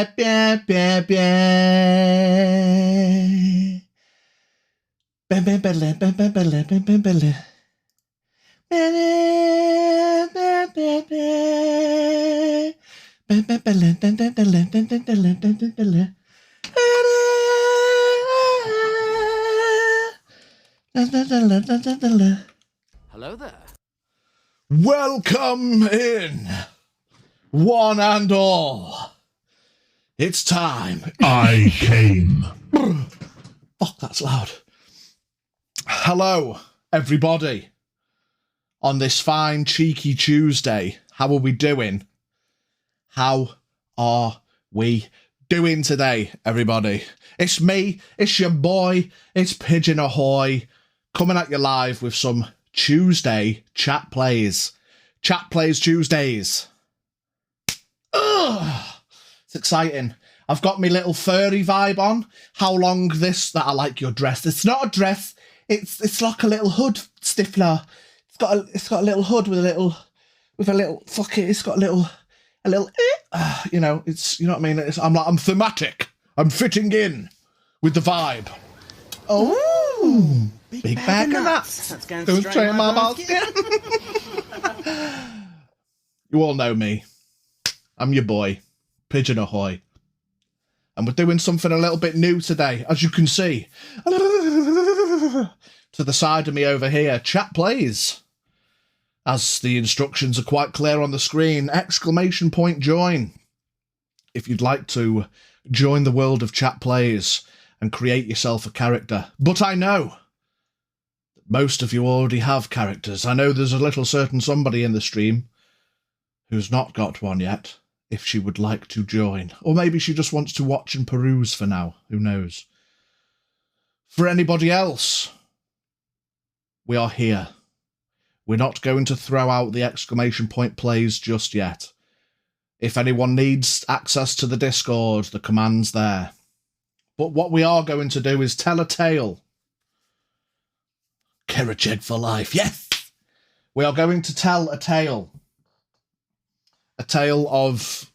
Hello there. Welcome in, one and all. It's time. I came. Fuck, that's loud. Hello, everybody. On this fine, cheeky Tuesday, how are we doing? How are we doing today, everybody? It's me, it's your boy, it's Pigeon Ahoy, coming at you live with some Tuesday chat plays. Chat plays Tuesdays. Ugh, it's exciting. I've got my little furry vibe on. How long this that I like your dress. It's not a dress. It's like a little hood, Stifler. It's got a little hood with a little fuck it. It's got a little you know. It's, you know what I mean. I'm thematic. I'm fitting in with the vibe. Oh, big bag of nuts. That's going straight in my basket. You all know me. I'm your boy, Pigeon Ahoy. And we're doing something a little bit new today, as you can see. To the side of me over here, chat plays. As the instructions are quite clear on the screen, ! Join. If you'd like to join the world of chat plays and create yourself a character. But I know that most of you already have characters. I know there's a little certain somebody in the stream who's not got one yet, if she would like to join. Or maybe she just wants to watch and peruse for now. Who knows? For anybody else, we are here. We're not going to throw out the ! Plays just yet. If anyone needs access to the Discord, the command's there. But what we are going to do is tell a tale. Keracheg for life, yes! We are going to tell a tale. A tale of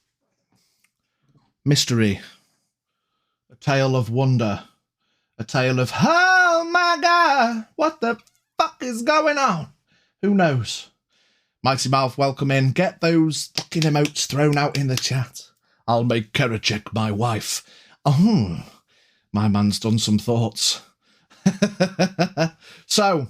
mystery. A tale of wonder. A tale of, oh my god, what the fuck is going on? Who knows? Mighty Mouth, welcome in. Get those fucking emotes thrown out in the chat. I'll make Keracheg my wife. Oh, my man's done some thoughts. So,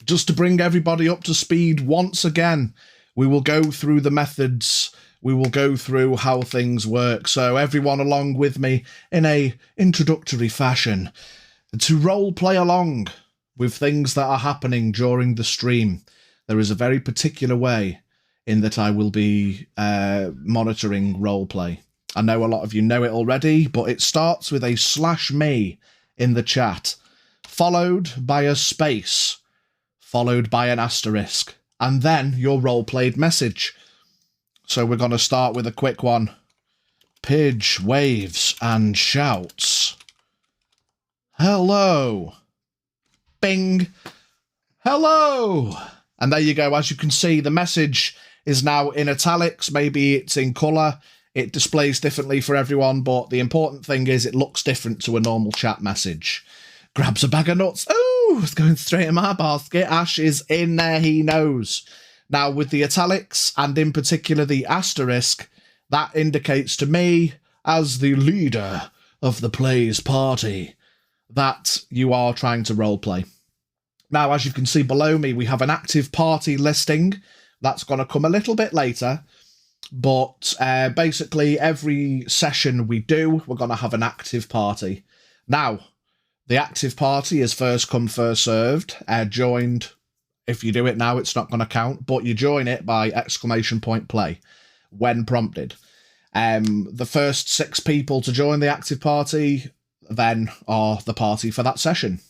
just to bring everybody up to speed once again, we will go through the methods. We will go through how things work. So everyone along with me in a introductory fashion to role play along with things that are happening during the stream. There is a very particular way in that I will be monitoring roleplay. I know a lot of you know it already, but it starts with a /me in the chat, followed by a space, followed by an asterisk, and then your role-played message. So we're going to start with a quick one. Pidge waves and shouts. Hello. Bing. Hello. And there you go. As you can see, the message is now in italics. Maybe it's in colour. It displays differently for everyone, but the important thing is it looks different to a normal chat message. Grabs a bag of nuts. Oh, it's going straight in my basket. Ash is in there, he knows. Now, with the italics, and in particular the asterisk, that indicates to me, as the leader of the plays party, that you are trying to roleplay. Now, as you can see below me, we have an active party listing. That's going to come a little bit later. But basically, every session we do, we're going to have an active party. Now, the active party is first come, first served. Joined, if you do it now, it's not going to count. But you join it by ! Play when prompted. The first 6 people to join the active party then are the party for that session.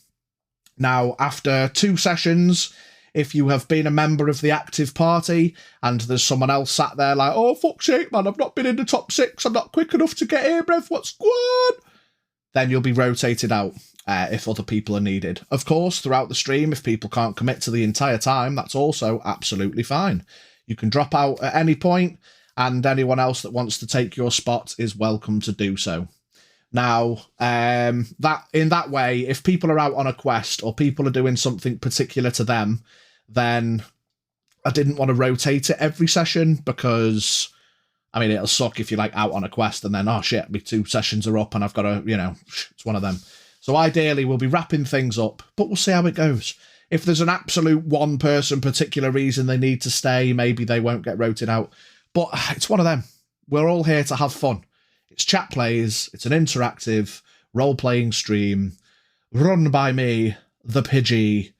Now, after 2 sessions, if you have been a member of the active party and there's someone else sat there like, oh, fuck's sake, man, I've not been in the top 6, I'm not quick enough to get here, bruv, what's going on? Then you'll be rotated out if other people are needed. Of course, throughout the stream, if people can't commit to the entire time, that's also absolutely fine. You can drop out at any point, and anyone else that wants to take your spot is welcome to do so. Now, that in that way, if people are out on a quest or people are doing something particular to them, then I didn't want to rotate it every session because, I mean, it'll suck if you're like out on a quest and then, oh shit, my 2 sessions are up and I've got to, you know, it's one of them. So ideally, we'll be wrapping things up, but we'll see how it goes. If there's an absolute one person particular reason they need to stay, maybe they won't get rotated out. But it's one of them. We're all here to have fun. It's chat plays. It's an interactive role-playing stream run by me, the Pidgey.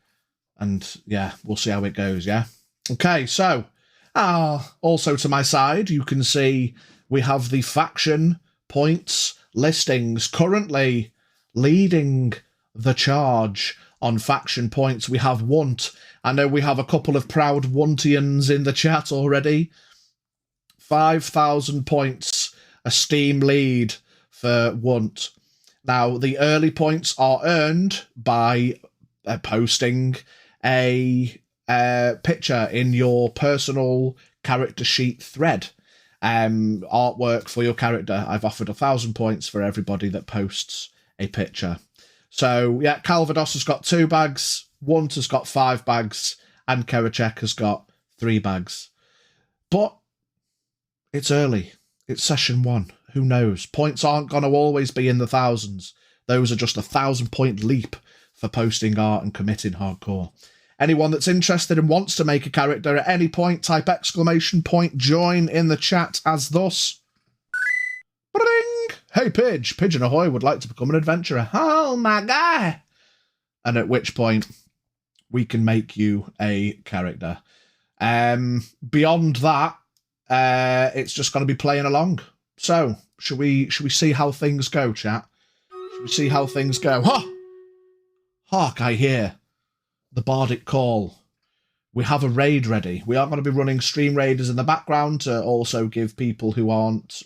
And yeah, we'll see how it goes, yeah? Okay, so also to my side, you can see we have the faction points listings. Currently leading the charge on faction points, we have Want. I know we have a couple of proud Wantians in the chat already. 5,000 points, a Steam lead for Want. Now, the early points are earned by posting a picture in your personal character sheet thread. Artwork for your character. I've offered 1,000 points for everybody that posts a picture. So, yeah, Calvados has got 2 bags, Want has got 5 bags, and Kerachek has got 3 bags. But it's early. It's session 1. Who knows? Points aren't going to always be in the thousands. Those are just a 1,000-point leap for posting art and committing hardcore. Anyone that's interested and wants to make a character at any point, type ! Join in the chat as thus. Ba-ding! Hey, Pidge. Pigeon Ahoy would like to become an adventurer. Oh, my guy. And at which point, we can make you a character. Beyond that, it's just going to be playing along. So, should we see how things go, chat? Should we see how things go? Ha! Hark, I hear the bardic call. We have a raid ready. We are going to be running stream raiders in the background to also give people who aren't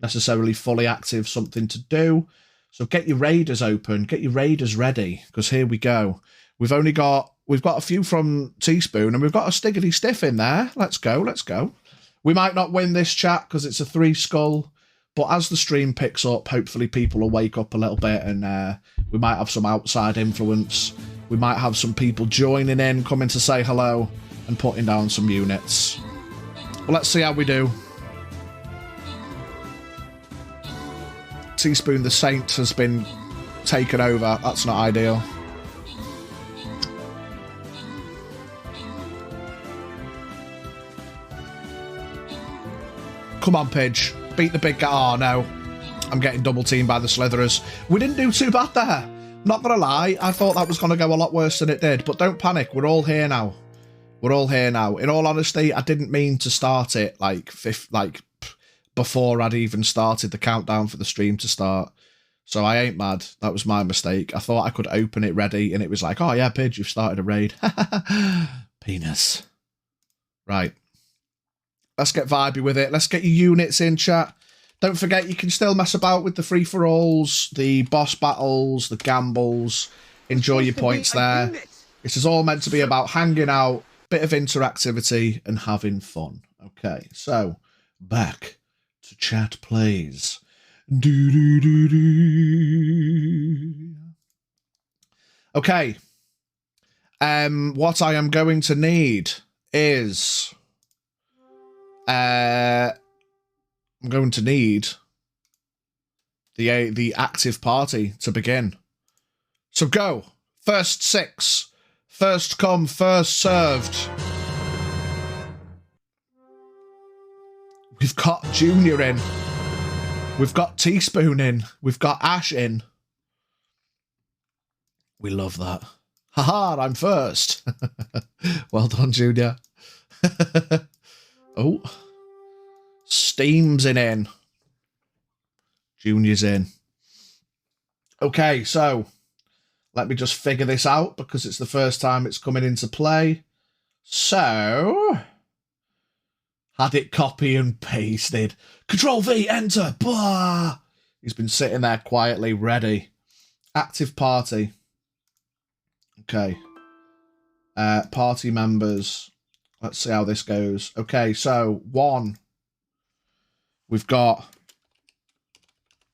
necessarily fully active something to do. So get your raiders open, get your raiders ready, because here we go. We've got a few from Teaspoon, and we've got a Stiggity Stiff in there. Let's go, let's go. We might not win this chat because it's a 3 skull, but as the stream picks up, hopefully people will wake up a little bit, and we might have some outside influence. We might have some people joining in, coming to say hello, and putting down some units. Well, let's see how we do. Teaspoon the Saint has been taken over. That's not ideal. Come on, Pidge. Beat the big guy. Oh, no. I'm getting double teamed by the Slitherers. We didn't do too bad there. Not gonna lie, I thought that was gonna go a lot worse than it did. But don't panic. We're all here now. We're all here now. In all honesty, I didn't mean to start it before I'd even started the countdown for the stream to start. So I ain't mad. That was my mistake. I thought I could open it ready, and it was like, oh yeah, Pidge, you've started a raid. Penis. Right. Let's get vibey with it. Let's get your units in, chat. Don't forget, you can still mess about with the free-for-alls, the boss battles, the gambles. Enjoy your points there. This is all meant to be about hanging out, bit of interactivity, and having fun. Okay, so back to chat plays. Okay. What I am going to need is I'm going to need the active party to begin. So go. First 6. First come, first served. We've got Junior in. We've got Teaspoon in. We've got Ash in. We love that. Haha, I'm first. Well done, Junior. Oh. Steam's in. Junior's in. Okay, so let me just figure this out because it's the first time it's coming into play. So, had it copy and pasted. Control V, enter. Blah. He's been sitting there quietly, ready. Active party. Okay. Party members. Let's see how this goes. Okay, so 1. We've got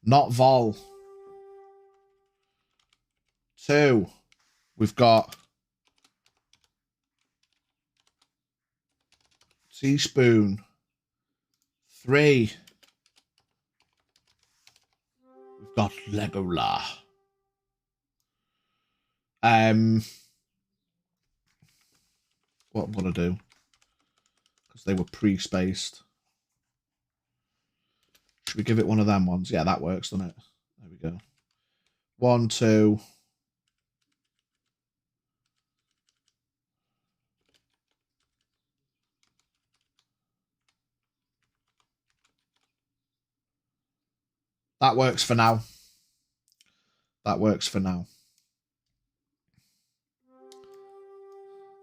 not vol. 2. We've got teaspoon. 3. We've got Legola. What I'm gonna do, because they were pre-spaced. Should we give it one of them ones? Yeah, that works, doesn't it? There we go. 1, 2. That works for now. That works for now.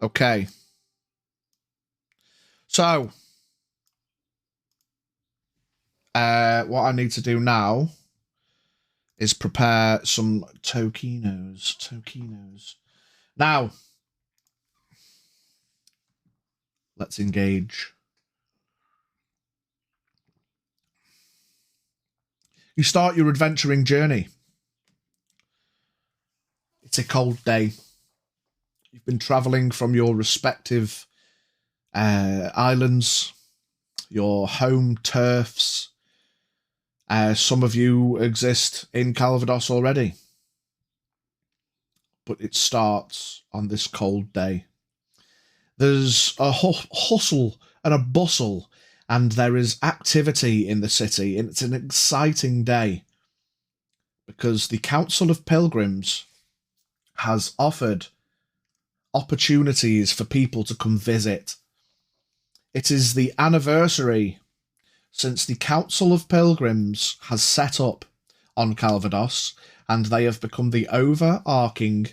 Okay. So, what I need to do now is prepare some Tokinos. Now, let's engage. You start your adventuring journey. It's a cold day. You've been traveling from your respective islands, your home turfs. Some of you exist in Calvados already. But it starts on this cold day. There's a hustle and a bustle, and there is activity in the city, and it's an exciting day because the Council of Pilgrims has offered opportunities for people to come visit. It is the anniversary since the Council of Pilgrims has set up on Calvados, and they have become the overarching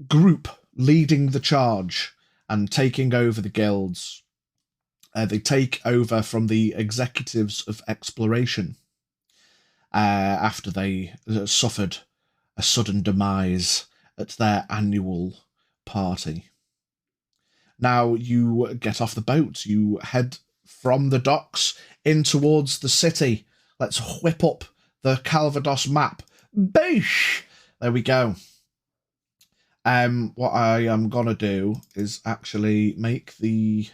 group leading the charge and taking over the guilds. They take over from the executives of exploration after they suffered a sudden demise at their annual party. Now you get off the boat, you head from the docks in towards the city. Let's whip up the Calvados map. Boosh! There we go. What I am going to do is actually make the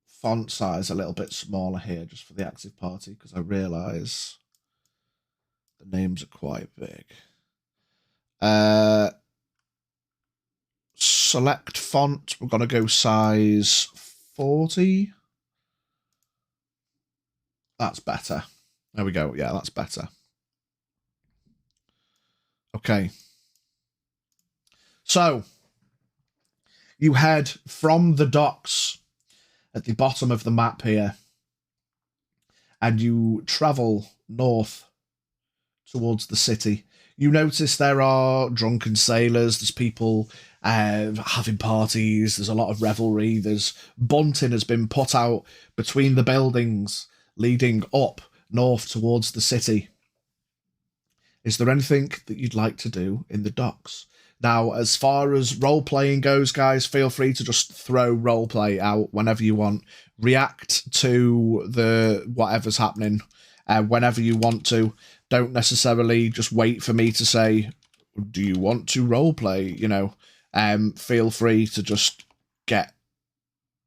font size a little bit smaller here just for the active party, because I realise the names are quite big. Select font. We're going to go size 40. That's better. There we go. Yeah, that's better. Okay. So, you head from the docks at the bottom of the map here, and you travel north towards the city. You notice there are drunken sailors, there's people having parties, there's a lot of revelry, there's bunting has been put out between the buildings leading up north towards the city. Is there anything that you'd like to do in the docks? Now, as far as role-playing goes, guys, feel free to just throw role-play out whenever you want. React to the whatever's happening whenever you want to. Don't necessarily just wait for me to say, do you want to role-play? You know, feel free to just get...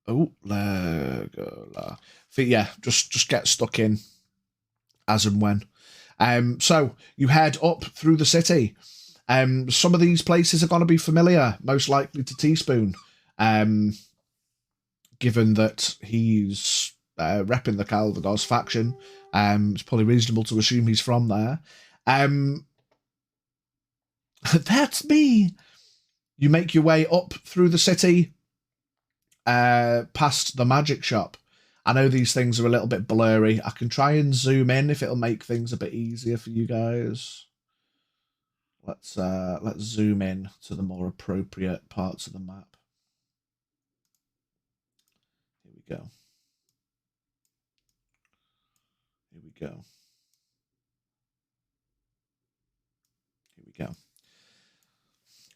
Oh, Legola. Yeah, just get stuck in as and when. So you head up through the city. Some of these places are going to be familiar, most likely to Teaspoon, given that he's repping the Calvados faction. It's probably reasonable to assume he's from there. That's me. You make your way up through the city, past the magic shop. I know these things are a little bit blurry. I can try and zoom in if it'll make things a bit easier for you guys. Let's zoom in to the more appropriate parts of the map. Here we go. Here we go. Here we go.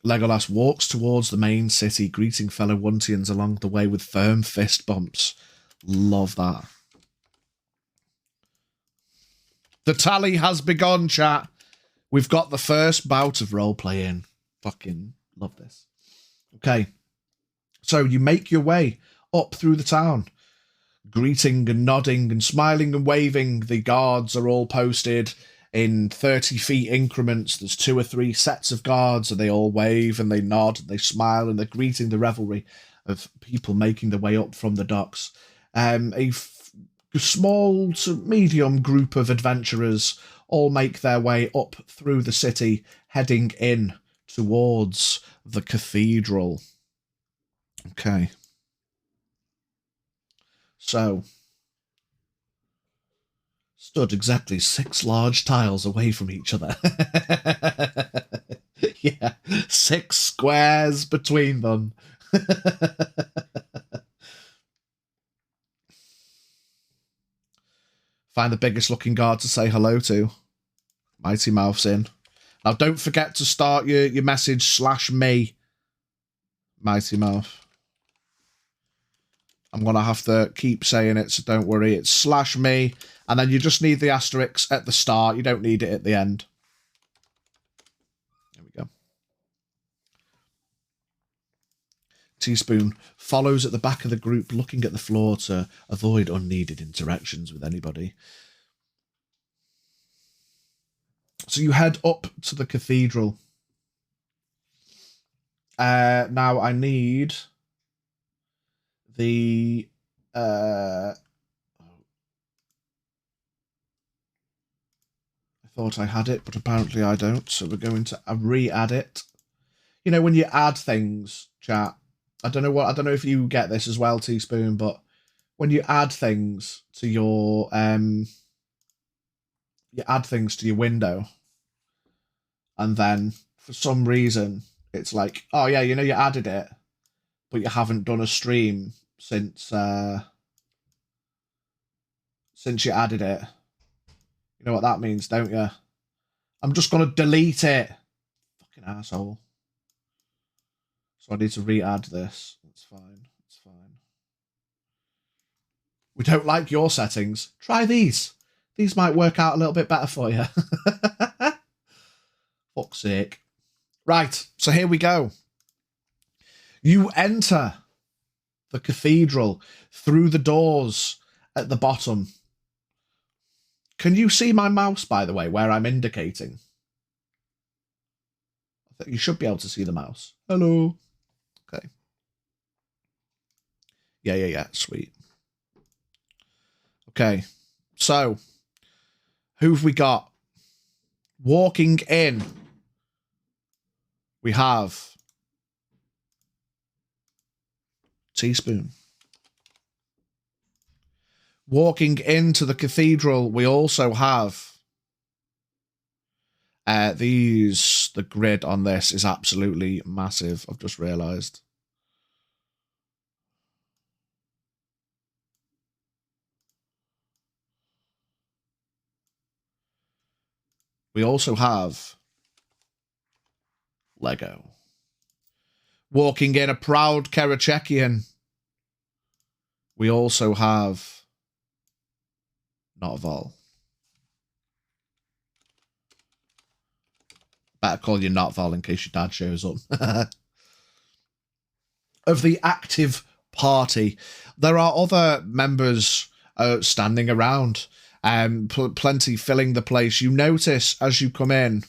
Legolas walks towards the main city, greeting fellow Wuntians along the way with firm fist bumps. Love that. The tally has begun, chat. We've got the first bout of role-playing. Fucking love this. Okay. So you make your way up through the town, greeting and nodding and smiling and waving. The guards are all posted in 30 feet increments. There's 2 or 3 sets of guards, and they all wave and they nod and they smile and they're greeting the revelry of people making their way up from the docks. A small to medium group of adventurers all make their way up through the city, heading in towards the cathedral. Okay. So, stood exactly 6 large tiles away from each other. Yeah, 6 squares between them. Find the biggest looking guard to say hello to. Mighty Mouth's in. Now, don't forget to start your message /me, Mighty Mouth. I'm going to have to keep saying it, so don't worry. It's /me, and then you just need the asterisk at the start. You don't need it at the end. There we go. Teaspoon follows at the back of the group, looking at the floor to avoid unneeded interactions with anybody. So you head up to the cathedral. Now I need the I thought I had it, but apparently I don't, so we're going to re-add it. You know, when you add things, chat, I don't know if you get this as well, Teaspoon, but when you add things to your window, and then for some reason it's like, oh yeah, you know, you added it, but you haven't done a stream since you added it. You know what that means, don't you? I'm just going to delete it. Fucking asshole. So I need to re-add this. That's fine. That's fine. We don't like your settings. Try these. These might work out a little bit better for you. Fuck's sake. Right, so here we go. You enter the cathedral through the doors at the bottom. Can you see my mouse, by the way, where I'm indicating? I think you should be able to see the mouse. Hello. Okay. Yeah. Sweet. Okay. So, who've we got? Walking in, we have Teaspoon. Walking into the cathedral, we also have the grid on this is absolutely massive. I've just realised. We also have Lego. Walking in, a proud Karachekian. We also have Not Vol. Better call you Not Vol in case your dad shows up. Of the active party, there are other members standing around, plenty filling the place. You notice as you come in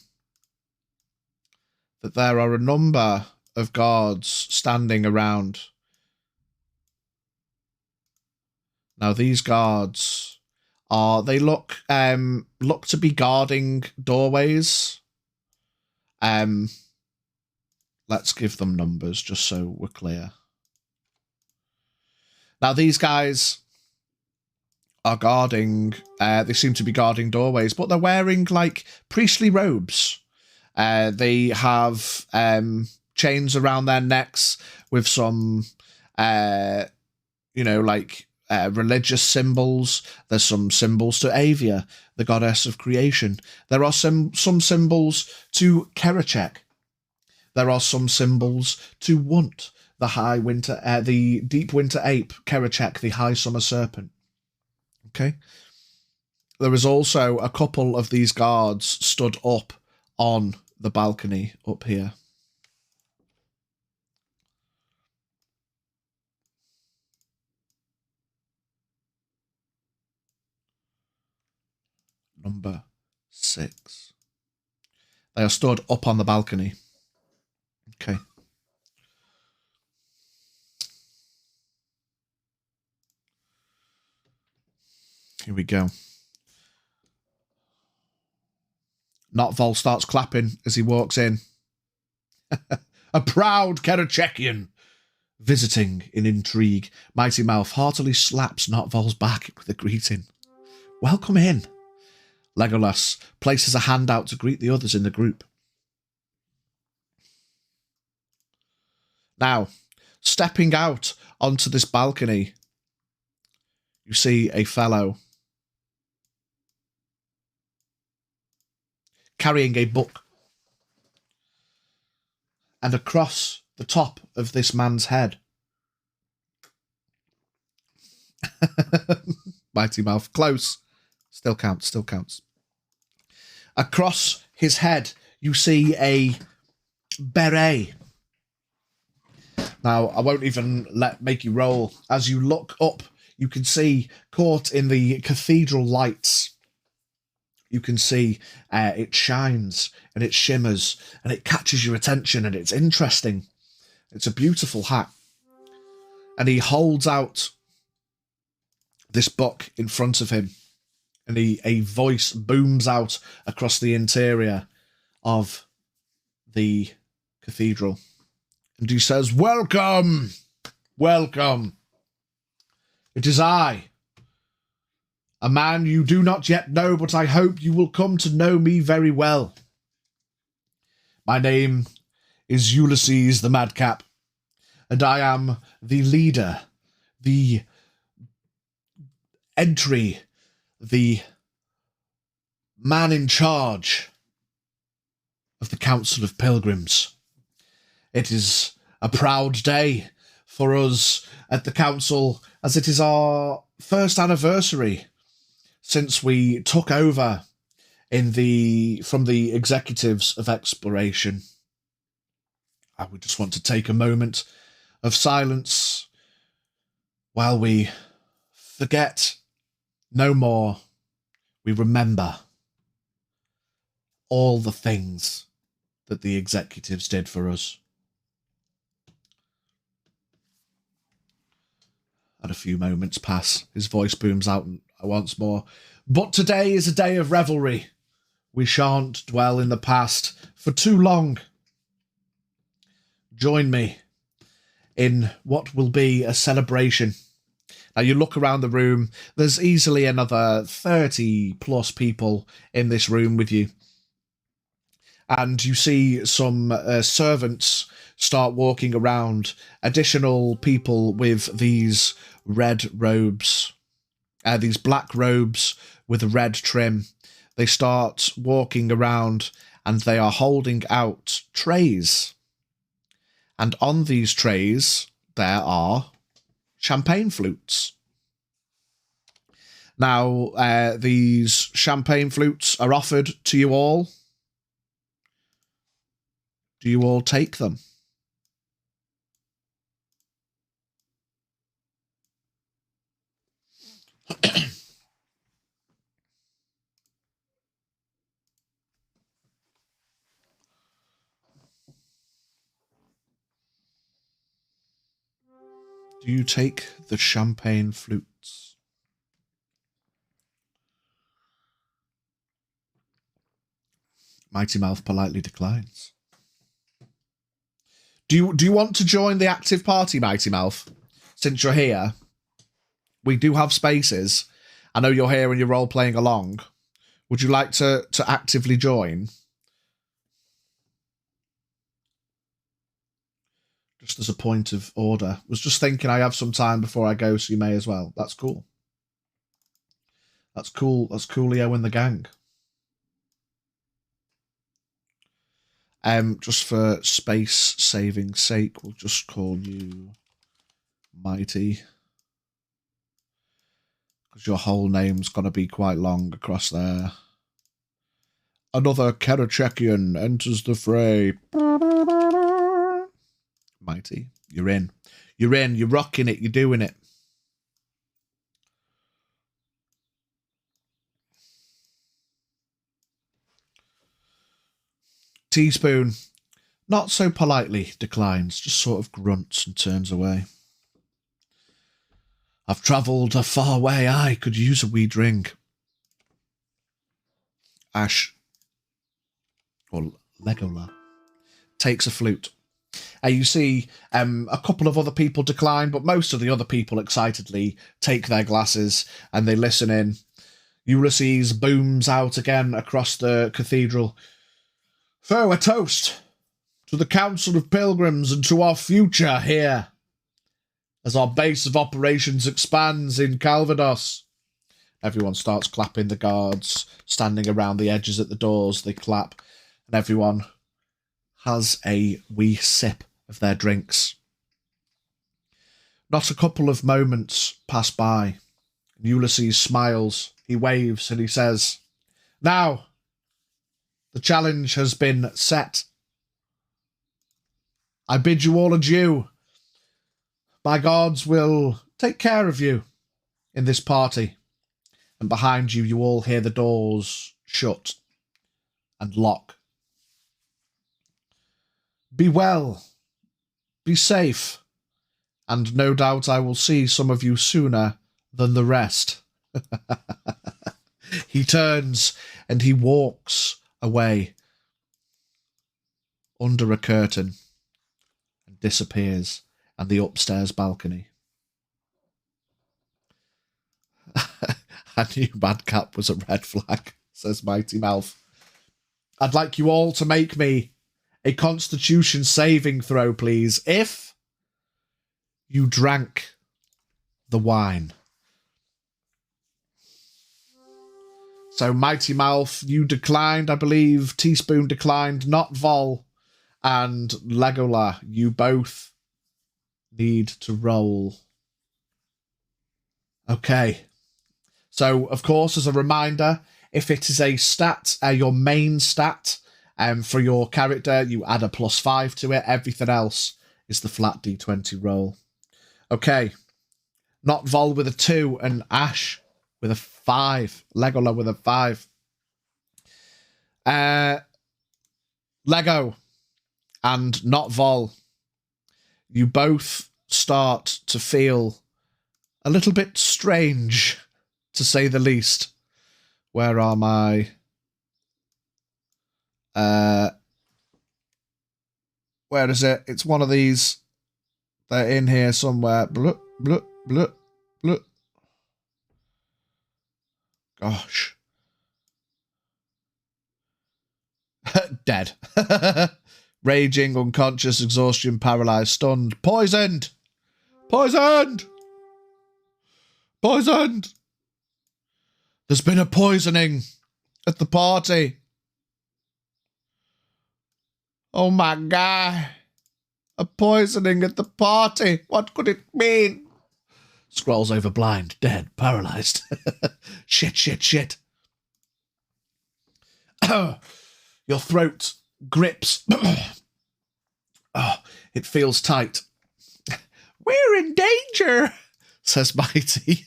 that there are a number of guards standing around. Now these guards they look to be guarding doorways. Let's give them numbers just so we're clear. Now these guys are guarding, they seem to be guarding doorways, but they're wearing like priestly robes. They have chains around their necks with some, religious symbols. There's some symbols to Avia, the goddess of creation. There are some symbols to Kerachek, there are some symbols to want the deep winter ape, Kerachek, the high summer serpent. Okay. There is also a couple of these guards stood up on the balcony up here. Number 6. They are stood up on the balcony. Okay. Here we go. Notvol starts clapping as he walks in. A proud Kerachekian visiting in intrigue. Mighty Mouth heartily slaps Notvol's back with a greeting. Welcome in. Legolas places a hand out to greet the others in the group. Now, stepping out onto this balcony, you see a fellow carrying a book. And across the top of this man's head, Mighty Mouth, close. Still counts, still counts. Across his head, you see a beret. Now, I won't even make you roll. As you look up, you can see, caught in the cathedral lights, you can see it shines and it shimmers and it catches your attention and it's interesting. It's a beautiful hat. And he holds out this book in front of him, and a voice booms out across the interior of the cathedral. And he says, "Welcome, welcome. It is I, a man you do not yet know, but I hope you will come to know me very well. My name is Ulysses the Madcap, and I am the leader, the entry, the man in charge of the Council of Pilgrims. It is a proud day for us at the council, as it is our first anniversary since we took over from the executives of exploration. I would just want to take a moment of silence while we forget no more. We remember all the things that the executives did for us." And a few moments pass. His voice booms out once more. "But today is a day of revelry. We shan't dwell in the past for too long. Join me in what will be a celebration." Now, you look around the room. There's easily another 30 plus people in this room with you. And you see some servants start walking around, additional people with these red robes, these black robes with a red trim. They start walking around and they are holding out trays. And on these trays, there are champagne flutes. Now, these champagne flutes are offered to you all. Do you all take them? Do you take the champagne flutes? Mighty Mouth politely declines. Do you want to join the active party, Mighty Mouth? Since you're here, we do have spaces. I know you're here and you're role playing along. Would you like to actively join? Just as a point of order. Was just thinking I have some time before I go, so you may as well. That's cool. That's cool. That's coolio in the gang. Just for space saving sake, we'll just call you Mighty. Because your whole name's going to be quite long across there. Another Karachekian enters the fray. Mighty, you're in. You're in. You're rocking it. You're doing it. Teaspoon, not so politely, declines, just sort of grunts and turns away. I've travelled a far way. I could use a wee drink. Ash, or Legola, takes a flute. You see a couple of other people decline, but most of the other people excitedly take their glasses and they listen in. Ulysses booms out again across the cathedral. So, a toast to the Council of Pilgrims and to our future here as our base of operations expands in Calvados. Everyone starts clapping. The guards standing around the edges at the doors, they clap, and everyone has a wee sip of their drinks. Not a couple of moments pass by. Ulysses smiles, he waves, and he says, now, the challenge has been set. I bid you all adieu. My gods will take care of you in this party. And behind you, you all hear the doors shut and lock. Be well, be safe, and no doubt I will see some of you sooner than the rest. He turns and he walks away under a curtain and disappears at the upstairs balcony. I knew Madcap was a red flag, says Mighty Mouth. I'd like you all to make me a Constitution saving throw, please, if you drank the wine. So, Mighty Mouth, you declined, I believe. Teaspoon declined, not Vol. And Legola, you both need to roll. Okay. So, of course, as a reminder, if it is a stat, your main stat for your character, you add a +5 to it. Everything else is the flat D20 roll. Okay. Not Vol with a 2 and Ash with a 5. Legola with a 5. Lego and not Vol, you both start to feel a little bit strange, to say the least. Where are my... where is it? It's one of these. They're in here somewhere. Blup, blup, blup, blup. Gosh. Dead. Raging, unconscious, exhaustion, paralyzed, stunned, poisoned. Poisoned. Poisoned. There's been a poisoning at the party. Oh my God. A poisoning at the party. What could it mean? Scrolls over blind, dead, paralyzed. Shit, shit, shit. Your throat grips. Oh, it feels tight. We're in danger, says Mighty.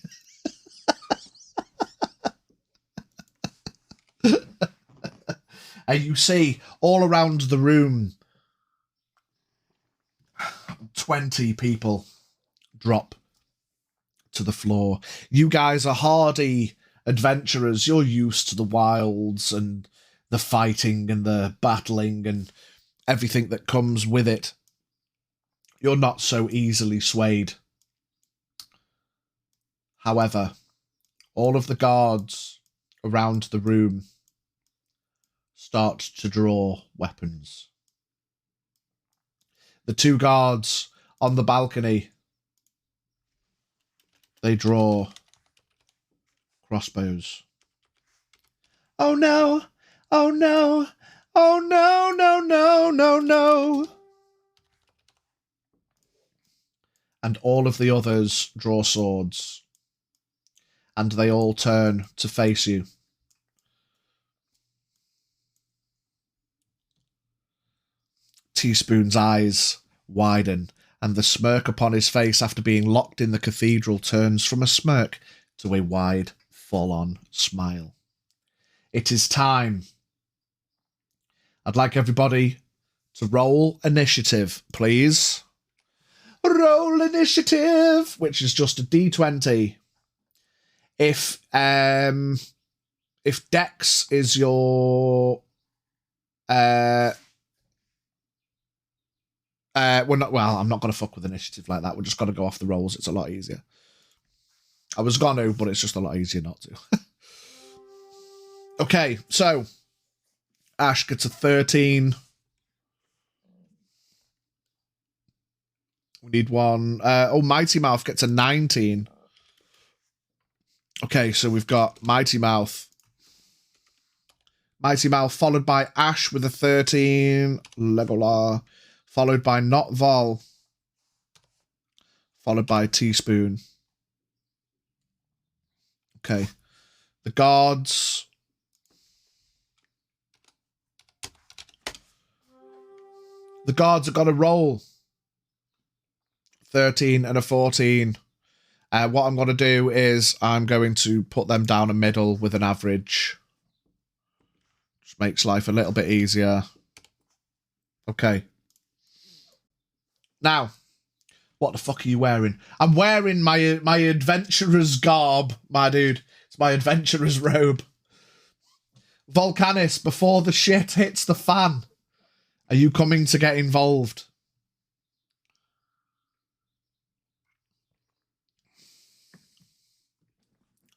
And you see all around the room 20 people drop to the floor. You guys are hardy adventurers. You're used to the wilds and the fighting and the battling and everything that comes with it. You're not so easily swayed. However, all of the guards around the room start to draw weapons. The two guards on the balcony, they draw crossbows. Oh no! Oh no! Oh no, no, no, no, no. And all of the others draw swords. And they all turn to face you. Teaspoon's eyes widen, and the smirk upon his face after being locked in the cathedral turns from a smirk to a wide, full-on smile. It is time. I'd like everybody to roll initiative, please. Roll initiative, which is just a D20. If Dex is your I'm not going to fuck with initiative like that. We're just going to go off the rolls. It's a lot easier. I was going to, but it's just a lot easier not to. Okay, so Ash gets a 13. We need one. Mighty Mouth gets a 19. Okay, so we've got Mighty Mouth. Mighty Mouth followed by Ash with a 13. Legolar. Followed by Not Vol. Followed by Teaspoon. Okay. The guards. The guards have got a roll. 13 and a 14. What I'm going to do is I'm going to put them down a middle with an average. Just makes life a little bit easier. Okay. Now, what the fuck are you wearing? I'm wearing my adventurer's garb, my dude. It's my adventurer's robe. Volcanis, before the shit hits the fan, are you coming to get involved?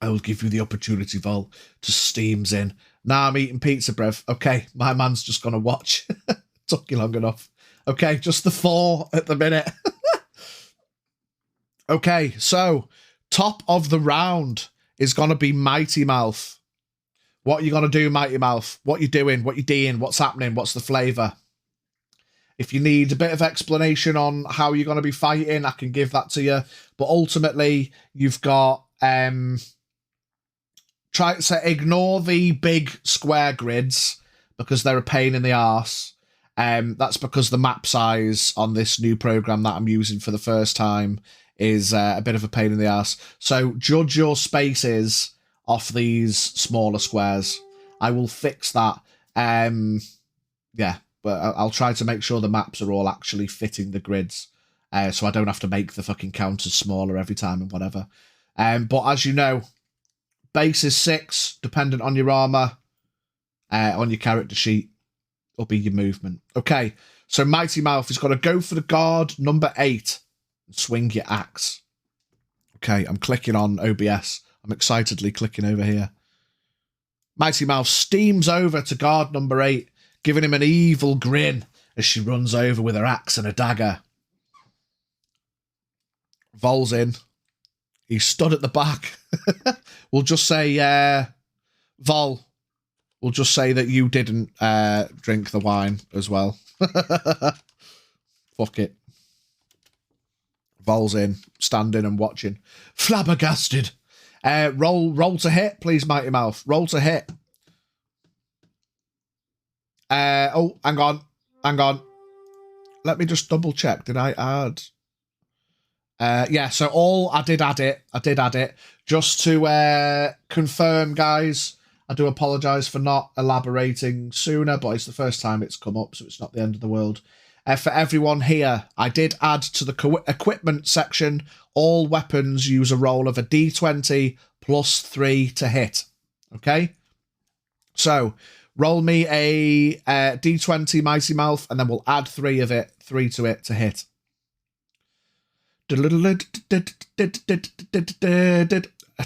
I will give you the opportunity, Vol. Just steams in. Nah, I'm eating pizza, brev. Okay, my man's just going to watch. Took you long enough. Okay, just the 4 at the minute. Okay, so top of the round is going to be Mighty Mouth. What are you going to do, Mighty Mouth? What you doing? What you doing? What's happening? What's the flavour? If you need a bit of explanation on how you're going to be fighting, I can give that to you. But ultimately, you've got... try to ignore the big square grids because they're a pain in the arse. That's because the map size on this new program that I'm using for the first time is a bit of a pain in the arse. So judge your spaces off these smaller squares. I will fix that. Yeah, but I'll try to make sure the maps are all actually fitting the grids, so I don't have to make the fucking counters smaller every time and whatever. But as you know, base is 6, dependent on your armor, on your character sheet. Will be your movement. Okay, so Mighty Mouth is going to go for the guard number 8 and swing your axe. Okay, I'm clicking on OBS. I'm excitedly clicking over here. Mighty Mouth steams over to guard number 8, giving him an evil grin as she runs over with her axe and a dagger. Vol's in. He stood at the back. We'll just say, Vol, we'll just say that you didn't drink the wine as well. Fuck it. Vol's in, standing and watching. Flabbergasted. Roll to hit, please, Mighty Mouth. Roll to hit. Oh, hang on. Hang on. Let me just double check. Did I add... yeah, so I did add it. Just to confirm, guys, I do apologise for not elaborating sooner, but it's the first time it's come up, so it's not the end of the world. For everyone here, I did add to the equipment section, all weapons use a roll of a D20 plus 3 to hit. Okay? So, roll me a D20 Mighty Mouth, and then we'll add 3 to it to hit. A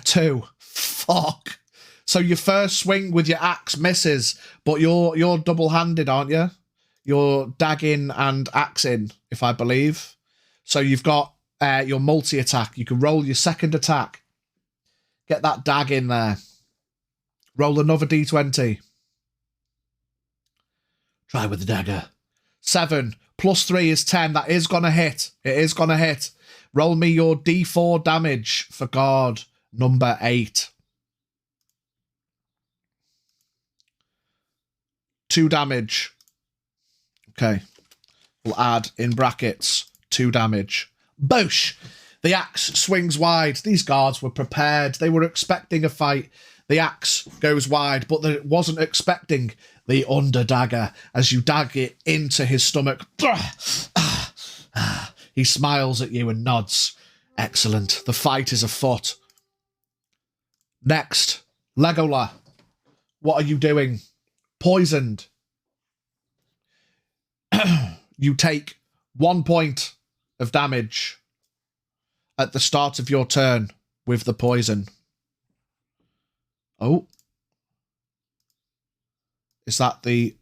2. Fuck. So your first swing with your axe misses, but you're double-handed, aren't you? You're dagging and axing, if I believe. So you've got your multi-attack. You can roll your second attack. Get that dag in there. Roll another D20. Try with the dagger. 7 plus 3 is 10. That is going to hit. It is going to hit. Roll me your D4 damage for guard number 8. 2 damage. Okay. We'll add in brackets 2 damage. Boosh! The axe swings wide. These guards were prepared. They were expecting a fight. The axe goes wide, but it wasn't expecting the under dagger as you dag it into his stomach. He smiles at you and nods. Excellent. The fight is afoot. Next, Legola. What are you doing? Poisoned. You take 1 point of damage at the start of your turn with the poison. Oh. Is that the...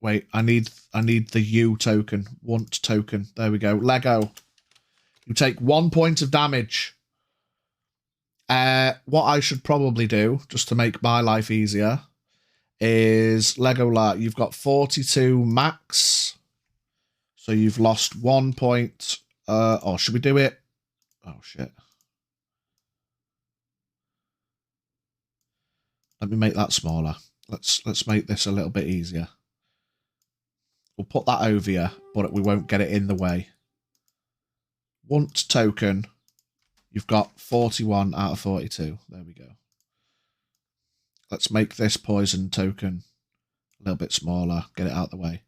Wait, I need the U token. Want token. There we go. Lego. You take 1 point of damage. What I should probably do, just to make my life easier, is Legola. You've got 42 max. So you've lost 1 point. Or should we do it? Oh, shit. Let me make that smaller. Let's make this a little bit easier. We'll put that over here, but we won't get it in the way. Want token. You've got 41 out of 42. There we go. Let's make this poison token a little bit smaller. Get it out of the way.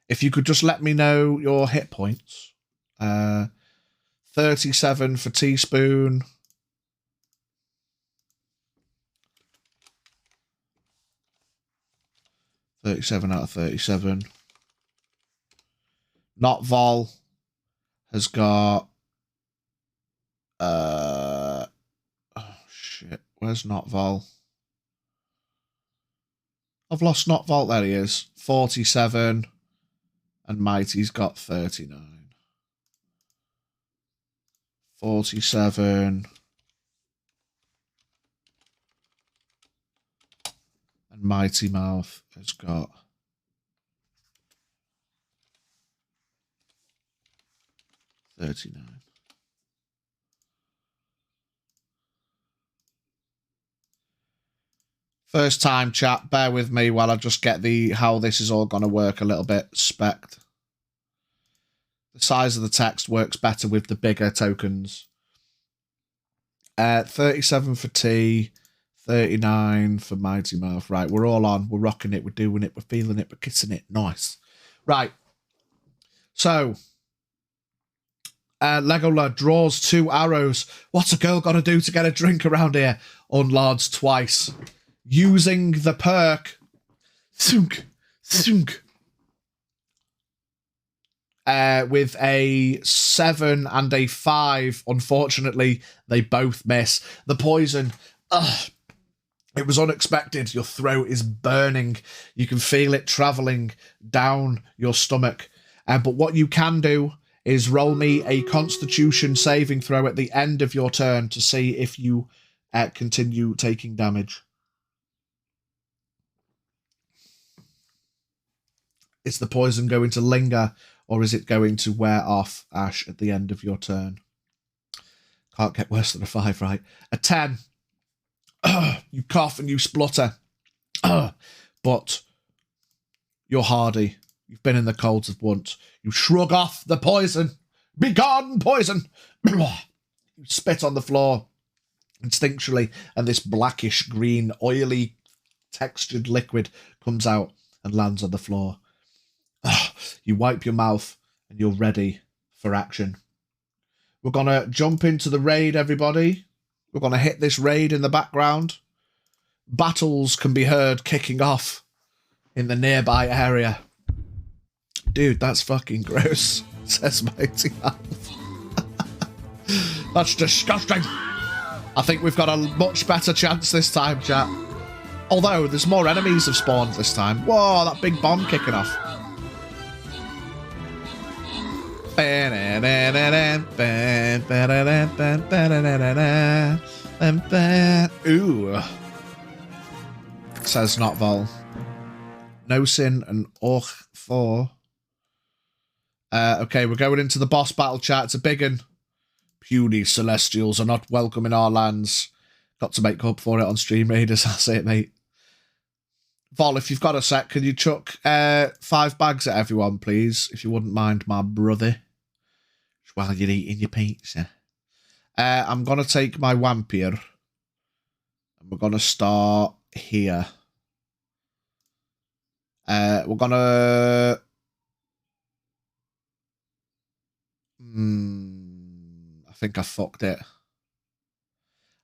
If you could just let me know your hit points. 37 for teaspoon. .37 out of 37. Not Vol has got... oh, shit. Where's Not Vol? I've lost Not Vol. There he is. 47. And Mighty's got 39. 47. And Mighty Mouth has got 39. First time, chat. Bear with me while I just get how this is all going to work a little bit spec'd. The size of the text works better with the bigger tokens. 37 for T, 39 for Mighty Mouth. Right, we're all on. We're rocking it. We're doing it. We're feeling it. We're kissing it. Nice. Right. So, Legola draws 2 arrows. What's a girl got to do to get a drink around here? Unlards twice. Using the perk. Thunk. Thunk. With a 7 and a 5. Unfortunately, they both miss. The poison, it was unexpected. Your throat is burning. You can feel it travelling down your stomach. But what you can do is roll me a Constitution saving throw at the end of your turn to see if you continue taking damage. Is the poison going to linger? Or is it going to wear off, Ash, at the end of your turn? Can't get worse than a 5, right? A 10. You cough and you splutter. But you're hardy. You've been in the colds of once. You shrug off the poison. Begone, poison! You spit on the floor instinctually, and this blackish green, oily, textured liquid comes out and lands on the floor. You wipe your mouth and you're ready for action. We're going to jump into the raid, everybody. We're going to hit this raid in the background. Battles can be heard kicking off in the nearby area. Dude, that's fucking gross, says Mighty Mouth. That's disgusting. I think we've got a much better chance this time, chat. Although, there's more enemies have spawned this time. Whoa, that big bomb kicking off. Ooh. Says Not Vol. No Sin and Och 4. Okay, we're going into the boss battle chat. It's a big one. Puny Celestials are not welcome in our lands. Got to make up for it on Stream Raiders. That's it, mate. Vol, if you've got a sec, can you chuck 5 bags at everyone, please? If you wouldn't mind, my brother. While you're eating your pizza. I'm going to take my Wampier. And we're going to start here. We're going to... I think I fucked it.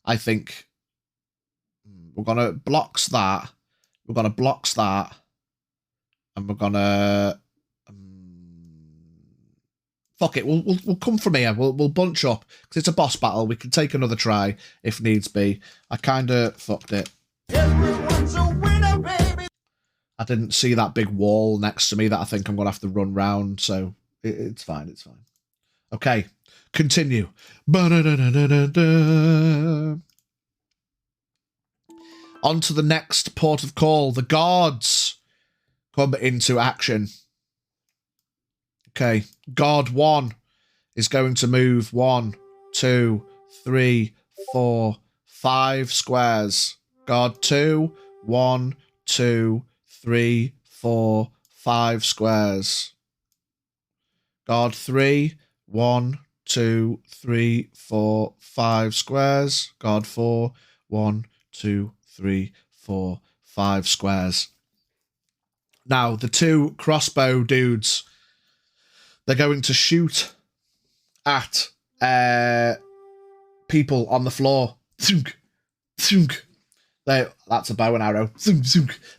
I think... We're going to blocks that. We're going to blocks that. And we're going to... Fuck it, we'll come from here. We'll bunch up because it's a boss battle. We can take another try if needs be. I kind of fucked it. Everyone's a winner, baby. I didn't see that big wall next to me that I think I'm gonna have to run round. So it's fine. It's fine. Okay, continue. On to the next port of call. The guards come into action. Okay, guard 1 is going to move 1, 2, 3, 4, 5 squares. Guard 2, 1, 2, 3, 4, 5 squares. Guard 3, 1, 2, 3, 4, 5 squares. Guard 4, 1, 2, 3, 4, 5 squares. Now, the 2 crossbow dudes... They're going to shoot at people on the floor. That's a bow and arrow.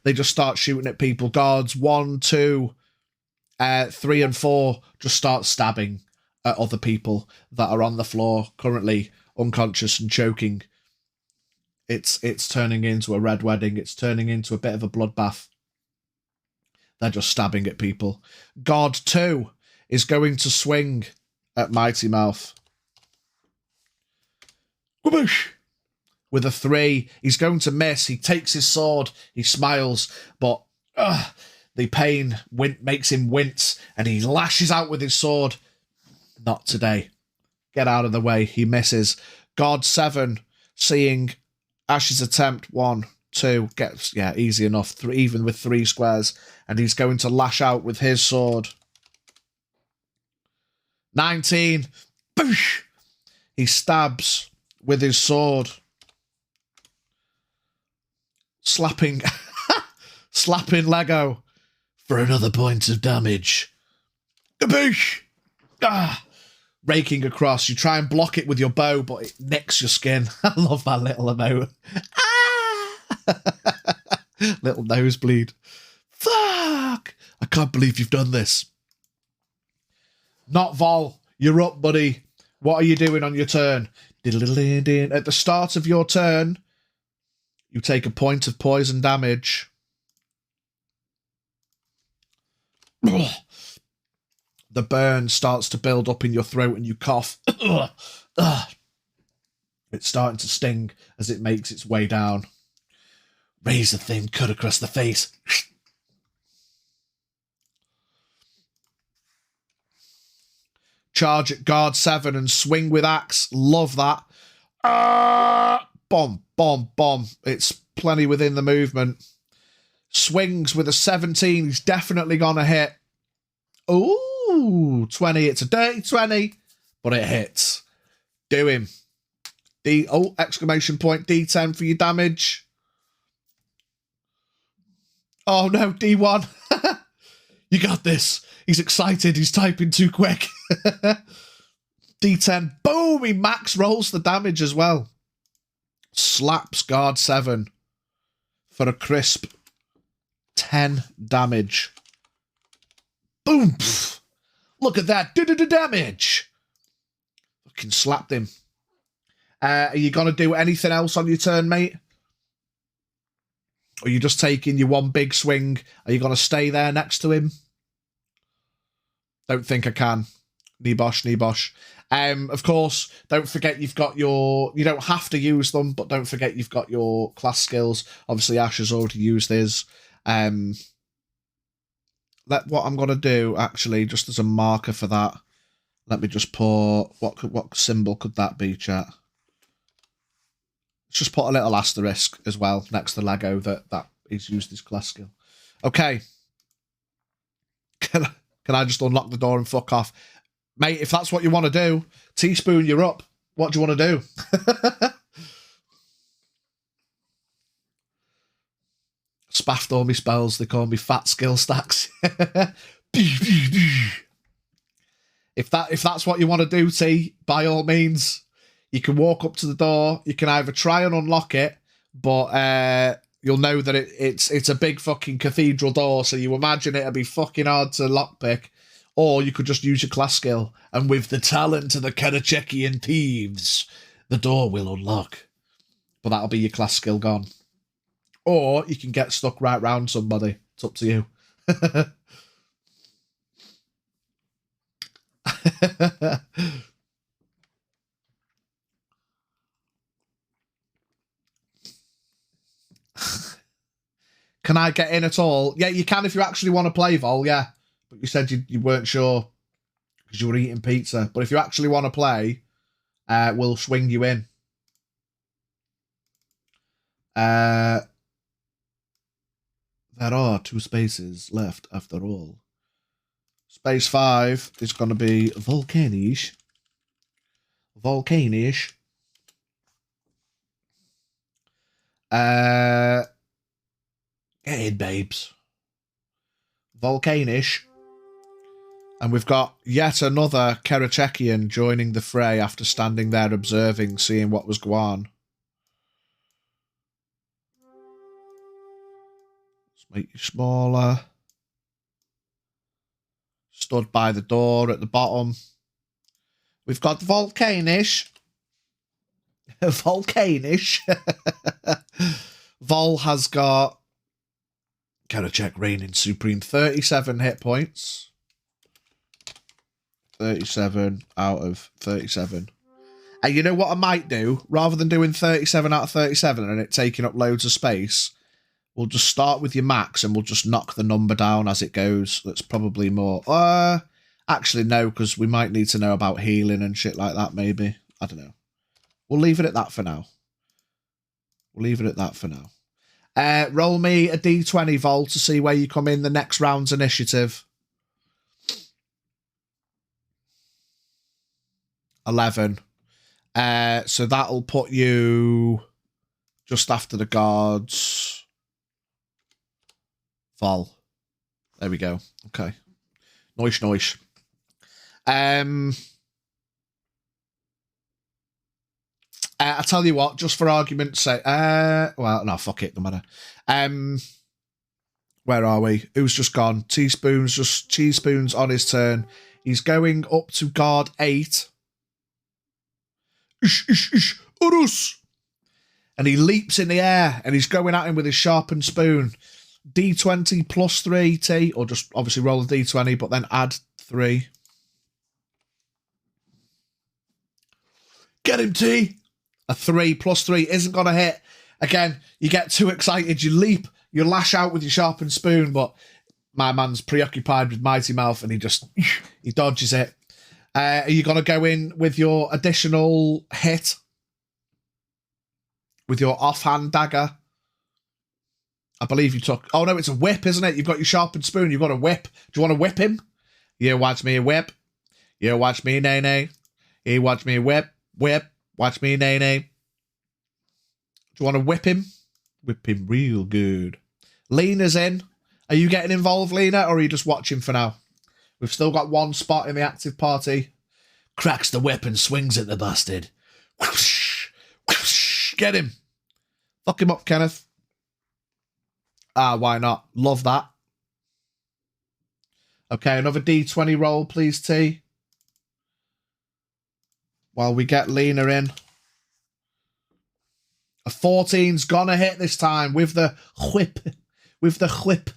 They just start shooting at people. Guards 1, 2, 3 and 4 just start stabbing at other people that are on the floor, currently unconscious and choking. It's turning into a red wedding. It's turning into a bit of a bloodbath. They're just stabbing at people. Guard 2 is going to swing at Mighty Mouth. Whoosh! With a 3, he's going to miss. He takes his sword, he smiles, but the pain makes him wince, and he lashes out with his sword. Not today. Get out of the way. He misses. Guard 7, seeing Ash's attempt. 1, 2, gets, easy enough. 3, even with 3 squares, and he's going to lash out with his sword. 19. Boosh! He stabs with his sword. Slapping Lego for another point of damage. Boosh! Raking across. You try and block it with your bow, but it nicks your skin. I love that little emote. Little nosebleed. Fuck! I can't believe you've done this. Not Vol. You're up, buddy. What are you doing on your turn? At the start of your turn, you take a point of poison damage. The burn starts to build up in your throat and you cough. It's starting to sting as it makes its way down. Razor-thin cut across the face. Charge at guard 7 and swing with axe. Love that. Bomb, bomb, bomb. It's plenty within the movement. Swings with a 17. He's definitely gonna hit. Ooh, 20. It's a dirty 20, but it hits. Do him. Exclamation point. D10 for your damage. Oh no, D1. You got this. He's excited. He's typing too quick. D10. Boom! He max rolls the damage as well. Slaps guard 7 for a crisp 10 damage. Boom! Pff. Look at that. Damage. Fucking slapped him. Are you going to do anything else on your turn, mate? Or are you just taking your one big swing? Are you going to stay there next to him? Don't think I can. Nibosh. Of course, don't forget you've got your... You don't have to use them, but don't forget you've got your class skills. Obviously, Ash has already used his. what I'm gonna do actually, just as a marker for that. Let me just put what symbol could that be, chat? Let's just put a little asterisk as well next to Lego that he's used his class skill. Okay. Can I just unlock the door and fuck off? Mate, if that's what you want to do, Teaspoon, you're up. What do you want to do? Spaffed all me spells. They call me fat skill stacks. If that's what you want to do, T, by all means, you can walk up to the door. You can either try and unlock it, but you'll know that it's a big fucking cathedral door, so you imagine it'll be fucking hard to lockpick. Or you could just use your class skill, and with the talent of the Karachekian thieves, the door will unlock. But that'll be your class skill gone. Or you can get stuck right round somebody. It's up to you. Can I get in at all? Yeah, you can if you actually want to play, Vol, yeah. But you said you weren't sure because you were eating pizza. But if you actually want to play, we'll swing you in. There are 2 spaces left after all. Space 5 is going to be Volcanish. Volcanish. Get in, babes. Volcanish. And we've got yet another Karachekian joining the fray after standing there observing, seeing what was going on. Let's make you smaller. Stood by the door at the bottom. We've got Volcanish. Volcanish. Vol has got Karachek reigning supreme, 37 hit points. 37 out of 37. And you know what I might do? Rather than doing 37 out of 37 and it taking up loads of space, we'll just start with your max and we'll just knock the number down as it goes. That's probably more. Actually, no, because we might need to know about healing and shit like that, maybe. I don't know. We'll leave it at that for now. We'll leave it at that for now. Roll me a d20, Vol, to see where you come in the next round's initiative. 11. So that'll put you just after the guards. Vol. There we go. Okay. Noish. I tell you what, just for argument's sake, well, no, fuck it, no matter. Where are we? Who's just gone? Teaspoon's on his turn. He's going up to guard 8. Urus! And he leaps in the air and he's going at him with his sharpened spoon. D20 plus 3, T, or just obviously roll a D20, but then add 3. Get him, T! A 3 plus 3 isn't going to hit. Again, you get too excited, you leap, you lash out with your sharpened spoon, but my man's preoccupied with Mighty Mouth and he dodges it. Are you going to go in with your additional hit? With your offhand dagger? I believe you took... Oh, no, it's a whip, isn't it? You've got your sharpened spoon. You've got a whip. Do you want to whip him? You watch me whip. You watch me nay-nay. You watch me whip. Watch me nay-nay. Do you want to whip him? Whip him real good. Lena's in. Are you getting involved, Lena, or are you just watching for now? We've still got 1 spot in the active party. Cracks the whip and swings at the bastard. Whoosh, whoosh, get him. Fuck him up, Kenneth. Why not? Love that. Okay, another D20 roll, please, T. While we get Lena in. A 14's gonna hit this time with the whip. With the whip.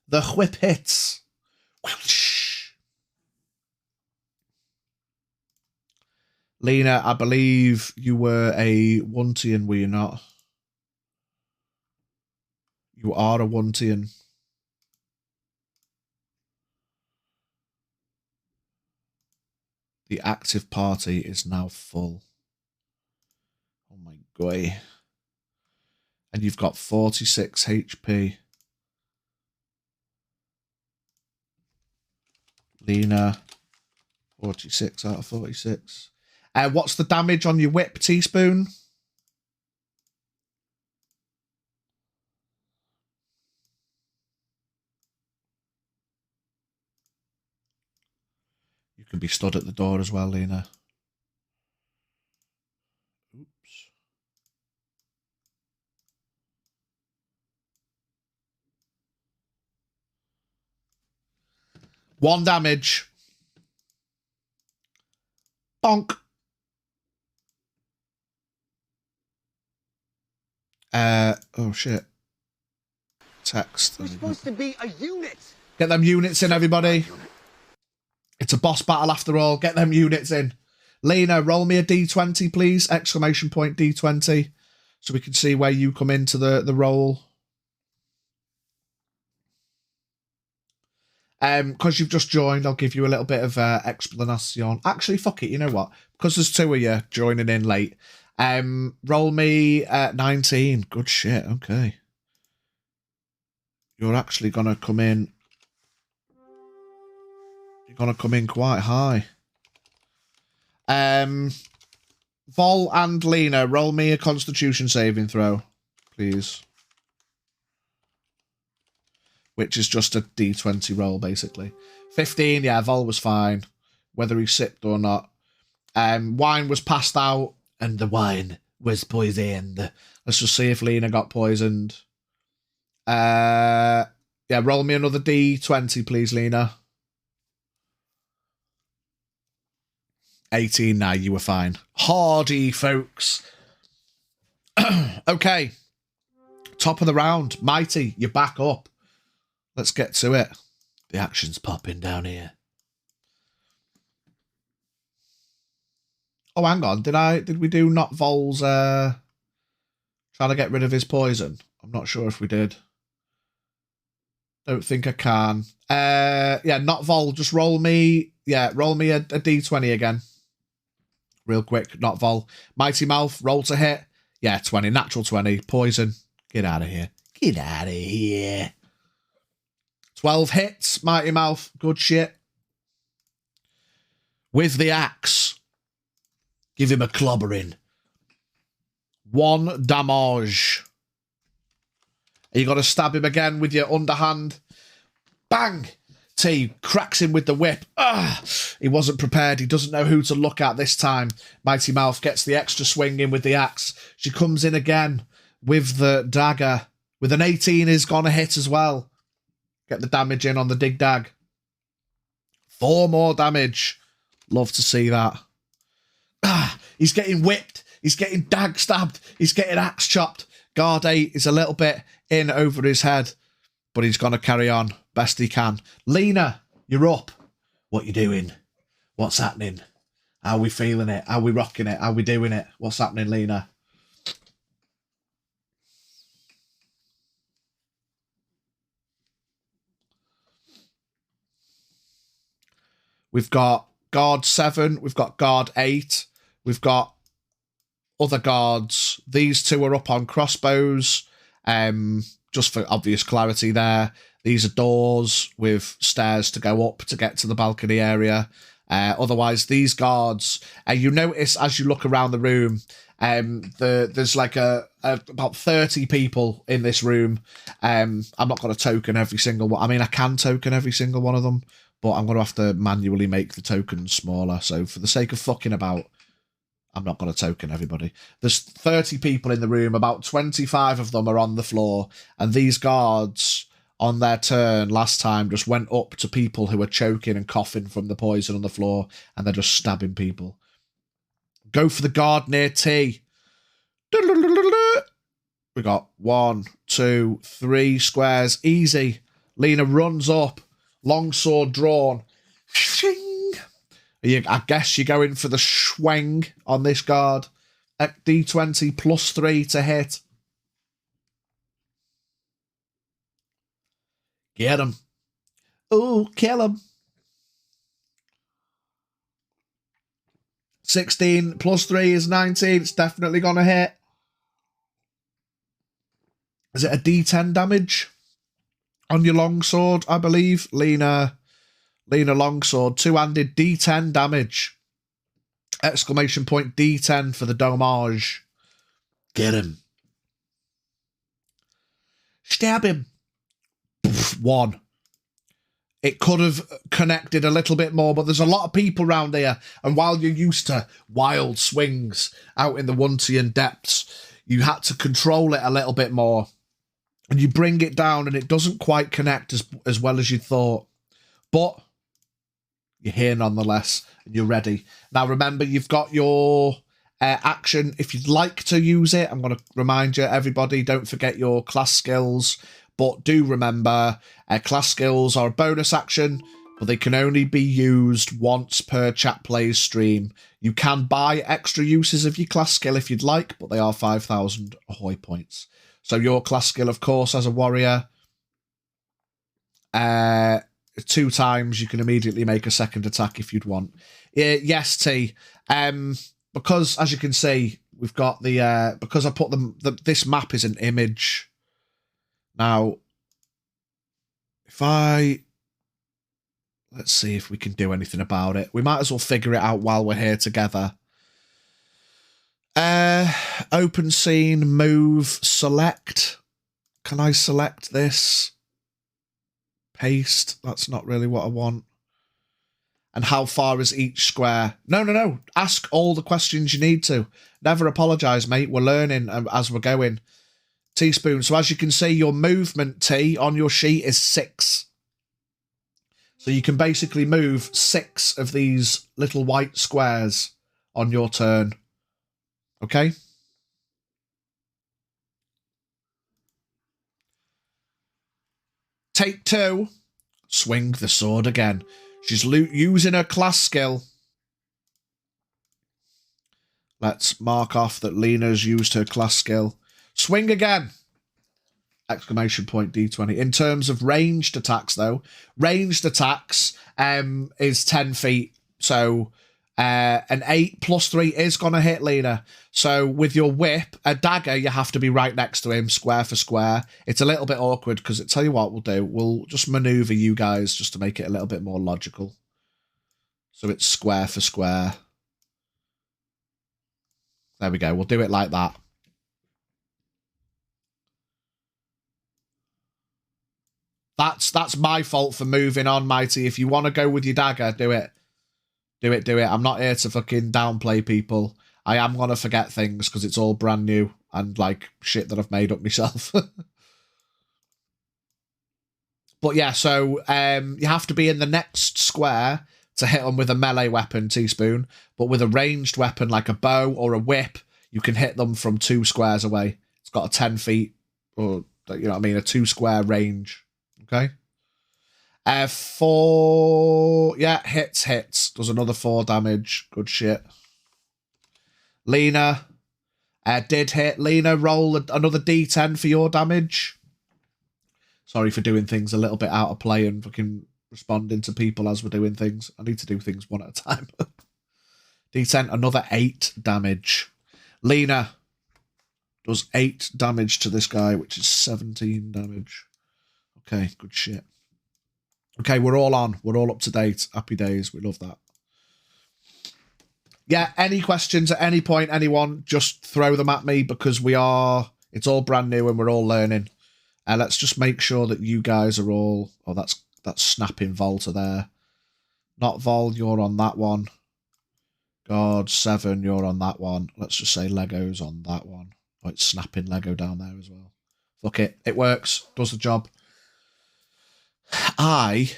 The whip hits. Whoosh. Lena, I believe you were a Wuntian, were you not? You are a Wuntian. The active party is now full. Oh my god. And you've got 46 HP. Lena, 46 out of 46. What's the damage on your whip, Teaspoon? You can be stood at the door as well, Lena. Oops. One damage. Bonk. Oh shit. Text. We're supposed to be a unit. Get them units in, everybody. It's a boss battle after all. Get them units in. Lena, roll me a D20, please. Exclamation point D20. So we can see where you come into the roll. Because you've just joined, I'll give you a little bit of explanation. Actually, fuck it, you know what? Because there's two of you joining in late. Roll me 19. Good shit, okay. You're actually going to come in. You're going to come in quite high. Vol and Lena, roll me a Constitution saving throw, please. Which is just a D20 roll, basically. 15, yeah, Vol was fine. Whether he sipped or not. Wine was passed out, and the wine was poisoned. Let's just see if Lena got poisoned. Yeah, roll me another D20, please, Lena. 18, now you were fine. Hardy, folks. Okay. Top of the round. Mighty, you're back up. Let's get to it. The action's popping down here. Oh, hang on. Did we do not Vol's trying to get rid of his poison? I'm not sure if we did. Don't think I can. Yeah, not Vol. Just roll me. Yeah, roll me a D20 again. Real quick, not Vol. Mighty Mouth, roll to hit. Yeah, 20. Natural 20. Poison. Get out of here. Get out of here. 12 hits, Mighty Mouth. Good shit. With the axe. Give him a clobbering. 1 damage. You got to stab him again with your underhand. Bang! T cracks him with the whip. He wasn't prepared. He doesn't know who to look at this time. Mighty Mouth gets the extra swing in with the axe. She comes in again with the dagger. With an 18 is going to hit as well. Get the damage in on the dig dag. 4 more damage. Love to see that. He's getting whipped. He's getting dag stabbed. He's getting axe chopped. Guard 8 is a little bit in over his head, but he's going to carry on best he can. Lena, you're up. What you doing? What's happening? How we feeling it? How we rocking it? How we doing it? What's happening, Lena? We've got guard 7. We've got guard 8. We've got other guards. These two are up on crossbows. Just for obvious clarity there. These are doors with stairs to go up to get to the balcony area. Otherwise, these guards, you notice as you look around the room, there's like about 30 people in this room. I'm not going to token every single one. I mean, I can token every single one of them, but I'm going to have to manually make the tokens smaller. So for the sake of fucking about, I'm not going to token everybody. There's 30 people in the room. About 25 of them are on the floor. And these guards, on their turn last time, just went up to people who were choking and coughing from the poison on the floor. And they're just stabbing people. Go for the guard near T. We got 1, 2, 3 squares. Easy. Lena runs up. Long sword drawn. Shing. I guess you're going for the swing on this guard. At D20 plus 3 to hit. Get him. Oh, kill him. 16 plus 3 is 19. It's definitely going to hit. Is it a D10 damage on your longsword, I believe? Lena longsword, two-handed D10 damage. Exclamation point D10 for the domage. Get him. Stab him. 1. It could have connected a little bit more, but there's a lot of people around here, and while you're used to wild swings out in the Wuntian depths, you had to control it a little bit more, and you bring it down, and it doesn't quite connect as well as you thought, but you're here nonetheless, and you're ready. Now, remember, you've got your action. If you'd like to use it, I'm going to remind you, everybody, don't forget your class skills. But do remember, class skills are a bonus action, but they can only be used once per chat plays stream. You can buy extra uses of your class skill if you'd like, but they are 5,000 ahoy points. So your class skill, of course, as a warrior, 2 times you can immediately make a second attack if you'd want. Yes, T. Because, as you can see, we've got the... because I put this map is an image... Now, let's see if we can do anything about it. We might as well figure it out while we're here together. Open scene, move, select. Can I select this? Paste. That's not really what I want. And how far is each square? No. Ask all the questions you need to. Never apologise, mate. We're learning as we're going. Teaspoon. So as you can see, your movement T on your sheet is 6. So you can basically move 6 of these little white squares on your turn. Okay? Take 2. Swing the sword again. She's using her class skill. Let's mark off that Lena's used her class skill. Swing again! Exclamation point D20. In terms of ranged attacks, though, ranged attacks is 10 feet. So an 8 plus 3 is going to hit Lena. So with your whip, a dagger, you have to be right next to him, square for square. It's a little bit awkward because, tell you what we'll do. We'll just maneuver you guys just to make it a little bit more logical. So it's square for square. There we go. We'll do it like that. That's my fault for moving on, Mighty. If you want to go with your dagger, do it. Do it. I'm not here to fucking downplay people. I am going to forget things because it's all brand new and, like, shit that I've made up myself. But, yeah, so you have to be in the next square to hit them with a melee weapon, Teaspoon. But with a ranged weapon like a bow or a whip, you can hit them from 2 squares away. It's got a 10 feet, or, you know what I mean, a 2 square range. Okay. 4. Yeah, hits. Does another 4 damage. Good shit. Lena did hit. Lena, roll another D10 for your damage. Sorry for doing things a little bit out of play and fucking responding to people as we're doing things. I need to do things one at a time. D10, another 8 damage. Lena does 8 damage to this guy, which is 17 damage. Okay, good shit. Okay, we're all on. We're all up to date. Happy days. We love that. Yeah, any questions at any point, anyone, just throw them at me because it's all brand new and we're all learning. Let's just make sure that you guys are all... Oh, that's snapping Volta there. Not Vol, you're on that one. God, 7, you're on that one. Let's just say Lego's on that one. Oh, it's snapping Lego down there as well. Fuck it. It works. Does the job. I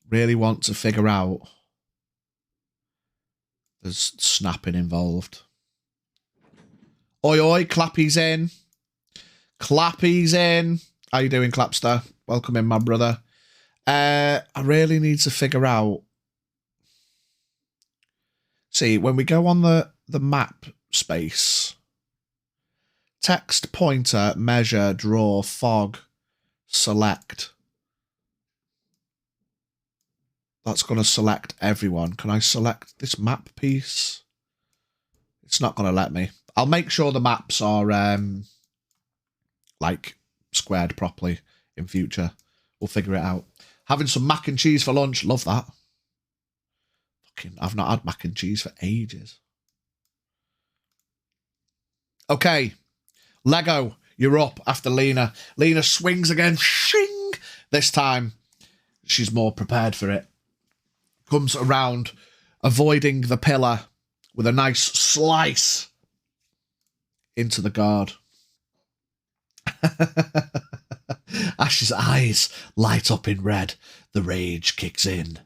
really want to figure out... There's snapping involved. Oi, Clappy's in. Clappy's in. How you doing, Clapster? Welcome in, my brother. I really need to figure out... See, when we go on the map space... Text, pointer, measure, draw, fog, select. That's going to select everyone. Can I select this map piece? It's not going to let me. I'll make sure the maps are like squared properly in future. We'll figure it out. Having some mac and cheese for lunch. Love that. Fucking, I've not had mac and cheese for ages. Okay. Lego, you're up after Lena. Lena swings again. Shing! This time, she's more prepared for it. Comes around, avoiding the pillar with a nice slice into the guard. Ash's eyes light up in red. The rage kicks in.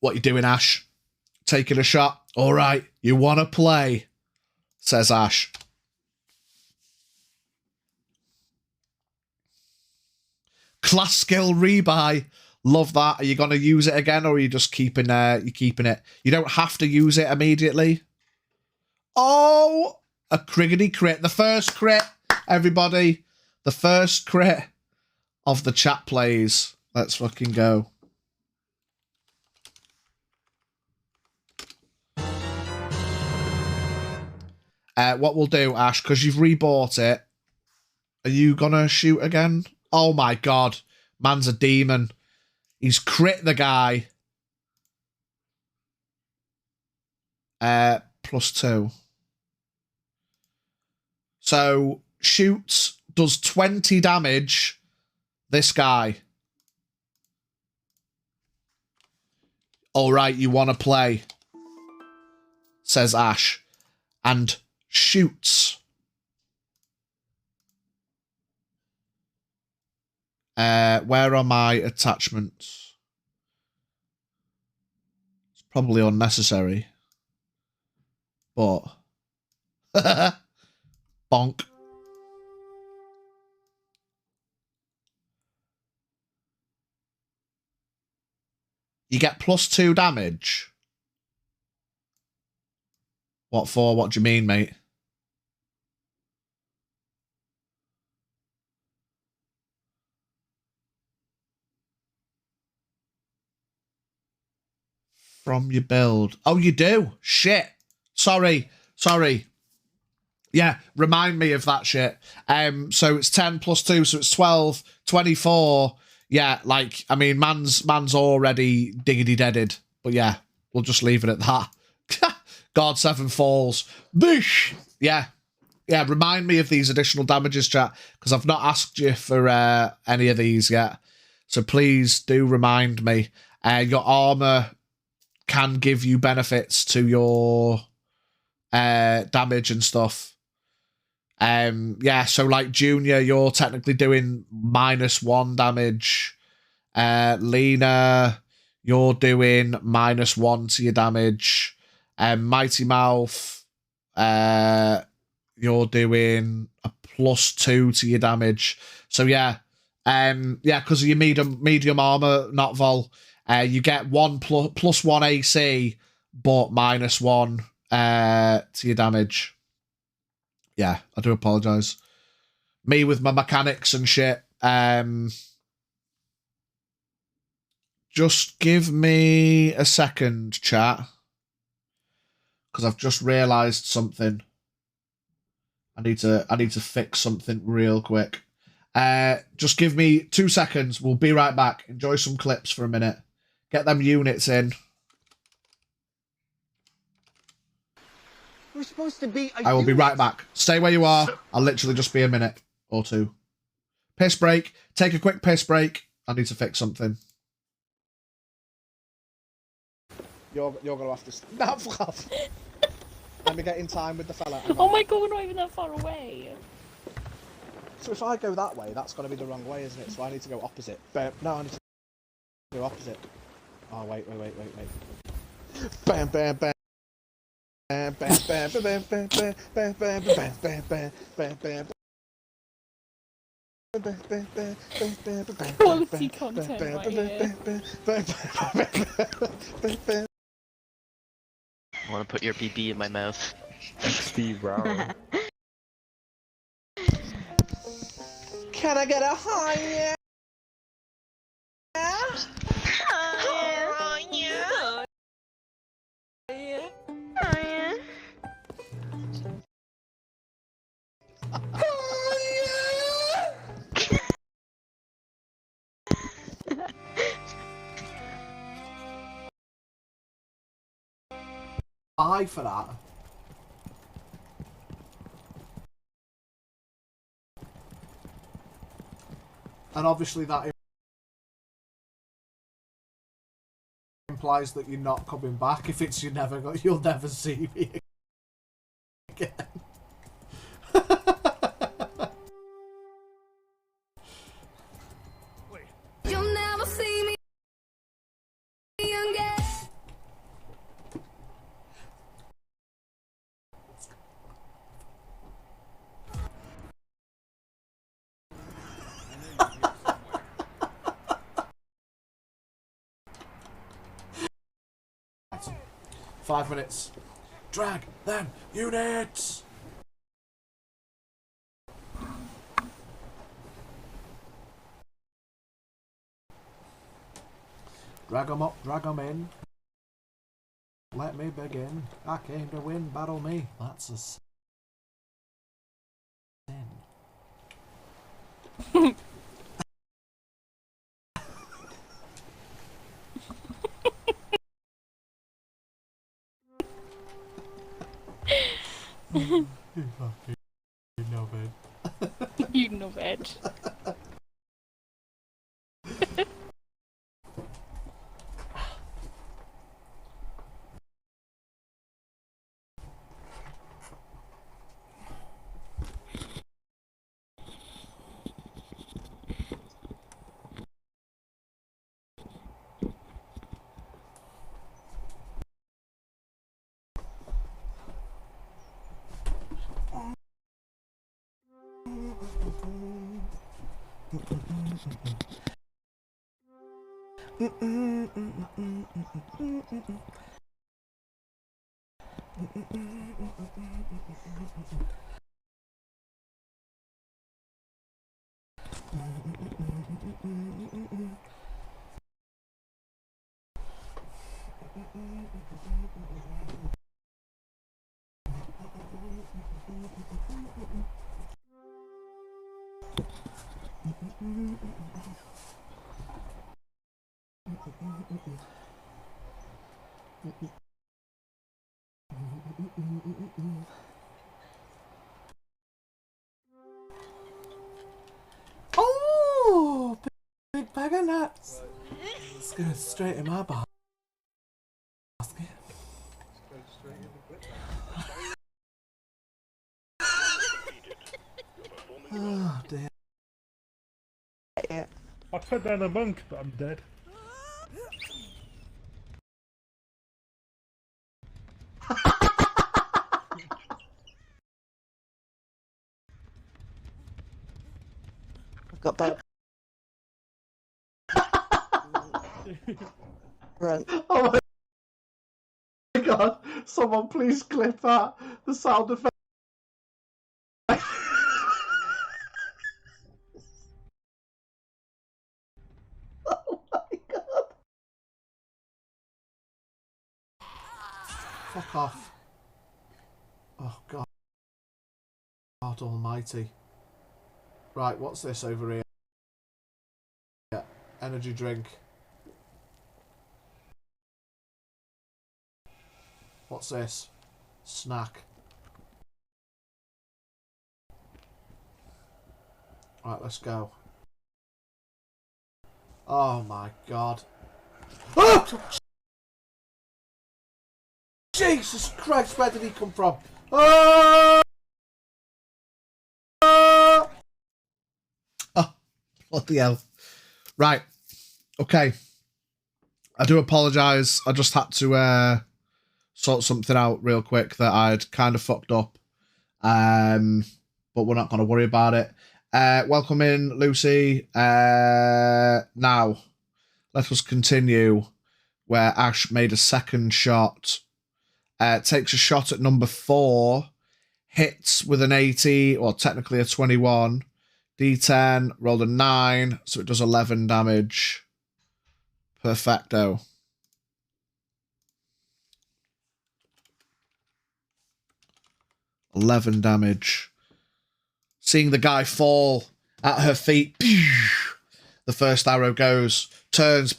What you doing, Ash? Taking a shot? All right, you want to play, says Ash. Class skill rebuy. Love that. Are you going to use it again, or are you just keeping it? You don't have to use it immediately. Oh, a criggity crit. The first crit, everybody. The first crit of the chat plays. Let's fucking go. What we'll do, Ash, because you've rebought it, are you going to shoot again? Oh my God. Man's a demon. He's crit the guy. +2. So shoots, does 20 damage. This guy. All right, you want to play, says Ash, and shoots. Where are my attachments? It's probably unnecessary. But bonk. You get +2 damage. What for? What do you mean, mate? From your build. Oh, you do? Shit. Sorry. Yeah, remind me of that shit. So it's 10 +2, so it's 12, 24. Yeah, like, I mean, man's already diggity-deaded. But yeah, we'll just leave it at that. God, 7 falls. Bish! Yeah. Yeah, remind me of these additional damages, chat, because I've not asked you for any of these yet. So please do remind me. Your armor can give you benefits to your damage and stuff. Yeah, so like Junior, you're technically doing -1 damage. Lena, you're doing -1 to your damage. Mighty Mouth, you're doing a +2 to your damage. So yeah, yeah, because of your medium armor, not vol, you get +1 AC, but -1 to your damage. Yeah, I do apologise. Me with my mechanics and shit. Just give me a second, chat, because I've just realised something. I need to fix something real quick. Just give me 2 seconds. We'll be right back. Enjoy some clips for a minute. Get them units in. We're supposed to be. I will be right back. Stay where you are. I'll literally just be a minute or two. Piss break. Take a quick piss break. I need to fix something. You're gonna have to. No, fuck off. Let me get in time with the fella. Oh my God, we're not even that far away. So if I go that way, that's gonna be the wrong way, isn't it? So I need to go opposite. But no, I need to go opposite. Oh wait. Bam, bam, bam. Bam, bam, bam, bam, bam, bam, bam, bam, bam, bam, bam, bam. Quality content right here. I want to put your BB in my mouth. Steve Brown. Can I get a high? Yeah. I for that. And obviously that implies that you're not coming back. If it's you'll never see me again. You'll never see me again. 5 minutes. Drag them units! Drag them up, drag them in. Let me begin. I came to win, battle me. That's a sin. You fucking knobhead. You knobhead. Oh, big bag of nuts. It's going straight in my basket. Oh dear. I put down a monk, but I'm dead. Got back. Run. Oh my god, someone please clip that. The sound effect. Oh my god. Fuck off. Oh god. God almighty. Right, what's this over here? Yeah, energy drink. What's this? Snack. Right, let's go. Oh my god. Oh! Jesus Christ, where did he come from? Oh! Oh, bloody hell. Right. Okay. I do apologise. I just had to sort something out real quick that I'd kind of fucked up. But we're not going to worry about it. Welcome in, Lucy. Now, let us continue where Ash made a second shot. Takes a shot at number 4. Hits with an 80, or technically a 21. D10, rolled a 9, so it does 11 damage. Perfecto. $11 damage. seeing the guy fall at her feet. The first arrow goes, turns,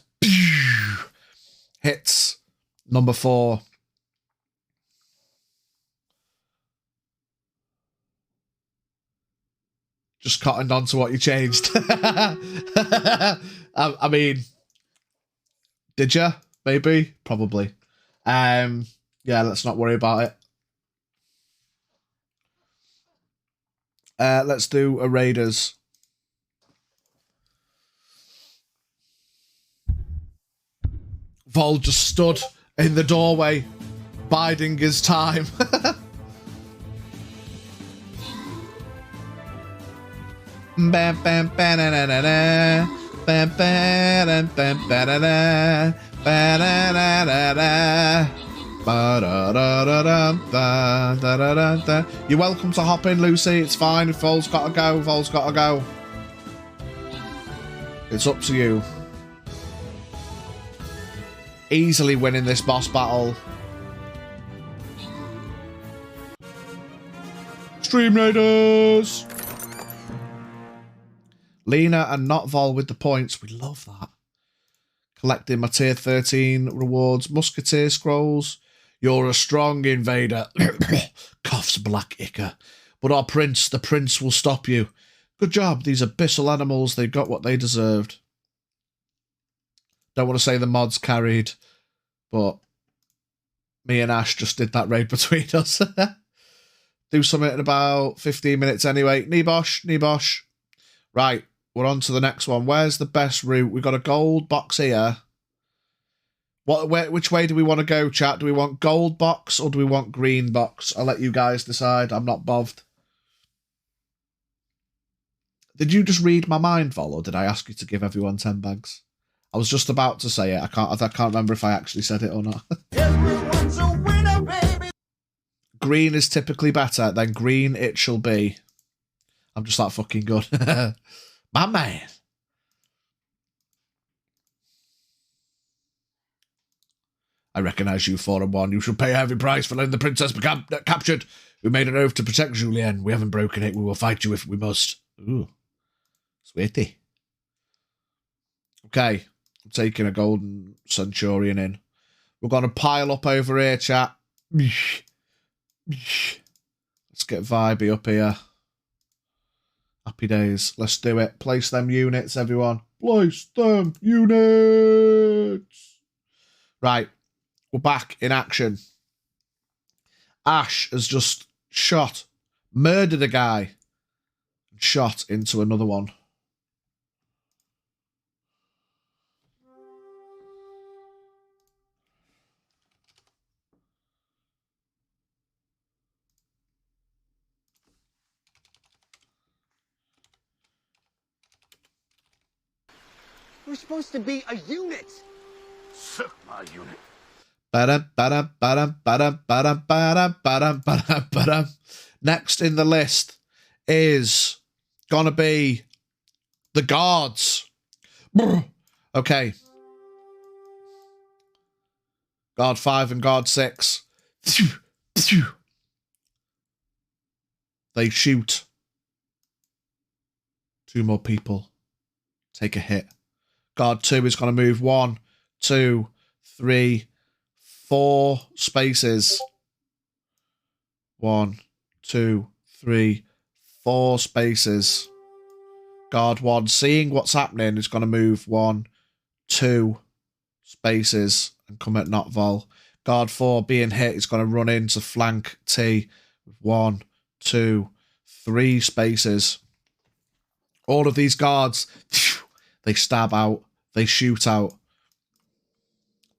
hits number 4. Just cottoned on to what you changed. I mean, did you? Maybe? Probably. Yeah, let's not worry about it. Let's do a Raiders. Vol just stood in the doorway, biding his time. Bam, bam, ba-na-na-na-na. Bam, ba-dam, bam, ba-da-da. Ba-da-da-da-da. Ba-da-da-da-da. Da-da-da-da. You're welcome to hop in, Lucy. It's fine. If Vol's got to go, Vol's got to go. It's up to you. Easily winning this boss battle. Stream Raiders! Lena and not Vol with the points. We love that. Collecting my tier 13 rewards. Musketeer scrolls. You're a strong invader. Coughs Black Icker. But our prince, the prince will stop you. Good job. These abyssal animals, they got what they deserved. Don't want to say the mods carried, but me and Ash just did that raid between us. Do something in about 15 minutes anyway. Nibosh. Right, we're on to the next one. Where's the best route? We've got a gold box here. Which way do we want to go, chat? Do we want gold box or do we want green box? I'll let you guys decide. I'm not bothered. Did you just read my mind, Vol, or did I ask you to give everyone 10 bags? I was just about to say it. I can't remember if I actually said it or not. Everyone's a winner, baby. Green is typically better, then green it shall be. I'm just that fucking good. My man. I recognise you, 4 and 1. You should pay a heavy price for letting the princess be captured. We made an oath to protect Julien. We haven't broken it. We will fight you if we must. Ooh. Sweetie. Okay. I'm taking a golden centurion in. We're going to pile up over here, chat. Let's get vibey up here. Happy days. Let's do it. Place them units, everyone. Place them units. Right. We're back in action. Ash has just murdered a guy, and shot into another one. We're supposed to be a unit. Suck my unit. Next in the list is gonna be the guards. Okay. Guard 5 and guard 6. They shoot. 2 more people. Take a hit. Guard 2 is going to move 1, 2, 3, 4 spaces. 1, 2, 3, 4 spaces. Guard 1, seeing what's happening, is going to move 1, 2 spaces and come at not Vol. Guard 4, being hit, is going to run into flank T. 1, 2, 3 spaces. All of these guards, they stab out, they shoot out.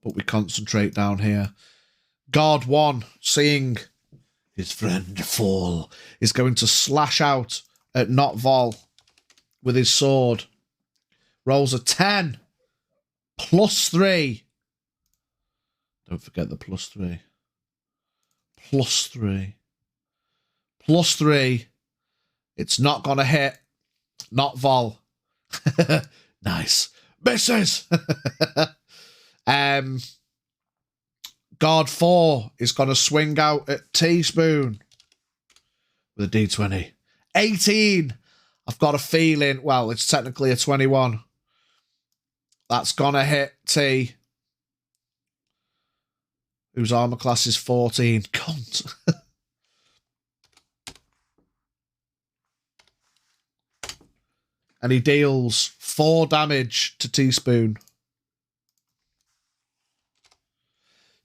But we concentrate down here. Guard 1, seeing his friend fall, is going to slash out at not Vol with his sword. Rolls a 10. +3. Don't forget the +3. +3. +3. It's not going to hit. Not Vol. Nice. Misses. Guard 4 is going to swing out at Teaspoon with a D20. 18. I've got a feeling, well, it's technically a 21. That's gonna hit T, whose armor class is 14. Cunt. And he deals 4 damage to Teaspoon.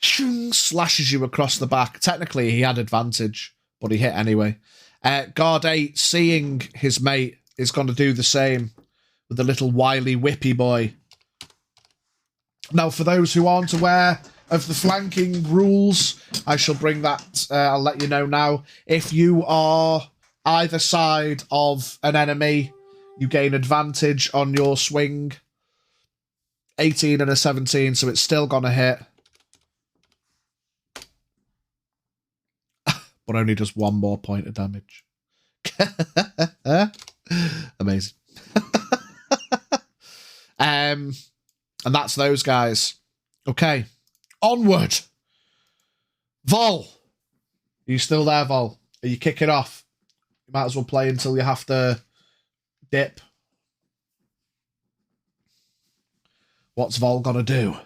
Slashes you across the back. Technically, he had advantage, but he hit anyway. Guard 8, seeing his mate, is going to do the same with the little wily whippy boy. Now, for those who aren't aware of the flanking rules, I shall bring that, I'll let you know now. If you are either side of an enemy, you gain advantage on your swing. 18 and a 17, so it's still going to hit. But only does 1 more point of damage. Amazing. And that's those guys. Okay. Onward. Vol. Are you still there, Vol? Are you kicking off? You might as well play until you have to dip. What's Vol gonna do?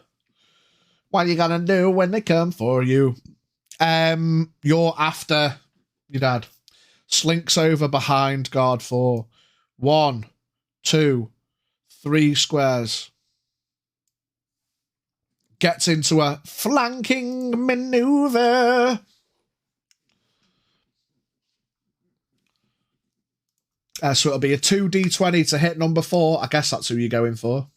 What are you gonna do when they come for you? You're after your dad. Slinks over behind guard 4. 1, 2, 3 squares. Gets into a flanking maneuver. So it'll be a 2d20 to hit number 4. I guess that's who you're going for.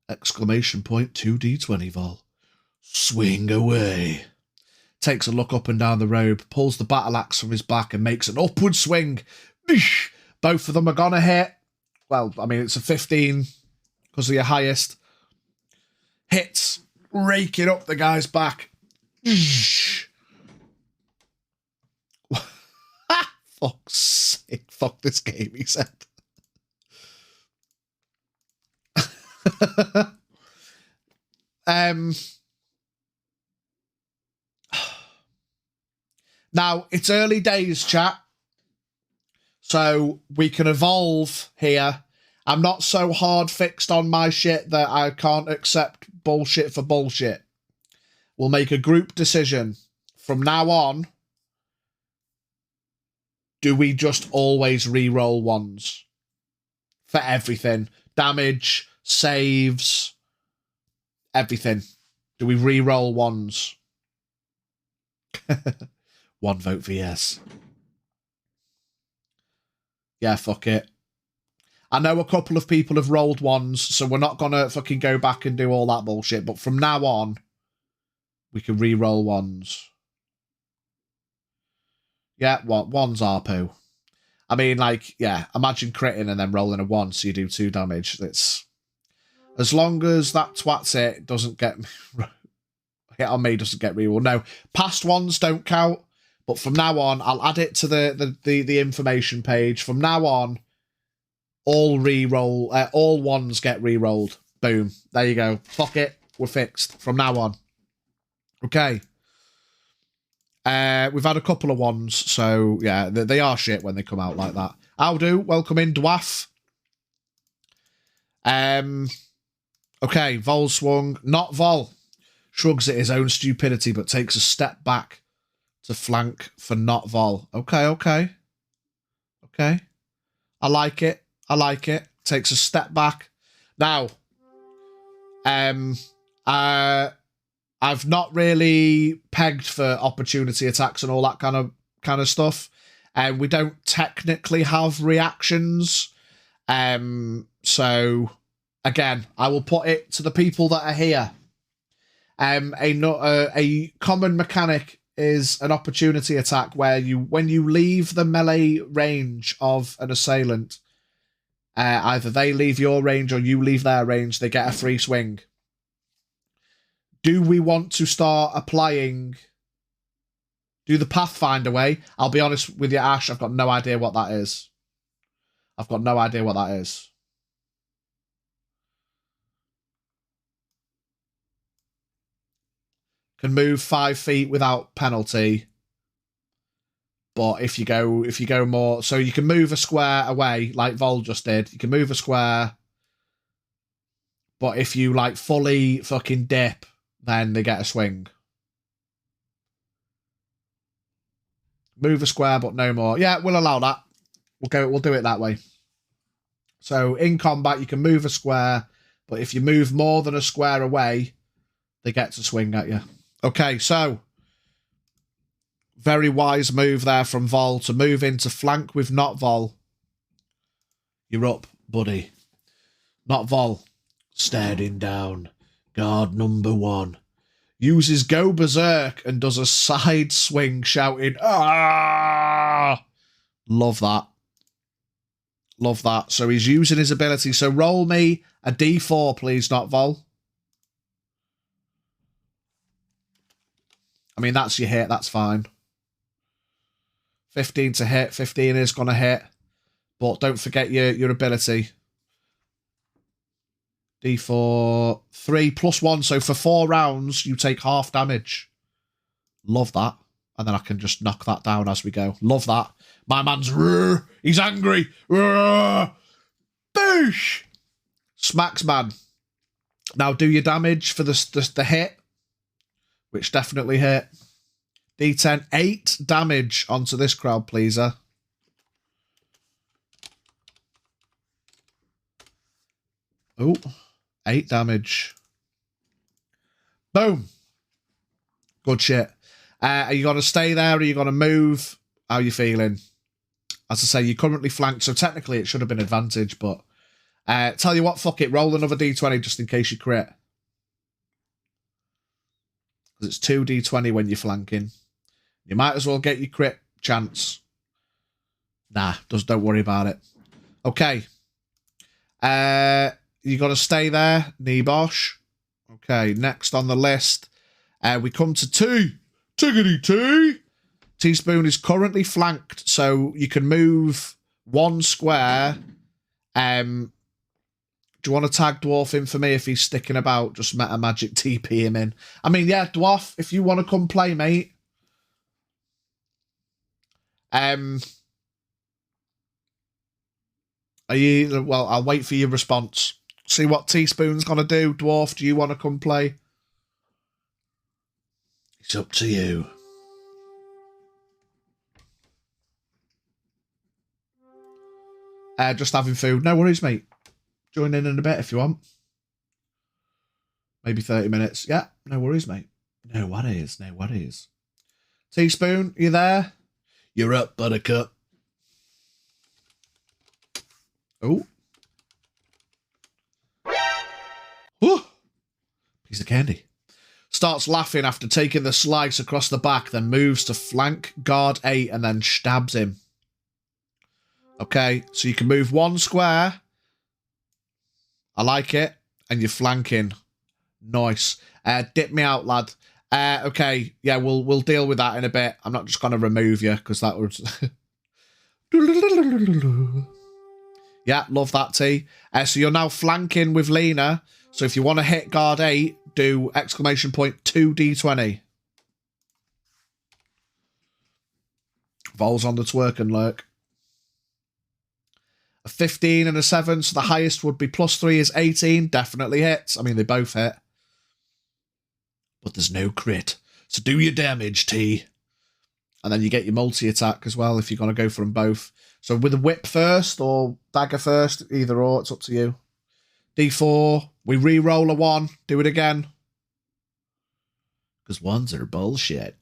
Exclamation point 2d20, Vol. Swing away. Takes a look up and down the road, pulls the battle axe from his back and makes an upward swing. Both of them are gonna hit. Well, I mean, it's a 15 because of your highest. Hits, raking up the guy's back. Fuck's sake. Fuck this game, he said. Now, it's early days, chat. So we can evolve here. I'm not so hard fixed on my shit that I can't accept bullshit for bullshit. We'll make a group decision. From now on, do we just always re-roll 1s? For everything. Damage, saves, everything. Do we re-roll 1s? 1 vote for yes. Yeah, fuck it. I know a couple of people have rolled 1s, so we're not gonna fucking go back and do all that bullshit, but from now on, we can re-roll 1s. Yeah, what? 1s are poo. I mean, like, yeah, imagine critting and then rolling a 1 so you do 2 damage. It's... As long as that twat's it doesn't get... hit on me, doesn't get rerolled. No, past 1s don't count. But from now on, I'll add it to the information page. From now on, all 1s get re-rolled. Boom. There you go. Fuck it. We're fixed. From now on. Okay. We've had a couple of 1s, so yeah, they are shit when they come out like that. How do? Welcome in, Dwaff. Okay, Vol swung. Not Vol. Shrugs at his own stupidity, but takes a step back to flank for not Vol. Okay. I like it. Takes a step back. Now, I've not really pegged for opportunity attacks and all that kind of stuff. We don't technically have reactions. So again, I will put it to the people that are here. A common mechanic is an opportunity attack where when you leave the melee range of an assailant, either they leave your range or you leave their range, they get a free swing. Do we want to start applying... Do the Pathfinder way? I'll be honest with you, Ash, I've got no idea what that is. can move 5 feet without penalty. But if you go more, so you can move a square away like Vol just did. You can move a square, but if you like fully fucking dip, then they get a swing. Move a square, but no more. Yeah, we'll allow that. We'll do it that way. So in combat, you can move a square, but if you move more than a square away, they get to swing at you. Okay, so very wise move there from Vol to move into flank with not Vol. You're up, buddy. Not Vol. Staring down. Guard number 1. Uses Go Berserk and does a side swing shouting, "Ah!" Love that. Love that. So he's using his ability. So roll me a d4, please, not Vol. I mean, that's your hit. That's fine. 15 to hit. 15 is going to hit. But don't forget your ability. D4. 3 plus 1. So for 4 rounds, you take half damage. Love that. And then I can just knock that down as we go. Love that. My man's roar. He's angry. Roar. Boosh. Smacks, man. Now do your damage for the hit, which definitely hit. D10. 8 damage onto this crowd pleaser. Oh, 8 damage. Boom. Good shit. Are you going to stay there? Or are you going to move? How are you feeling? As I say, you're currently flanked, so technically it should have been advantage, but tell you what, fuck it. Roll another d20 just in case you crit. Because it's 2d20 when you're flanking. You might as well get your crit chance. Nah, just don't worry about it. Okay. You got to stay there, Nibosh. Okay, next on the list, we come to T. Tiggity T. Teaspoon is currently flanked, so you can move 1 square. Do you want to tag Dwarf in for me if he's sticking about? Just meta magic TP him in. I mean, yeah, Dwarf, if you want to come play, mate. Are you... Well, I'll wait for your response. See what Teaspoon's going to do. Dwarf, do you want to come play? It's up to you. Just having food. No worries, mate. Join in a bit if you want. Maybe 30 minutes. Yeah, no worries, mate. No worries, no worries. Teaspoon, you there? You're up, Buttercup. Oh. Ooh. Piece of candy. Starts laughing after taking the slice across the back, then moves to flank guard 8 and then stabs him. Okay, so you can move 1 square. I like it. And you're flanking. Nice. Dip me out, lad. Okay, yeah, we'll deal with that in a bit. I'm not just going to remove you, because that would... Yeah, love that, T. So you're now flanking with Lena. So if you want to hit guard 8, do exclamation point 2d20. Vol's on the twerk and lurk. A 15 and a 7, so the highest would be +3 is 18. Definitely hits. I mean, they both hit. But there's no crit. So do your damage, T. And then you get your multi-attack as well if you're going to go for them both. So with a whip first or dagger first, either or, it's up to you. D4. We re-roll a 1. Do it again. Because 1s are bullshit.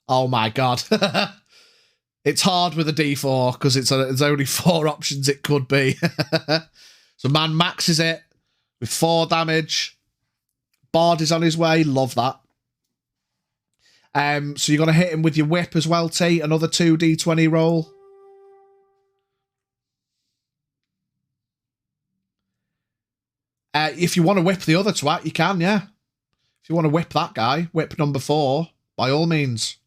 Oh my god. It's hard with a D4 because it's only 4 options it could be. So man maxes it with 4 damage. Bard is on his way. Love that. So you're going to hit him with your whip as well, T. Another 2d20 roll. If you want to whip the other twat, you can, yeah. If you want to whip that guy, whip number 4, by all means.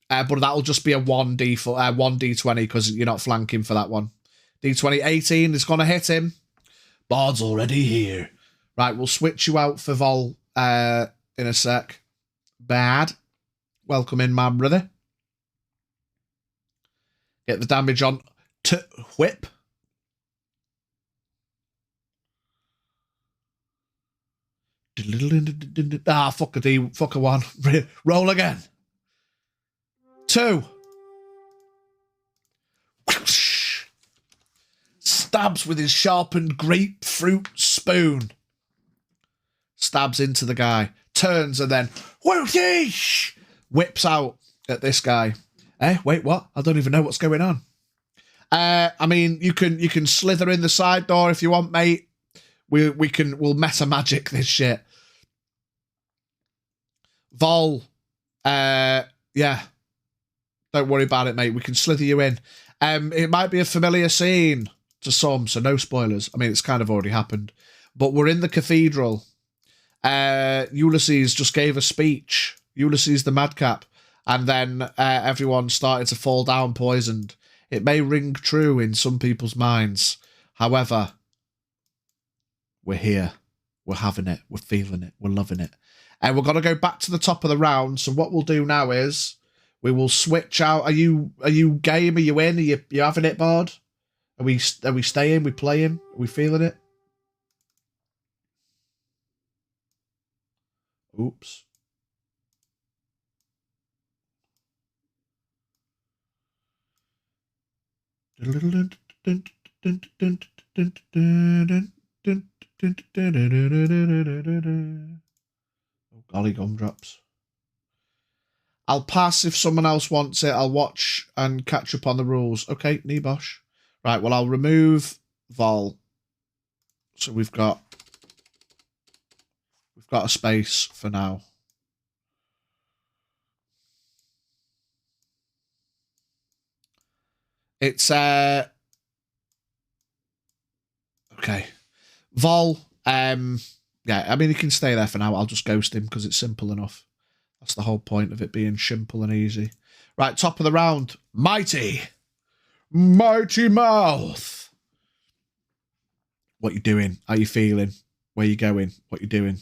But that'll just be a 1d20 because you're not flanking for that one. D20 18 is going to hit him. Bard's already here. Right, we'll switch you out for Vol in a sec. Bad. Welcome in, my brother. Get the damage on to whip. Ah, fuck a D, fuck a 1. Roll again. 2. Stabs with his sharpened grapefruit spoon. Stabs into the guy. Turns and then whoosh, whips out at this guy. Wait, what? I don't even know what's going on. I mean, you can slither in the side door if you want, mate. We'll meta magic this shit. Vol, yeah. Don't worry about it, mate. We can slither you in. It might be a familiar scene to some, so no spoilers. I mean, it's kind of already happened. But we're in the cathedral. Ulysses just gave a speech. Ulysses the Madcap. And then everyone started to fall down poisoned. It may ring true in some people's minds. However, we're here. We're having it. We're feeling it. We're loving it. And we're going to go back to the top of the round. So what we'll do now is we will switch out. Are you game? Are you in? Are you having it, Bard? Are we staying? We playing? Are we feeling it? Oops. Oh, golly gumdrops. I'll pass if someone else wants it. I'll watch and catch up on the rules. Okay, Nibosh. Right, well, I'll remove Vol. So we've got a space for now. It's okay. Vol, yeah, I mean he can stay there for now. I'll just ghost him because it's simple enough. That's the whole point of it being simple and easy. Right, top of the round. Mighty Mouth. What you doing? How you feeling? Where you going? What you doing?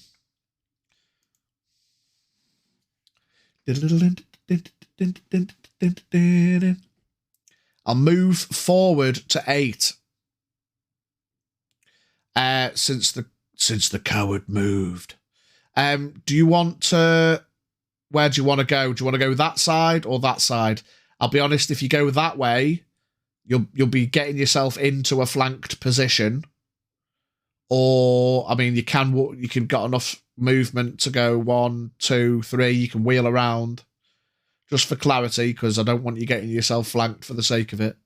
I'll move forward to 8. Since the coward moved. Do you want to? Where do you want to go? Do you want to go that side or that side? I'll be honest. If you go that way, you'll be getting yourself into a flanked position. Or I mean, you can got enough movement to go 1, 2, 3. You can wheel around. Just for clarity, because I don't want you getting yourself flanked for the sake of it.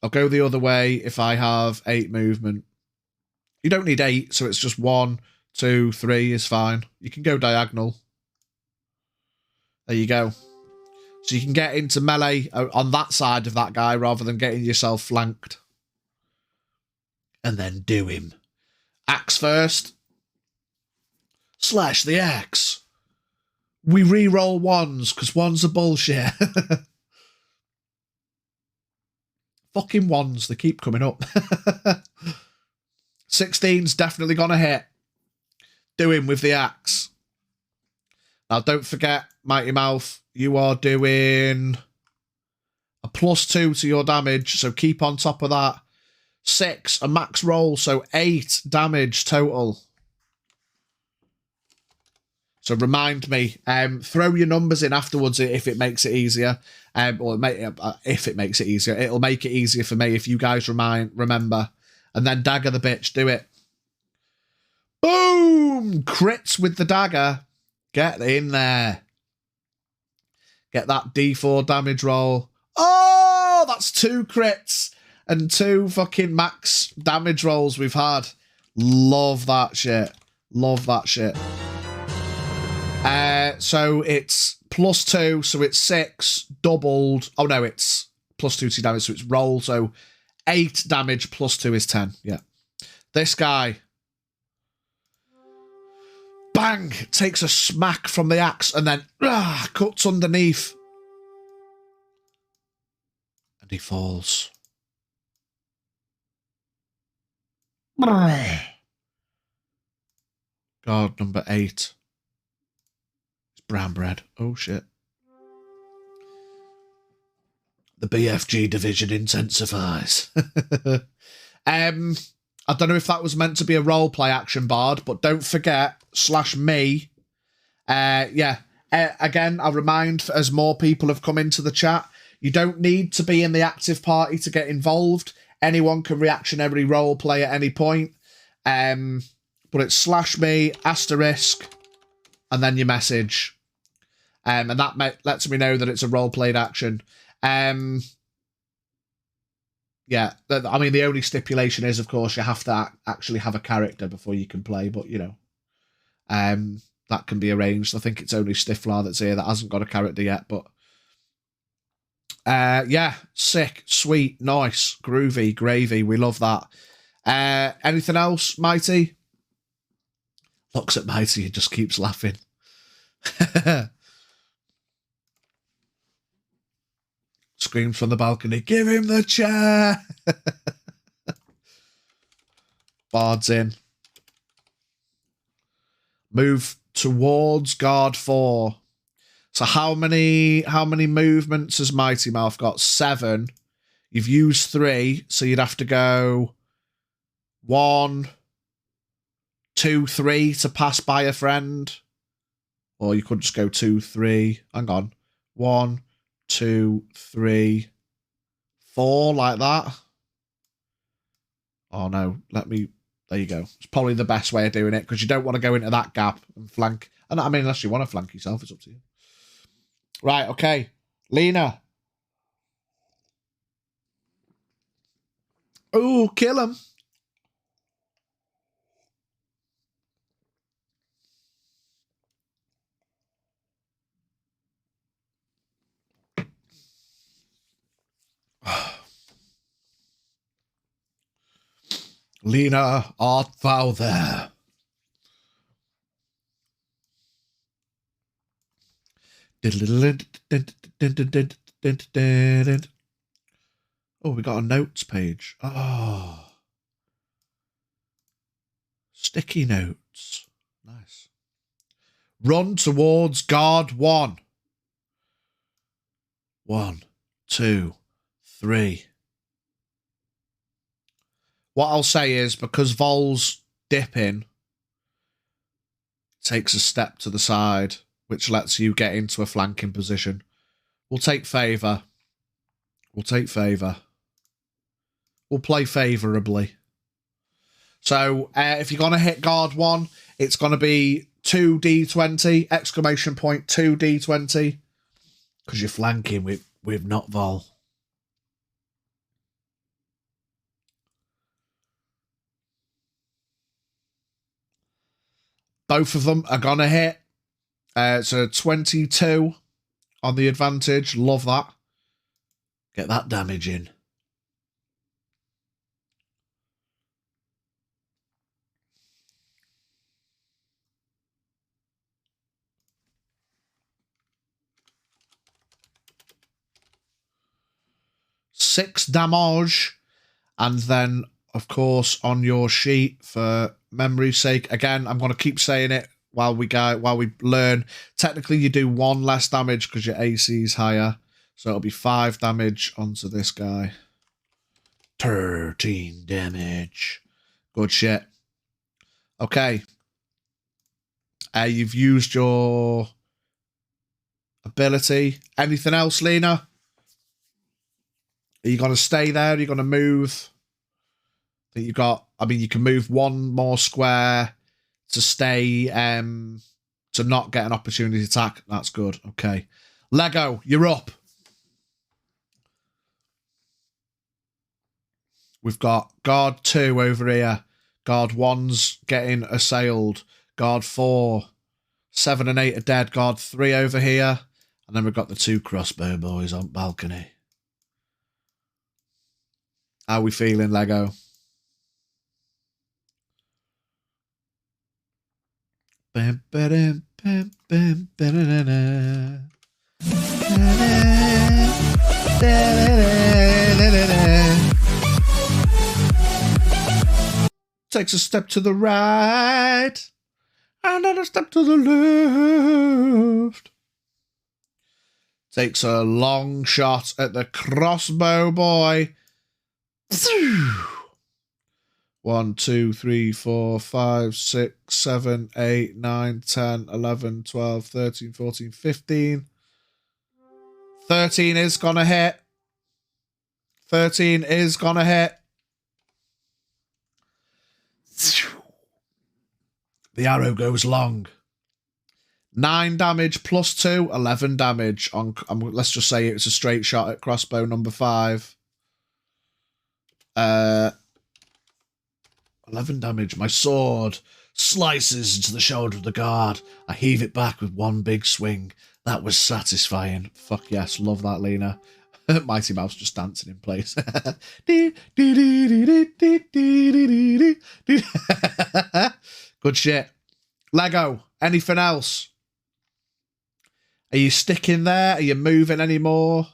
I'll go the other way if I have 8 movement. You don't need 8, so it's just 1, 2, 3 is fine. You can go diagonal. There you go. So you can get into melee on that side of that guy rather than getting yourself flanked. And then do him. Axe first. Slash the axe. We re-roll 1s because 1s are bullshit. Fucking 1s, they keep coming up. 16's definitely gonna hit. Do him with the axe. Now don't forget, Mighty Mouth, you are doing a +2 to your damage, so keep on top of that. 6, a max roll, so 8 damage total. So remind me, throw your numbers in afterwards if it makes it easier. If it makes it easier. It'll make it easier for me if you guys remember. And then dagger the bitch. Do it. Boom! Crits with the dagger. Get in there. Get that D4 damage roll. Oh, that's 2 crits. And 2 fucking max damage rolls we've had. Love that shit. Love that shit. So it's +2, so it's 6 doubled. Oh no, it's +2 to damage, so it's roll. So 8 damage +2 is 10. Yeah. This guy, bang, takes a smack from the axe and then cuts underneath. And he falls. Guard number 8. It's brown bread. Oh, shit. The BFG division intensifies. I don't know if that was meant to be a roleplay action bard, but don't forget, /me. Again, I'll remind, as more people have come into the chat, you don't need to be in the active party to get involved. Anyone can reactionary roleplay at any point. But it's /me, *, and then your message. And that lets me know that it's a role-played action. Yeah, I mean, the only stipulation is, of course, you have to actually have a character before you can play, but, you know, that can be arranged. I think it's only Stiflar that's here that hasn't got a character yet, but yeah, sick, sweet, nice, groovy, gravy. We love that. Anything else, Mighty? Looks at Mighty and just keeps laughing. Screams from the balcony, give him the chair. Bard's in. Move towards guard 4. So how many movements has Mighty Mouth got? 7. You've used 3, so you'd have to go 1, 2, 3 to pass by a friend. Or you could just go 2, 3. Hang on. 1, 2, 3, 4, like that. Oh no, there you go. It's probably the best way of doing it, because you don't want to go into that gap and flank. And I mean, unless you want to flank yourself, it's up to you. Right, okay. Lena. Ooh, kill him. Lena, art thou there? Oh, we got a notes page. Oh. Sticky notes. Nice. Run towards guard 1. 1, 2, 3. What I'll say is, because Vol's dipping, takes a step to the side, which lets you get into a flanking position. We'll take favour. We'll take favour. We'll play favourably. So, if you're going to hit guard 1, it's going to be 2d20, exclamation point 2d20, because you're flanking with not Vol. Both of them are going to hit. It's a 22 on the advantage. Love that. Get that damage in. Six damage. And then, of course, on your sheet, for memory's sake, again, I'm going to keep saying it while we learn. Technically, you do 1 less damage because your AC is higher. So it'll be 5 damage onto this guy. 13 damage. Good shit. Okay. You've used your ability. Anything else, Lena? Are you going to stay there? Are you going to move? I think you've got... I mean, you can move 1 more square to stay... to not get an opportunity attack. That's good. Okay. Lego, you're up. We've got guard 2 over here. Guard 1's getting assailed. Guard 4. 7 and 8 are dead. Guard 3 over here. And then we've got the 2 crossbow boys on balcony. How are we feeling, Lego? Bam, ba-dam, bam, bam, ba-da-da-da. Takes a step to the right. And then a step to the left. Takes a long shot at the crossbow boy. 1, 2, 3, 4, 5, 6, 7, 8, 9, 10, 11, 12, 13, 14, 15. 13 is gonna hit. 13 is gonna hit. The arrow goes long. 9 damage plus 2, 11 damage on. Let's just say it's a straight shot at crossbow number 5. 11 damage. My sword slices into the shoulder of the guard. I heave it back with one big swing. That was satisfying. Fuck yes, love that, Lena. Mighty Mouse just dancing in place. Good shit. Lego, anything else? Are you sticking there? Are you moving anymore?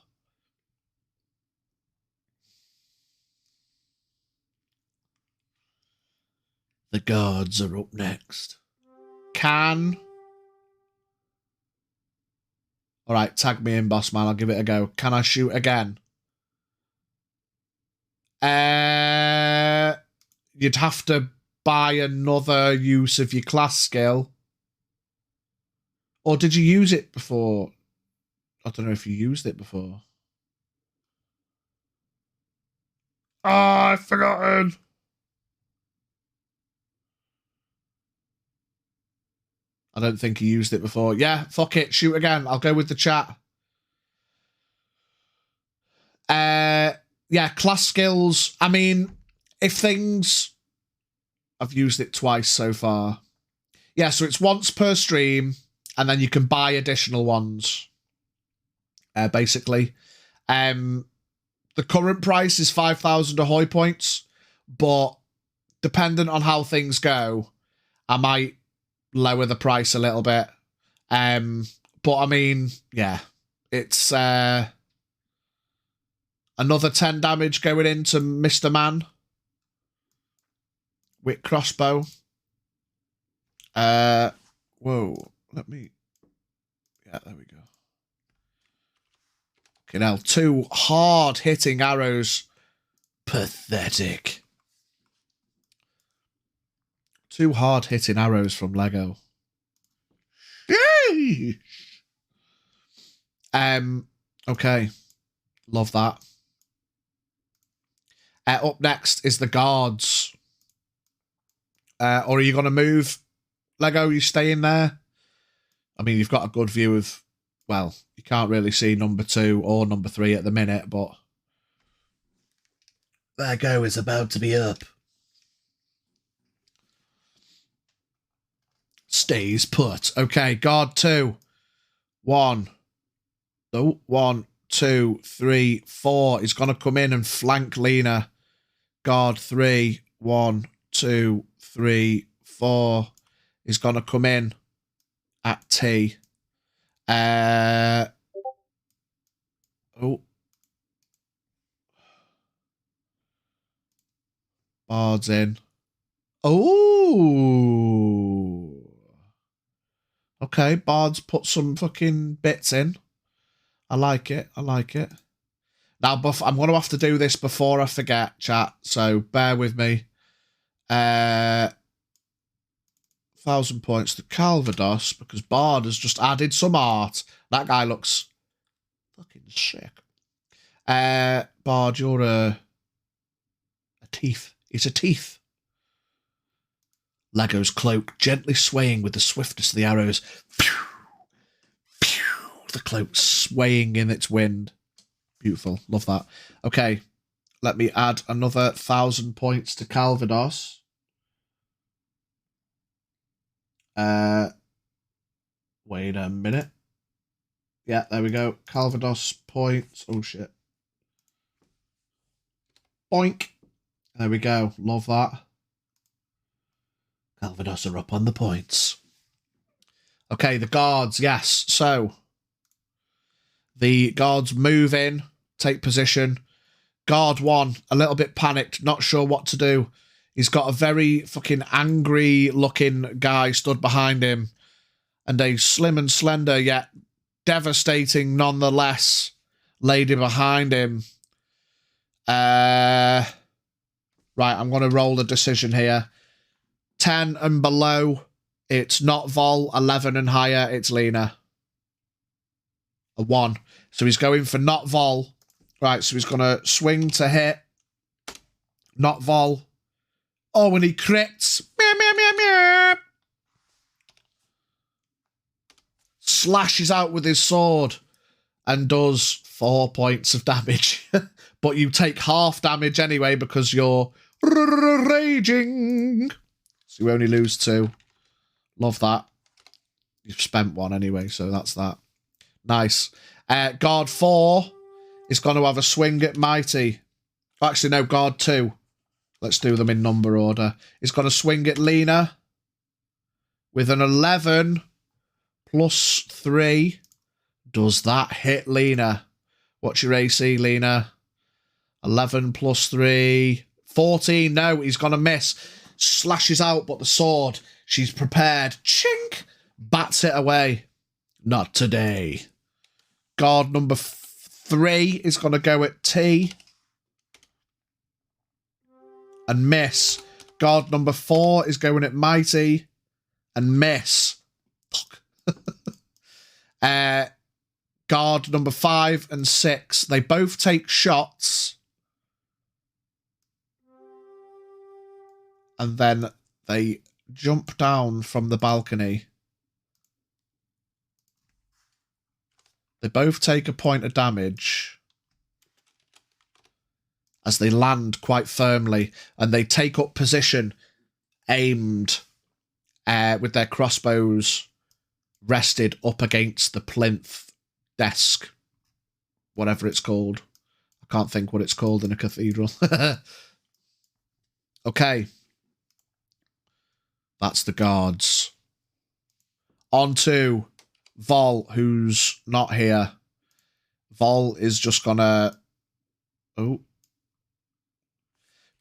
The guards are up next. Can... All right, tag me in, boss man. I'll give it a go. Can I shoot again? You'd have to buy another use of your class skill. Or did you use it before? I don't know if you used it before. Oh, I've forgotten. I don't think he used it before. Yeah, fuck it. Shoot again. I'll go with the chat. Yeah, class skills. I mean, if things... I've used it twice so far. Yeah, so it's once per stream, and then you can buy additional ones. Basically. The current price is 5,000 Ahoy points, but depending on how things go, I might lower the price a little bit. But I mean, yeah, it's another 10 damage going into Mr. Man with crossbow. Whoa, let me... Yeah, there we go. Okay, now 2 hard-hitting arrows. Pathetic. 2 hard-hitting arrows from Lego. Yay! Okay. Love that. Up next is the guards. Or are you going to move? Lego, you staying there? I mean, you've got a good view of... Well, you can't really see number 2 or number 3 at the minute, but... Lego is about to be up. Stays put. Okay, guard 2. 1. Oh, 1, 2, 3, 4. He's going to come in and flank Lena. Guard 3. 1, 2, 3, 4. He's going to come in at T. Oh. Bard's in. Oh. Okay, Bard's put some fucking bits in. I like it. I like it. Now, I'm going to have to do this before I forget, chat. So bear with me. 1,000 points to Calvados because Bard has just added some art. That guy looks fucking sick. Bard, you're a teeth. He's a teeth. Lego's cloak gently swaying with the swiftness of the arrows. Pew, pew, the cloak swaying in its wind. Beautiful. Love that. Okay. Let me add another 1,000 points to Calvados. Wait a minute. Yeah, there we go. Calvados points. Oh, shit. Boink. There we go. Love that. Calvados are up on the points. Okay, the guards. Yes. So, the guards move in, take position. Guard 1, a little bit panicked, not sure what to do. He's got a very fucking angry looking guy stood behind him, and a slim and slender yet devastating nonetheless lady behind him. Right, I'm going to roll a decision here. 10 and below, it's not Vol. 11 and higher, it's Lena. A 1. So he's going for not Vol. Right, so he's going to swing to hit. Not Vol. Oh, and he crits. Meow, meow, meow, meow. Slashes out with his sword and does 4 points of damage. But you take half damage anyway because you're raging. So you only lose 2. Love that. You've spent 1 anyway, so that's that. Nice. Guard 4 is going to have a swing at Mighty. Actually, no, guard 2. Let's do them in number order. He's going to swing at Lena with an 11 plus 3. Does that hit Lena? What's your AC, Lena? 11 plus 3. 14. No, he's going to miss. Slashes out, but the sword, she's prepared. Chink! Bats it away. Not today. Guard number 3 is going to go at T. And miss. Guard number 4 is going at Mighty. And miss. Fuck. Guard number 5 and 6. They both take shots. And then they jump down from the balcony. They both take a point of damage as they land quite firmly, and they take up position aimed with their crossbows rested up against the plinth desk, whatever it's called. I can't think what it's called in a cathedral. Okay. That's the guards. On to Vol, who's not here. Vol is just gonna... Oh.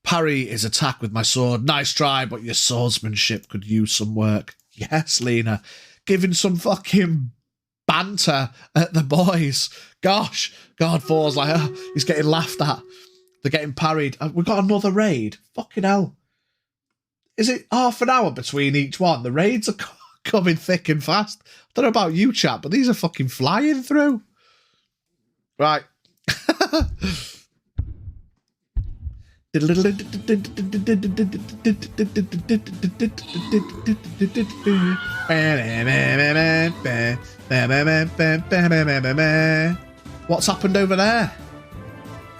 Parry his attack with my sword. Nice try, but your swordsmanship could use some work. Yes, Lena. Giving some fucking banter at the boys. Gosh. God 4's like, oh, he's getting laughed at. They're getting parried. We've got another raid. Fucking hell. Is it half an hour between each one? The raids are coming thick and fast. I don't know about you, chat, but these are fucking flying through. Right. What's happened over there?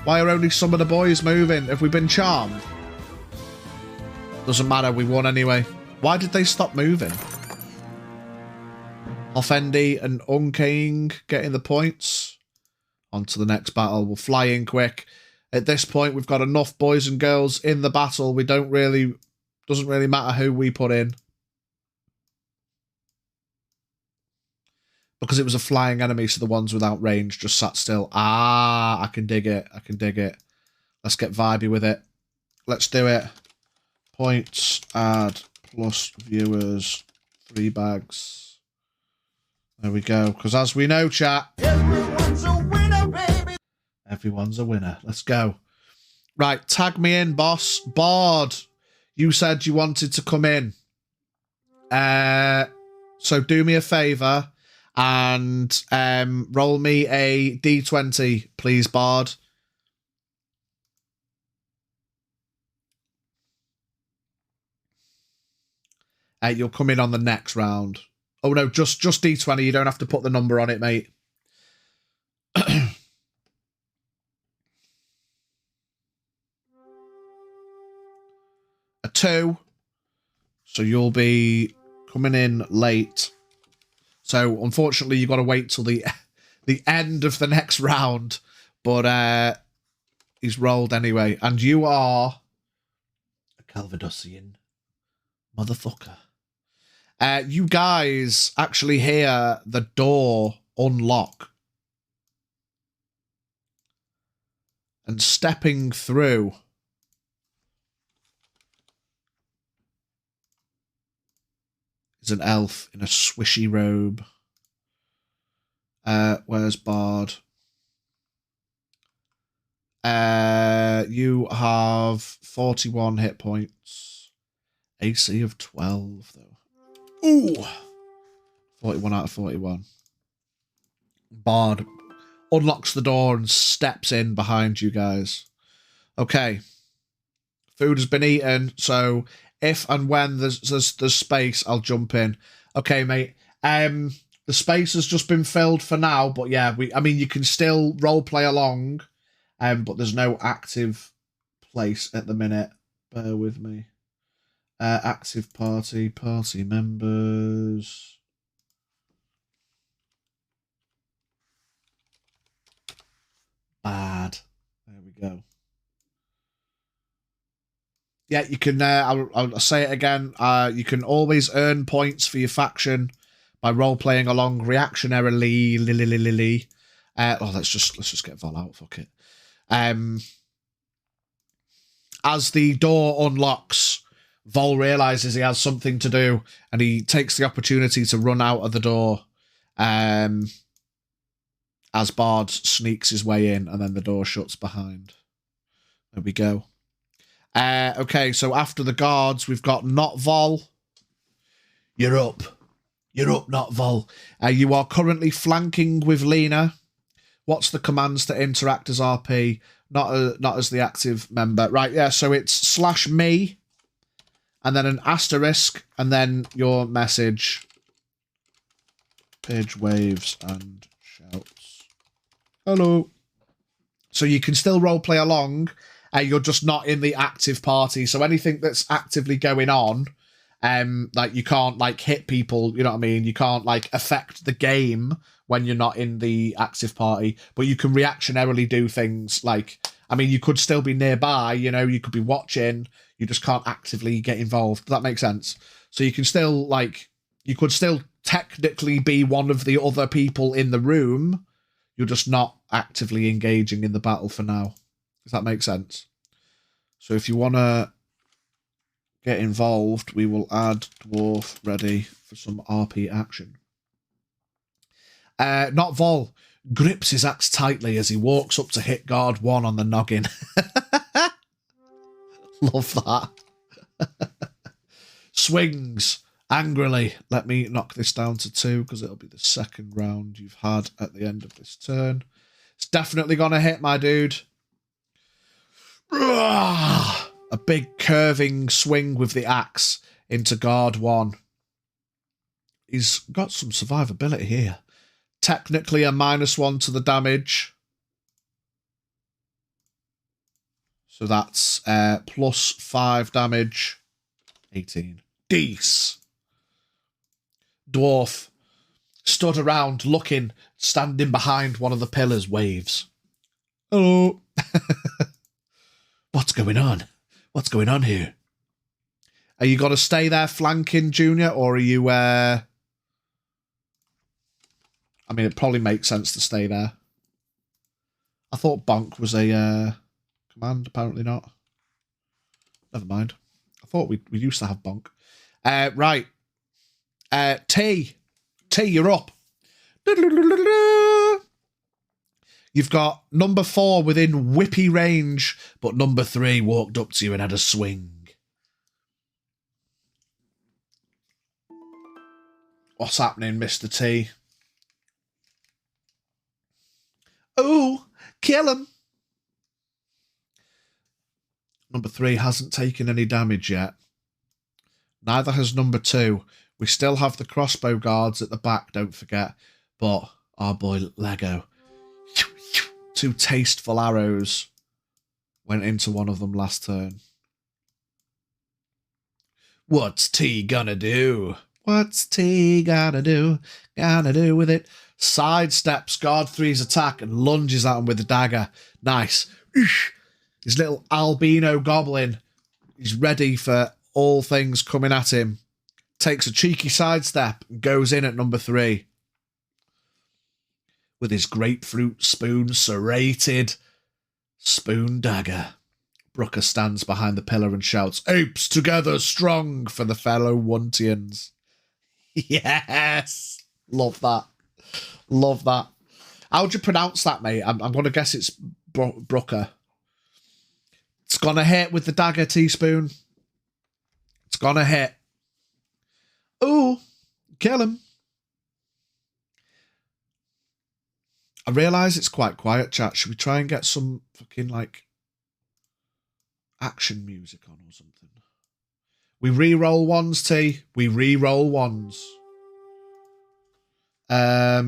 Why are only some of the boys moving? Have we been charmed? Doesn't matter, we won anyway. Why did they stop moving? Offendi and Unking getting the points. On to the next battle. We'll fly in quick. At this point, we've got enough boys and girls in the battle. We don't really... Doesn't really matter who we put in. Because it was a flying enemy, so the ones without range just sat still. Ah, I can dig it. I can dig it. Let's get vibey with it. Let's do it. Points, add, plus viewers, 3 bags. There we go. Because as we know, chat, everyone's a winner, baby. Everyone's a winner. Let's go. Right, tag me in, boss. Bard, you said you wanted to come in. So do me a favour and roll me a D20, please, Bard. You'll come in on the next round. Oh, no, just D20. You don't have to put the number on it, mate. A 2. So you'll be coming in late. So, unfortunately, you've got to wait till the end of the next round. But he's rolled anyway. And you are a Calvadusian motherfucker. You guys actually hear the door unlock. And stepping through is an elf in a swishy robe. Where's Bard? You have 41 hit points. AC of 12, though. Ooh! 41 out of 41. Bard unlocks the door and steps in behind you guys. Okay. Food has been eaten, so if and when there's space, I'll jump in. Okay, mate. The space has just been filled for now, but yeah, I mean, you can still role play along, but there's no active place at the minute. Bear with me. Active party members. Bad. There we go. Yeah, you can, I'll say it again, you can always earn points for your faction by role-playing along reactionarily. Let's just get Vol out, fuck it. As the door unlocks, Vol realises he has something to do, and he takes the opportunity to run out of the door as Bard sneaks his way in, and then the door shuts behind. There we go. Okay, so after the guards, we've got Not Vol. You're up. You're up, Not Vol. You are currently flanking with Lena. What's the commands to interact as RP? Not as the active member. Right, yeah, so it's /me, and then an asterisk, and then your message. Pidge waves and shouts. Hello. So you can still roleplay along. You're just not in the active party. So anything that's actively going on, like you can't like hit people, you know what I mean? You can't like affect the game when you're not in the active party, but you can reactionarily do things like, I mean, you could still be nearby, you know, you could be watching, you just can't actively get involved. Does that make sense? So you can still like, you could still technically be one of the other people in the room. You're just not actively engaging in the battle for now. Does that make sense? So if you want to get involved, we will add Dwarf ready for some RP action. Not Vol grips his axe tightly as he walks up to hit guard 1 on the noggin. Love that. Swings angrily. Let me knock this down to 2 because it'll be the second round you've had at the end of this turn. It's definitely going to hit, my dude. A big curving swing with the axe into guard 1. He's got some survivability here. Technically a -1 to the damage. So that's +5 damage. 18. Deece. Dwarf stood around looking, standing behind one of the pillars, waves. Hello. What's going on? What's going on here? Are you going to stay there flanking, Junior, or are you... I mean, it probably makes sense to stay there. I thought bonk was a command. Apparently not. Never mind. I thought we used to have bonk. Right. T, you're up. You've got number 4 within whippy range, but number 3 walked up to you and had a swing. What's happening, Mr. T? Oh, kill him. Number 3 hasn't taken any damage yet. Neither has number 2. We still have the crossbow guards at the back, don't forget. But our boy Lego... 2 tasteful arrows went into one of them last turn. What's T gonna do? What's T gonna do? Gonna do with it? Sidesteps guard 3's attack and lunges at him with the dagger. Nice. His little albino goblin is ready for all things coming at him. Takes a cheeky sidestep and goes in at number 3. With his grapefruit spoon serrated spoon dagger. Brooker stands behind the pillar and shouts, "Apes together strong for the fellow Wuntians." Yes. Love that. Love that. How would you pronounce that, mate? I'm going to guess it's Brooker. It's going to hit with the dagger, Teaspoon. It's going to hit. Ooh. Kill him. I realise it's quite quiet, chat. Should we try and get some fucking, like, action music on or something? We re-roll ones, T. We re-roll ones. I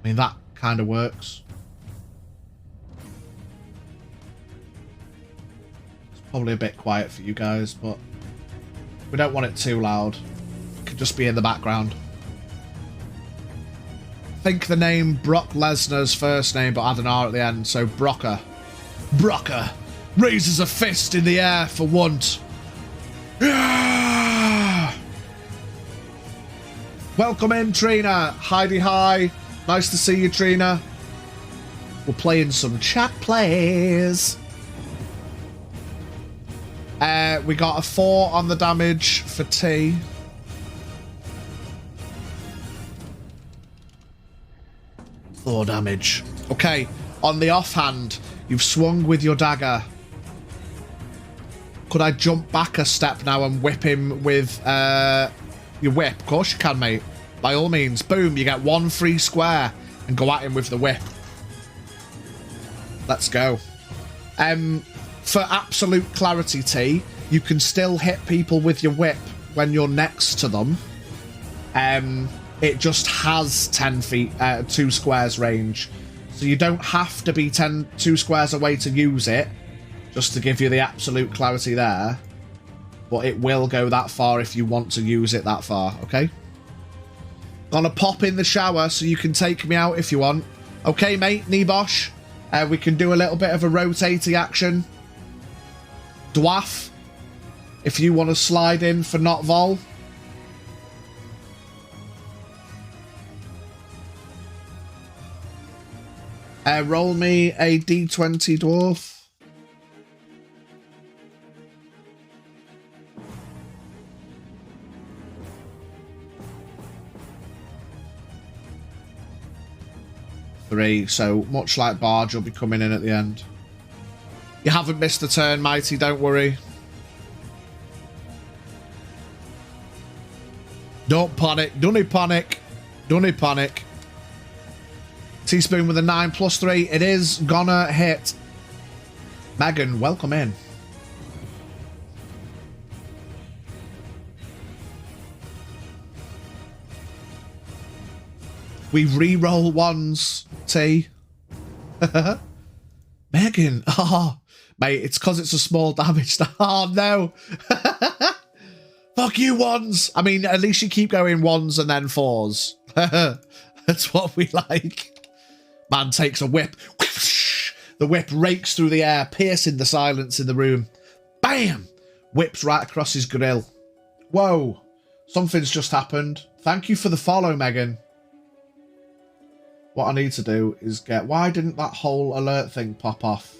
mean, that kind of works. It's probably a bit quiet for you guys, but we don't want it too loud. It could just be in the background. Think the name Brock Lesnar's first name, but add an R at the end, so Brocker. Brocker raises a fist in the air for want. Yeah! Welcome in, Trina. Heidi, hi. Nice to see you, Trina. We're playing some chat plays. We got a 4 on the damage for T. Four damage. Okay, on the offhand, you've swung with your dagger. Could I jump back a step now and whip him with your whip? Of course you can, mate. By all means. Boom, you get 1 free square and go at him with the whip. Let's go. For absolute clarity, T, you can still hit people with your whip when you're next to them. It just has 10 feet, 2 squares range. So you don't have to be 2 squares away to use it, just to give you the absolute clarity there. But it will go that far if you want to use it that far, okay? Gonna pop in the shower so you can take me out if you want. Okay, mate, Nibosh. We can do a little bit of a rotating action. Dwarf, if you want to slide in for not vol. Roll me a d20, dwarf. Three, so much like Barge, will be coming in at the end. You haven't missed a turn, Mighty, don't worry. Don't panic, don't panic, don't panic. Teaspoon with a 9 plus 3, it is gonna hit. Megan, welcome in. We re-roll ones, T. Megan, oh, mate, it's because it's a small damage. Oh, no. Fuck you, ones. I mean, at least you keep going 1s and then 4s. That's what we like. Man takes a whip. The whip rakes through the air, piercing the silence in the room. Bam! Whips right across his grill. Whoa. Something's just happened. Thank you for the follow, Megan. What I need to do is get... Why didn't that whole alert thing pop off?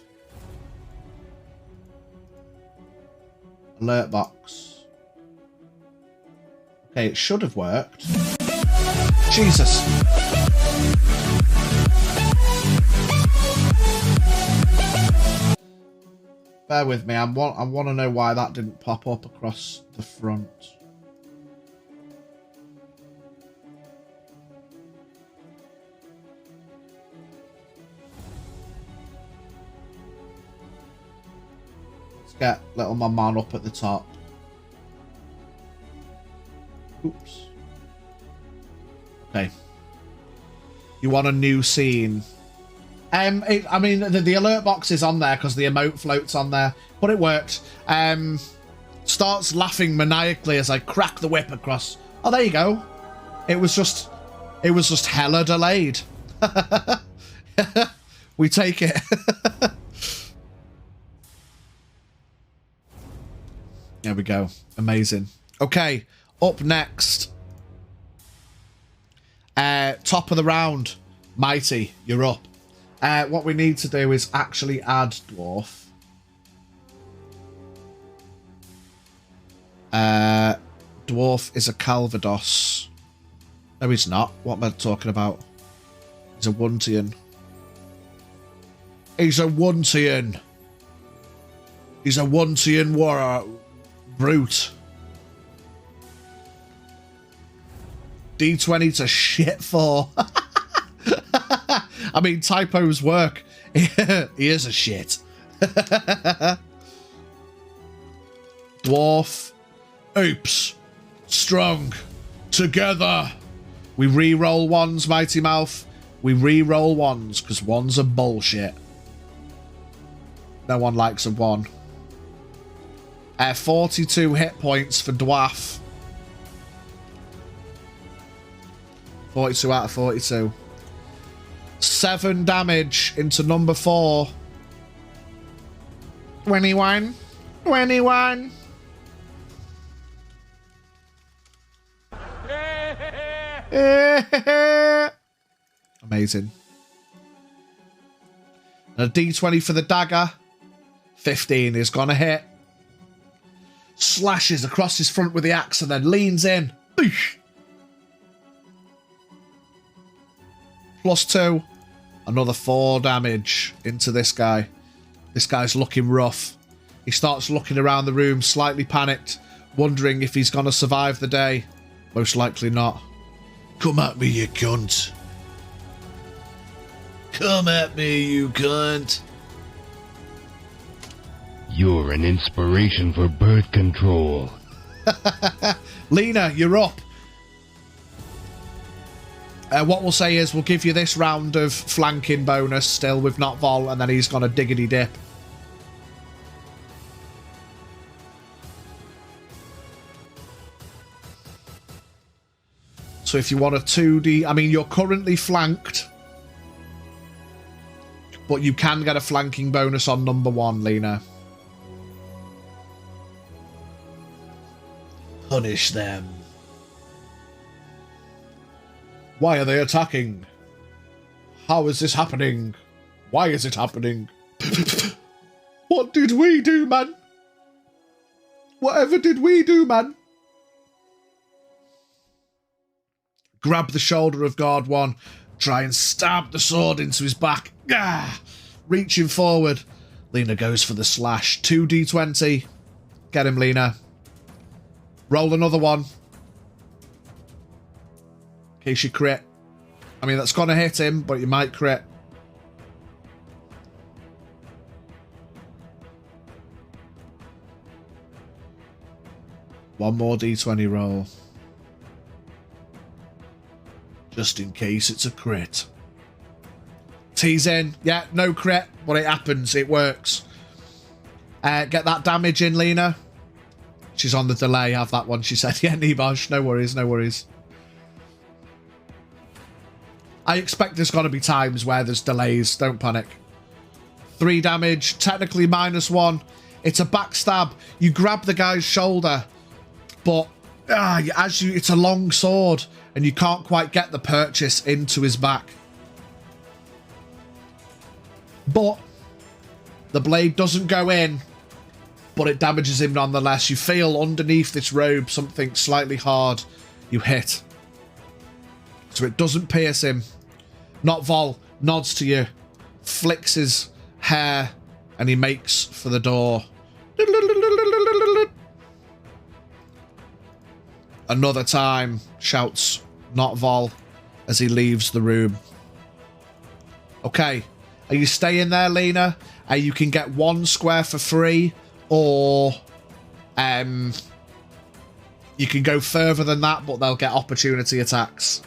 Alert box. Okay, it should have worked. Jesus. Bear with me. I want to know why that didn't pop up across the front. Get little my man up at the top. Oops. Okay. You want a new scene? I mean, the alert box is on there because the emote floats on there, but it worked. Starts laughing maniacally as I crack the whip across. Oh, there you go. It was just hella delayed. We take it. There we go. Amazing. Okay, up next. Top of the round. Mighty, you're up. What we need to do is actually add dwarf. Dwarf is a Calvados. No, he's not. What am I talking about? He's a Wuntian. He's a Wuntian. He's a Wuntian warrior. Brute. D20 to shit for. I mean, typos work. He is a shit. Dwarf. Oops. Strong. Together. We re-roll ones, Mighty Mouth. We re-roll ones, because ones are bullshit. No one likes a 1. 42 hit points for Dwarf. 42 out of 42. 7 damage into number 4. 21. 21. Amazing. And a D20 for the dagger. 15 is gonna hit. Slashes across his front with the axe and then leans in. +2. Another 4 damage into this guy. This guy's looking rough. He starts looking around the room, slightly panicked, wondering if he's gonna survive the day. Most likely not. Come at me, you cunt. Come at me, you cunt. You're an inspiration for birth control. Lena, you're up. What we'll say is we'll give you this round of flanking bonus still with not vol, and then he's gonna diggity dip. So if you want a 2D, I mean, you're currently flanked, but you can get a flanking bonus on number 1, Lena. Punish them. Why are they attacking? How is this happening? Why is it happening? What did we do, man? Whatever did we do, man? Grab the shoulder of guard 1. Try and stab the sword into his back. Ah! Reaching forward. Lena goes for the slash. 2d20. Get him, Lena. Roll another one. In case you crit. I mean, that's going to hit him, but you might crit. One more d20 roll. Just in case it's a crit. Tease in. Yeah, no crit, but it happens. It works. Get that damage in, Lena. She's on the delay. Have that one, she said. Yeah, Nibosh. No worries, no worries. I expect there's got to be times where there's delays. Don't panic. 3 damage. Technically -1. It's a backstab. You grab the guy's shoulder, but it's a long sword, and you can't quite get the purchase into his back. But the blade doesn't go in, but it damages him nonetheless. You feel underneath this robe something slightly hard. You hit. So it doesn't pierce him. Not Vol nods to you, flicks his hair, and he makes for the door. Another time, shouts Not Vol as he leaves the room. Okay, are you staying there, Lena? You can get 1 square for free, or you can go further than that, but they'll get opportunity attacks.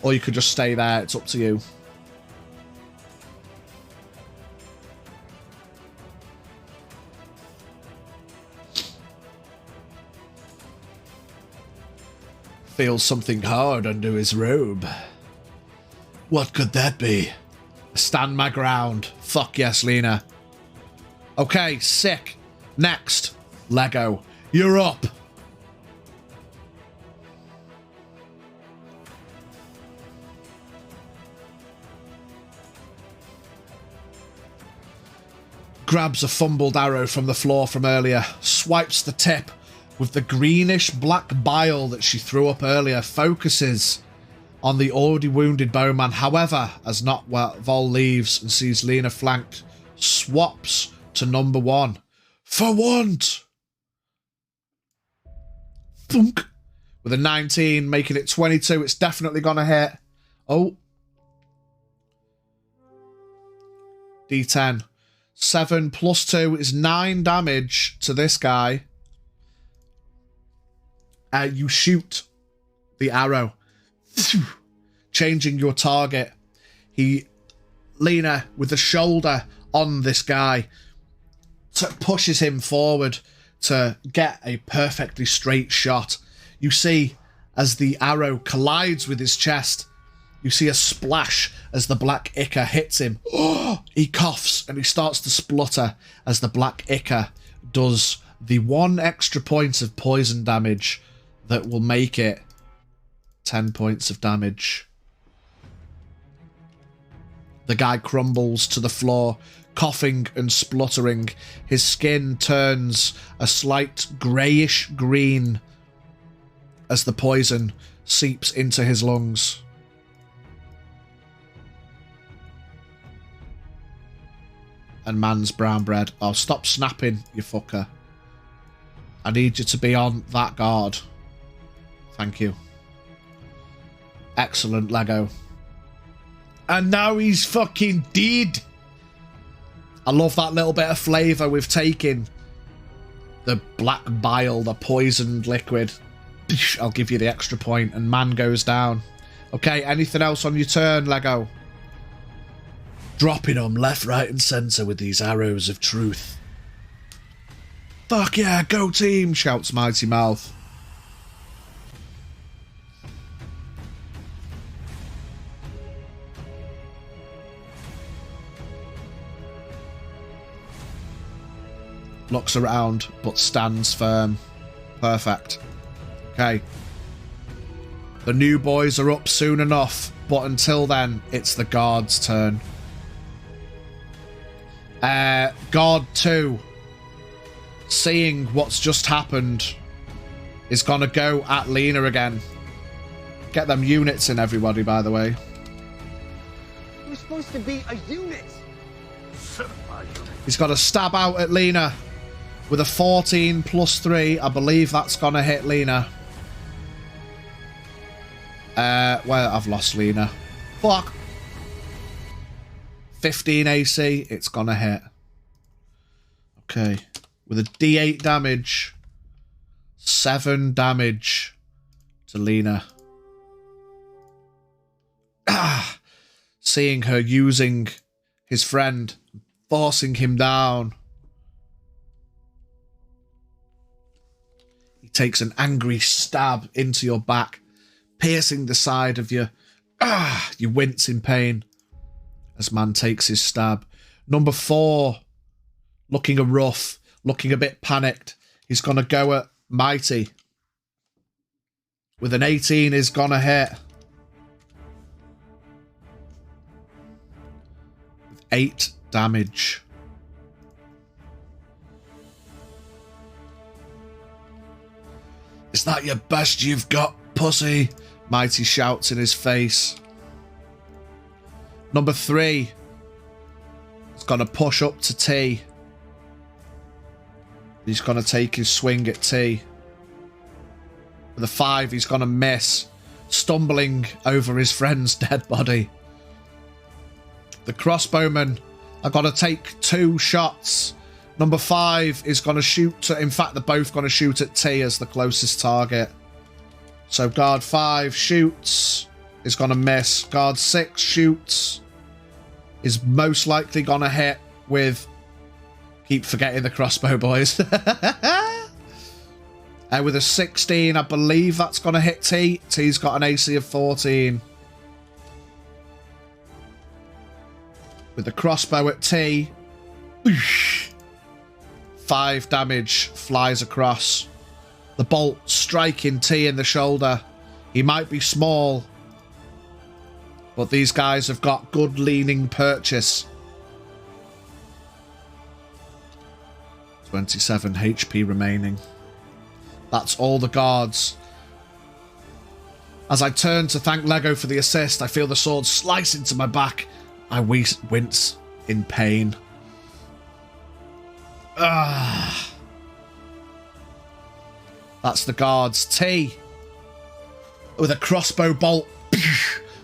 Or you could just stay there. It's up to you. Feels something hard under his robe. What could that be? Stand my ground. Fuck yes, Lena. Okay, sick. Next, Lego. You're up. Grabs a fumbled arrow from the floor from earlier, swipes the tip with the greenish black bile that she threw up earlier, focuses on the already wounded bowman. However, as not Vol leaves and sees Lena flanked, swaps to number 1. For want! Thunk! With a 19, making it 22. It's definitely gonna hit. Oh. D10. 7 plus 2 is 9 damage to this guy. You shoot the arrow, changing your target. Lena, with the shoulder on this guy, pushes him forward to get a perfectly straight shot. You see, as the arrow collides with his chest, you see a splash as the black ichor hits him. Oh, he coughs and he starts to splutter as the black ichor does the 1 extra point of poison damage that will make it 10 points of damage. The guy crumbles to the floor, coughing and spluttering. His skin turns a slight greyish green as the poison seeps into his lungs. And man's brown bread. Oh, stop snapping, you fucker. I need you to be on that guard. Thank you. Excellent, Lego. And now he's fucking dead. I love that little bit of flavour we've taken. The black bile, the poisoned liquid. I'll give you the extra point, and man goes down. Okay, anything else on your turn, Lego? Dropping them left, right and centre with these arrows of truth. Fuck yeah, go team, shouts Mighty Mouth. Looks around, but stands firm. Perfect. Okay. The new boys are up soon enough, but until then, it's the guard's turn. Guard 2, seeing what's just happened, is gonna go at Lena again. Get them units in, everybody, by the way. We're supposed to be a unit. He's got a stab out at Lena with a 14 plus 3. I believe that's gonna hit Lena. Well, I've lost Lena. Fuck. 15 AC, it's gonna hit. Okay. With a D8 damage. 7 damage to Lena. Ah! Seeing her using his friend, forcing him down. He takes an angry stab into your back, piercing the side of you. Ah! You wince in pain as man takes his stab. Number 4, looking rough, looking a bit panicked. He's going to go at Mighty. With an 18, he's going to hit. With 8 damage. Is that your best you've got, pussy? Mighty shouts in his face. Number 3 is going to push up to T. He's going to take his swing at T. With a 5, he's going to miss, stumbling over his friend's dead body. The crossbowmen are going to take 2 shots. Number 5 is going to shoot. In fact, they're both going to shoot at T as the closest target. So guard 5 shoots. Is going to miss. Guard 6 shoots. Is most likely going to hit with... Keep forgetting the crossbow, boys. With a 16, I believe that's going to hit T. T's got an AC of 14. With the crossbow at T. 5 damage flies across. The bolt striking T in the shoulder. He might be small, but these guys have got good leaning purchase. 27 HP remaining. That's all the guards. As I turn to thank Lego for the assist, I feel the sword slice into my back. I wince in pain. Ah. That's the guards. T, with a crossbow bolt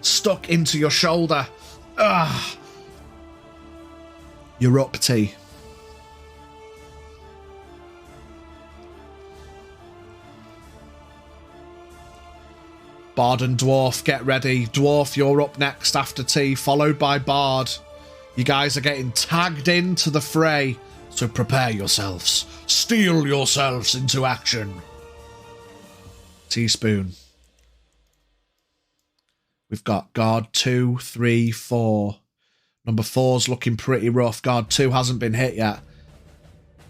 stuck into your shoulder. Ah. You're up, T. Bard and Dwarf, get ready. Dwarf, you're up next after T, followed by Bard. You guys are getting tagged into the fray, so prepare yourselves. Steel yourselves into action. Teaspoon. We've got guard 2, 3, 4. Number 4's looking pretty rough. Guard 2 hasn't been hit yet.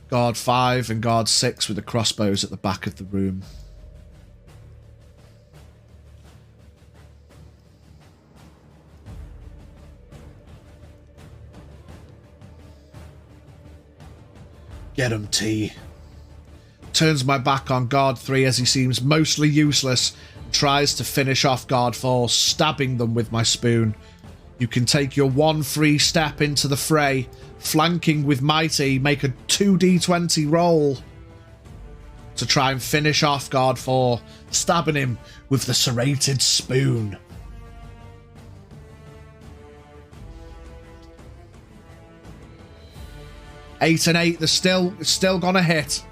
Guard 5 and guard 6 with the crossbows at the back of the room. Get him, T. Turns my back on guard 3 as he seems mostly useless. Tries to finish off guard 4, stabbing them with my spoon. You can take your one free step into the fray. Flanking with Mighty, make a 2d20 roll to try and finish off guard 4, stabbing him with the serrated spoon. Eight and 8, it's still gonna hit.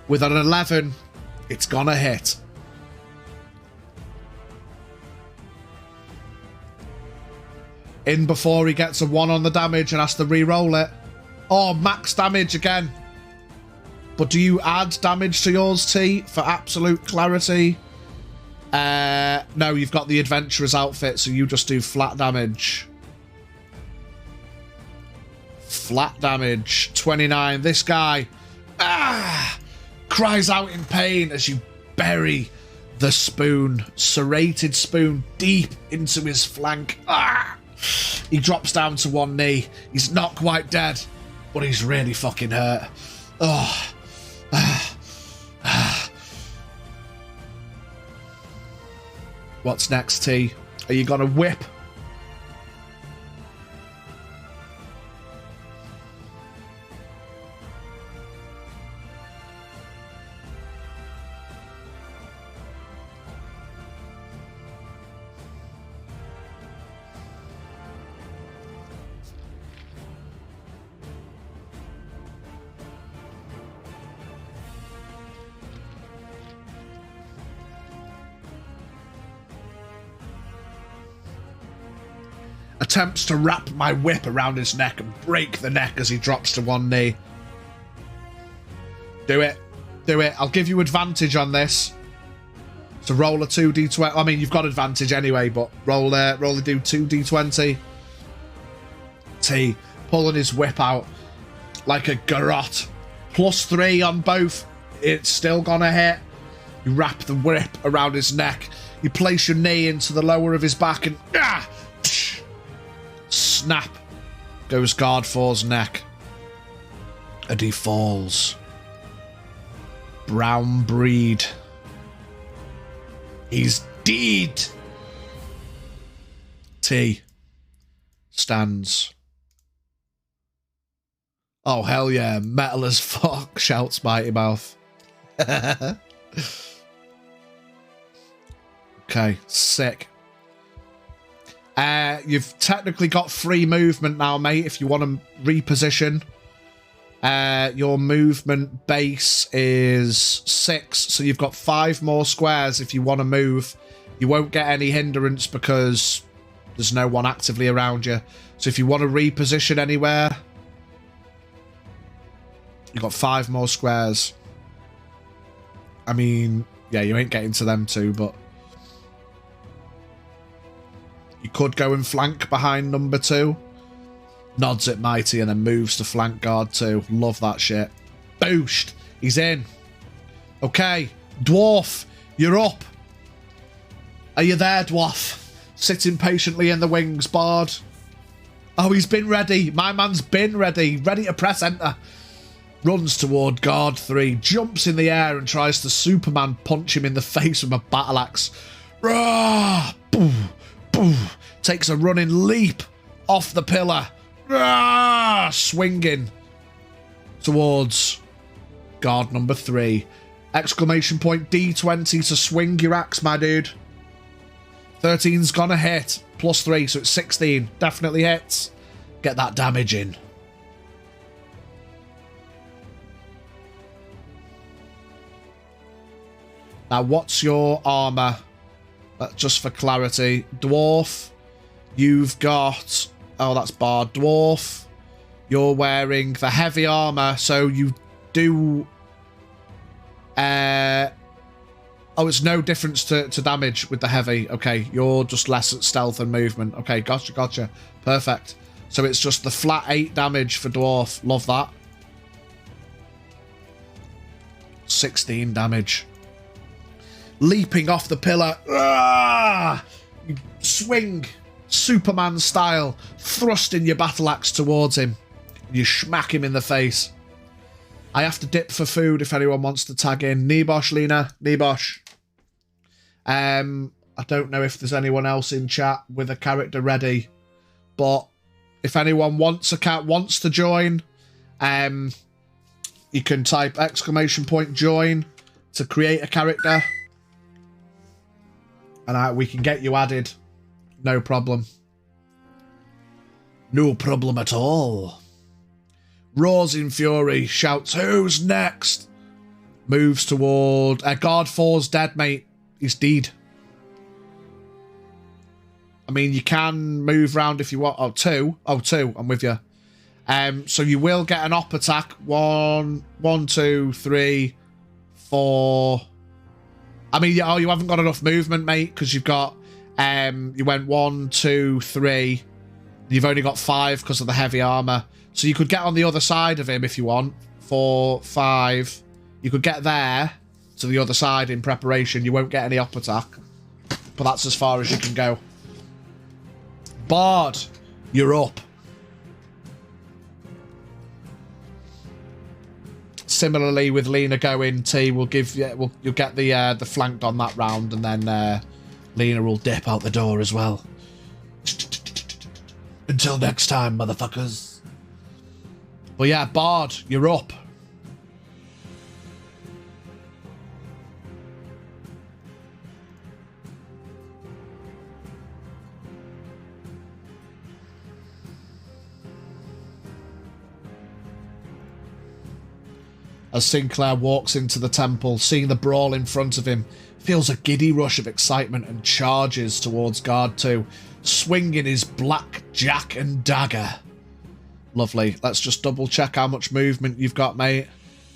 With an 11, it's gonna hit. In before he gets a 1 on the damage and has to re-roll it. Oh, max damage again. But do you add damage to yours, T, for absolute clarity? No, you've got the adventurer's outfit, so you just do flat damage. Flat damage, 29. This guy cries out in pain as you bury the spoon, serrated spoon, deep into his flank. He drops down to one knee. He's not quite dead, but he's really fucking hurt. What's next, T? Are you gonna whip? Attempts to wrap my whip around his neck and break the neck as he drops to one knee. Do it. Do it. I'll give you advantage on this. So roll a 2d20. I mean, you've got advantage anyway, but roll do 2d20. T, pulling his whip out like a garrote. +3 on both. It's still gonna hit. You wrap the whip around his neck. You place your knee into the lower of his back and snap goes guard 4's neck. And he falls. Brown breed. He's dead. T stands. Oh, hell yeah. Metal as fuck, shouts Mighty Mouth. Okay, sick. You've technically got free movement now, mate, if you want to reposition. Your movement base is 6, so you've got 5 more squares if you want to move. You won't get any hindrance because there's no one actively around you. So if you want to reposition anywhere, you've got 5 more squares. I mean, yeah, you ain't getting to them too, but you could go and flank behind number 2. Nods at Mighty and then moves to flank guard 2. Love that shit. Boost. He's in. Okay, Dwarf, you're up. Are you there, Dwarf? Sitting patiently in the wings, Bard. Oh, he's been ready. My man's been ready. Ready to press enter. Runs toward guard 3, jumps in the air and tries to Superman punch him in the face with a battle axe. Rah! Boom! Boom! Takes a running leap off the pillar. Rah! Swinging towards guard number 3. Exclamation point D20 to swing your axe, my dude. 13's gonna hit. +3, so it's 16. Definitely hits. Get that damage in. Now, what's your armor? Just for clarity. Dwarf, you've got... Oh, that's Bard. Dwarf, you're wearing the heavy armor, so you do... Oh, it's no difference to damage with the heavy. Okay, you're just less at stealth and movement. Okay, gotcha. Perfect. So it's just the flat 8 damage for Dwarf. Love that. 16 damage. Leaping off the pillar. Ah! You swing, Superman style, thrusting your battle axe towards him. You smack him in the face. I have to dip for food if anyone wants to tag in. Nibosh, Lena. Nibosh. I don't know if there's anyone else in chat with a character ready, but if anyone wants to join, you can type !join to create a character, and we can get you added. No problem. No problem at all. Roars in fury, shouts, "Who's next?" Moves toward... guard 4's dead, mate. He's dead. I mean, you can move round if you want. Oh, 2. Oh, 2. I'm with you. So you will get an op attack. 1, 2, 3, 4. I mean, you haven't got enough movement, mate, because you've got... you went 1, 2, 3. You've only got 5 because of the heavy armor. So you could get on the other side of him if you want. 4, 5. You could get there to the other side in preparation. You won't get any op attack. But that's as far as you can go. Bard, you're up. Similarly with Lena going, T will give you... you'll get the flanked on that round, and then Lena will dip out the door as well. Until next time, motherfuckers. But yeah, Bard, you're up. As Sinclair walks into the temple, seeing the brawl in front of him, feels a giddy rush of excitement and charges towards Guard 2, swinging his black jack and dagger. Lovely. Let's just double check how much movement you've got, mate.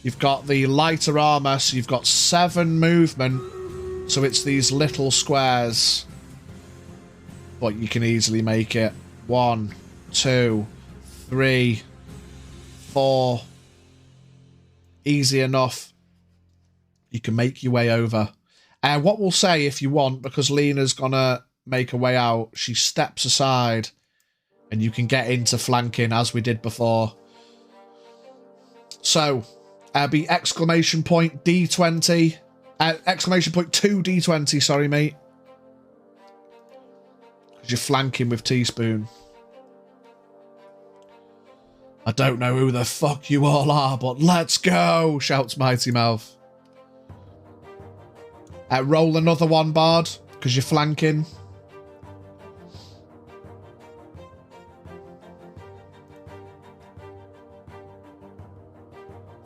You've got the lighter armor, so you've got 7 movement. So it's these little squares. But you can easily make it. 1, 2, 3, 4. Easy enough. You can make your way over. What we'll say, if you want, because Lena's gonna make a way out, she steps aside and you can get into flanking as we did before. So, be exclamation point D20. Exclamation point 2 D20, sorry, mate. Because you're flanking with Teaspoon. I don't know who the fuck you all are, but let's go, shouts Mighty Mouth. Roll another one, Bard, because you're flanking.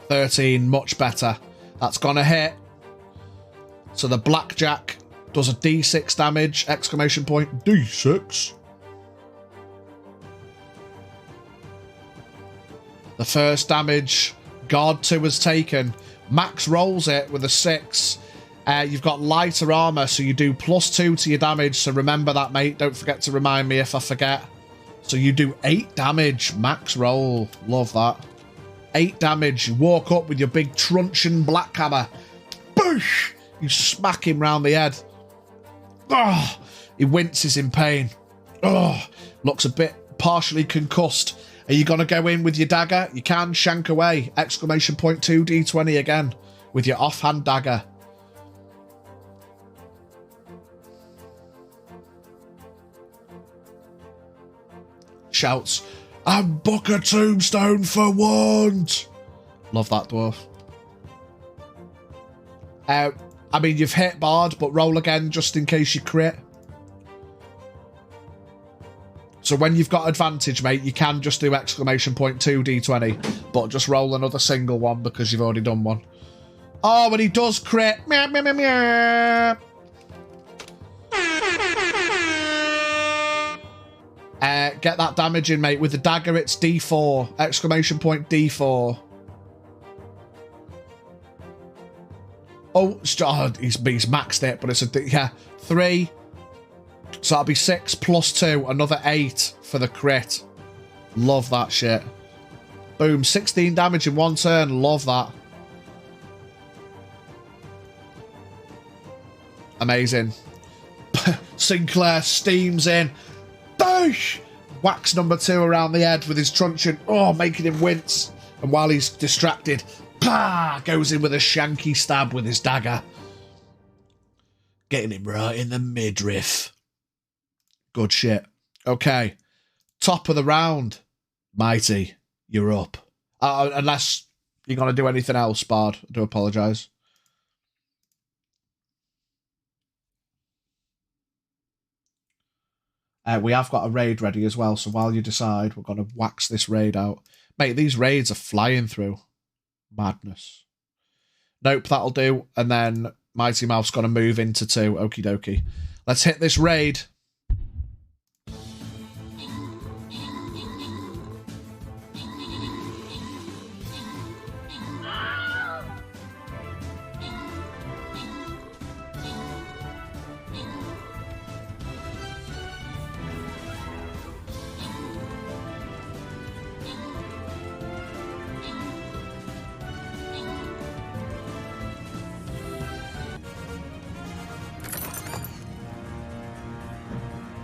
$13, much better. That's gonna hit. So the blackjack does a D6 damage, exclamation point, D6. The first damage, Guard 2 has taken. Max rolls it with a 6. You've got lighter armor, so you do +2 to your damage. So remember that, mate. Don't forget to remind me if I forget. So you do 8 damage. Max roll. Love that. 8 damage. You walk up with your big truncheon black hammer. Boosh! You smack him round the head. Oh, he winces in pain. Oh, looks a bit partially concussed. Are you going to go in with your dagger? You can shank away. Exclamation point 2 D20 again with your offhand dagger. Shouts, and book a tombstone for once. Love that dwarf. I mean, you've hit Bard, but roll again just in case you crit. So when you've got advantage, mate, you can just do exclamation point 2 D20, but just roll another single one because you've already done one. Oh, but he does crit. Meow, meow, meow, meow. Get that damage in, mate. With the dagger, it's D4. Exclamation point D4. Oh, he's maxed it, but it's a, yeah, 3. So that'll be 6 plus 2, another 8 for the crit. Love that shit. Boom, 16 damage in one turn. Love that. Amazing. Sinclair steams in. Boosh! Whacks number 2 around the head with his truncheon. Oh, making him wince. And while he's distracted, bah! Goes in with a shanky stab with his dagger. Getting him right in the midriff. Good shit. Okay. Top of the round. Mighty, you're up. Unless you're going to do anything else, Bard. I do apologise. We have got a raid ready as well, so while you decide, we're going to wax this raid out. Mate, these raids are flying through. Madness. Nope, that'll do. And then Mighty Mouth's going to move into 2. Okie dokie. Let's hit this raid.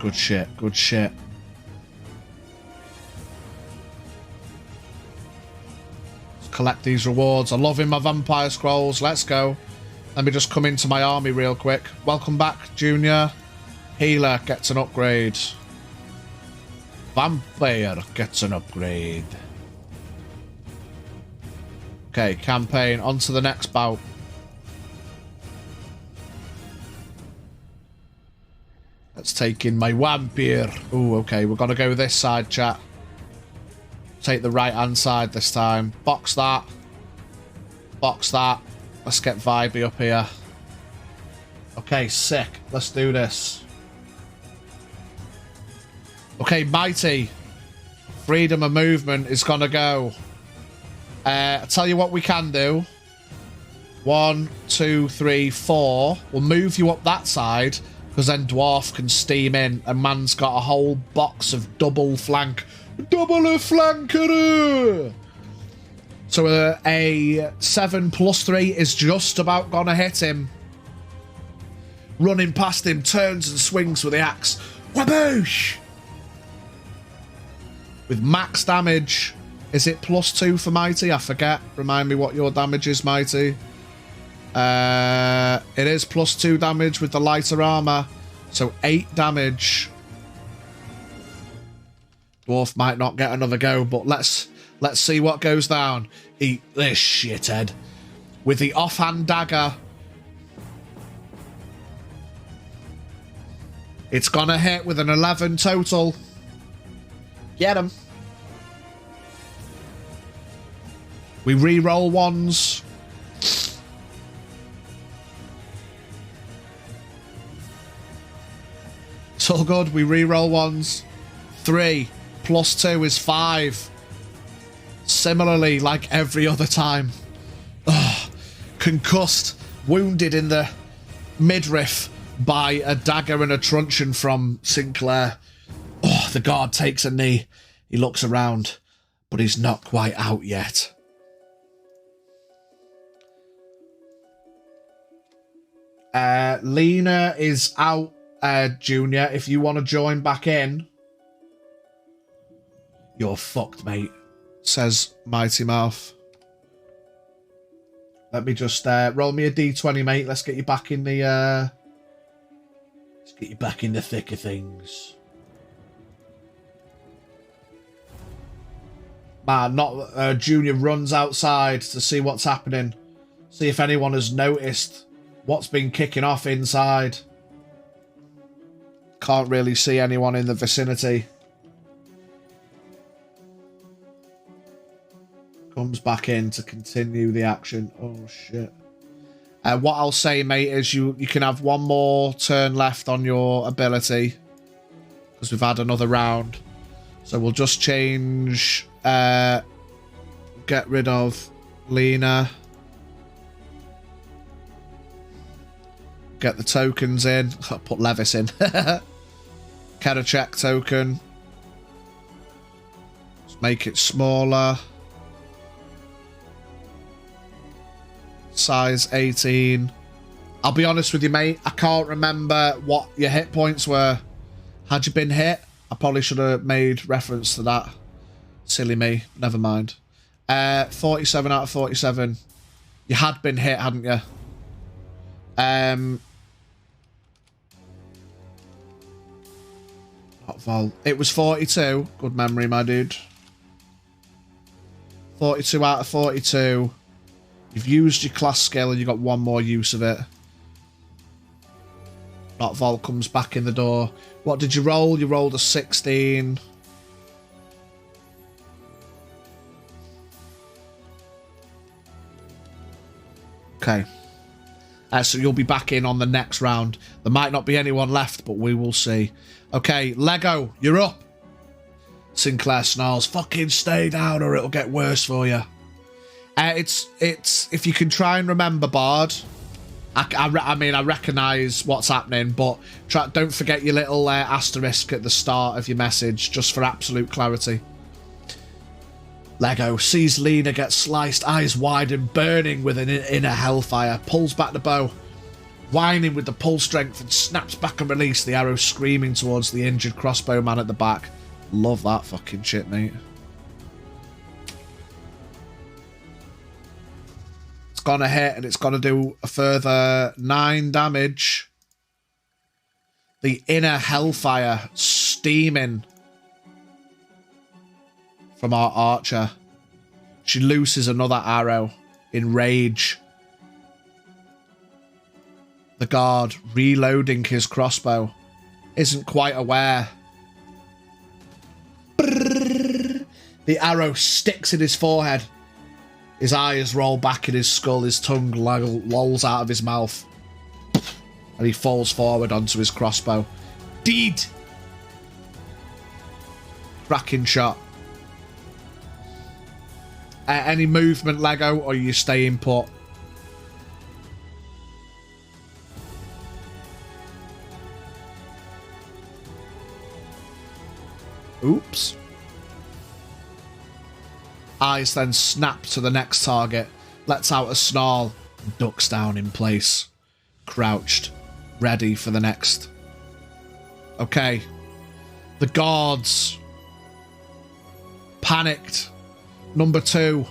Good shit, good shit. Let's collect these rewards. I'm loving my vampire scrolls. Let's go. Let me just come into my army real quick. Welcome back, Junior. Healer gets an upgrade. Vampire gets an upgrade. Okay, campaign. On to the next bout. Let's take in my vampire. Ooh, okay, we're going to go this side, chat. Take the right-hand side this time. Box that. Box that. Let's get vibey up here. Okay, sick. Let's do this. Okay, Mighty. Freedom of movement is going to go. I'll tell you what we can do. 1, 2, 3, 4. We'll move you up that side, because then Dwarf can steam in, and man's got a whole box of double flank. Double a flanker! So a 7 plus 3 is just about gonna hit him. Running past him, turns and swings with the axe. Waboosh! With max damage. Is it plus 2 for Mighty? I forget. Remind me what your damage is, Mighty. It is plus 2 damage with the lighter armor. So 8 damage. Dwarf might not get another go, but let's see what goes down. Eat this shithead. With the offhand dagger. It's gonna hit with an 11 total. Get him. We re-roll ones. It's all good. We re-roll ones. 3 plus 2 is 5. Similarly, like every other time. Ugh. Concussed, wounded in the midriff by a dagger and a truncheon from Sinclair. Oh, the guard takes a knee. He looks around, but he's not quite out yet. Lena is out, Junior. If you want to join back in, you're fucked, mate, says Mighty Mouth. Let me just roll me a d20, mate. Let's get you back in the thick of things. Man, not Junior runs outside to see what's happening. See if anyone has noticed what's been kicking off inside. Can't really see anyone in the vicinity. Comes back in to continue the action. Oh, shit. What I'll say, mate, is you can have one more turn left on your ability. Because we've had another round. So we'll just change... get rid of Lena. Get the tokens in. I'll put Levis in. Kerachek token. Let's make it smaller. Size 18. I'll be honest with you, mate. I can't remember what your hit points were. Had you been hit? I probably should have made reference to that. Silly me. Never mind. 47 out of 47. You had been hit, hadn't you? Not Vol. It was 42. Good memory, my dude. 42 out of 42. You've used your class skill and you got one more use of it. Not Vol comes back in the door. What did you roll? You rolled a 16. Okay. So you'll be back in on the next round. There might not be anyone left, but we will see. Okay, Lego, you're up. Sinclair snarls, fucking stay down or it'll get worse for you. It's if you can try and remember, Bard. I mean, I recognise what's happening, but don't forget your little asterisk at the start of your message, just for absolute clarity. Lego sees Lena get sliced, eyes wide and burning with an inner hellfire, pulls back the bow, whining with the pull strength, and snaps back and release the arrow, screaming towards the injured crossbowman at the back. Love that fucking shit, mate. It's gonna hit, and it's gonna do a further 9 damage. The inner hellfire steaming from our archer. She looses another arrow in rage. The guard, reloading his crossbow, isn't quite aware. The arrow sticks in his forehead. His eyes roll back in his skull. His tongue lolls out of his mouth. And he falls forward onto his crossbow. Deed! Cracking shot. Any movement, Lego, or are you staying put? Oops. Eyes then snap to the next target, lets out a snarl, and ducks down in place. Crouched, ready for the next. Okay. The guards. Panicked. Number 2.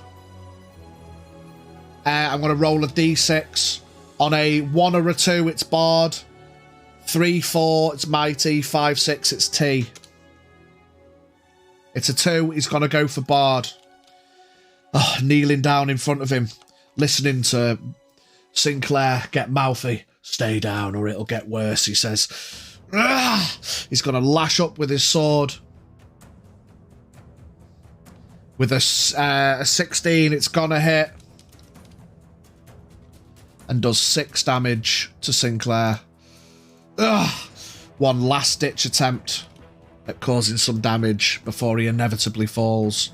I'm going to roll a d6. On a 1 or a 2, it's Bard. 3, 4, it's Mighty. 5, 6, it's T. It's a 2, he's going to go for Bard. Oh, kneeling down in front of him, listening to Sinclair get mouthy. Stay down or it'll get worse, he says. Ah! He's going to lash up with his sword. With a 16, it's going to hit. And does 6 damage to Sinclair. Ugh. One last-ditch attempt at causing some damage before he inevitably falls.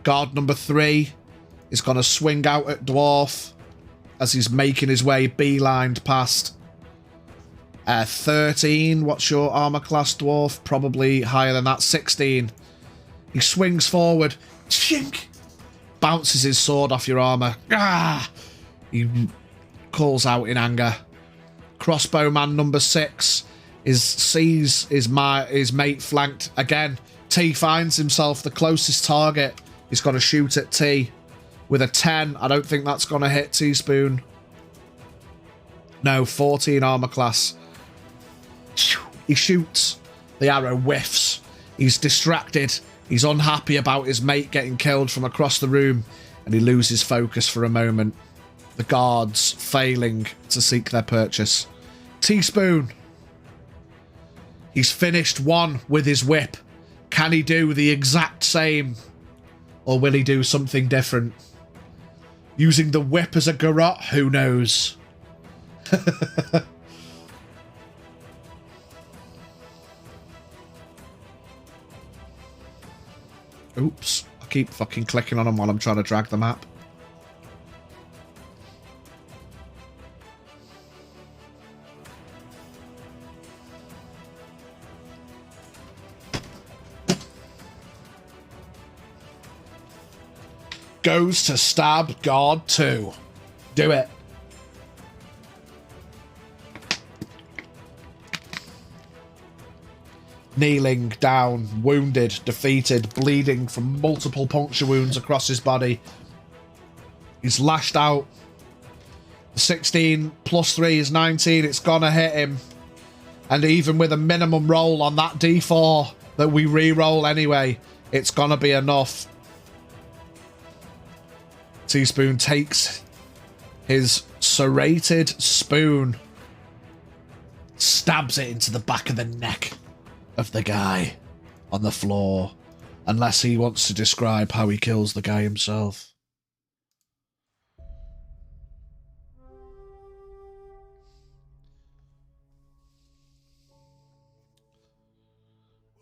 Guard number 3 is going to swing out at Dwarf as he's making his way beelined past. 13, what's your armor class, Dwarf? Probably higher than that. 16. He swings forward. Chink! Bounces his sword off your armor. Ah! He calls out in anger. Crossbowman number 6 sees his mate flanked again. T finds himself the closest target. He's got to shoot at T with a 10. I don't think that's going to hit Teaspoon. No, 14 armor class. He shoots. The arrow whiffs. He's distracted. He's unhappy about his mate getting killed from across the room, and he loses focus for a moment. The guards failing to seek their purchase. Teaspoon. He's finished one with his whip. Can he do the exact same? Or will he do something different? Using the whip as a garrote? Who knows? Oops. I keep fucking clicking on them while I'm trying to drag the map. Goes to stab guard 2. Do it. Kneeling down, wounded, defeated, bleeding from multiple puncture wounds across his body. He's lashed out. 16 plus 3 is 19. It's gonna hit him. And even with a minimum roll on that D4 that we re-roll anyway, it's gonna be enough. Teaspoon takes his serrated spoon, stabs it into the back of the neck of the guy on the floor, unless he wants to describe how he kills the guy himself.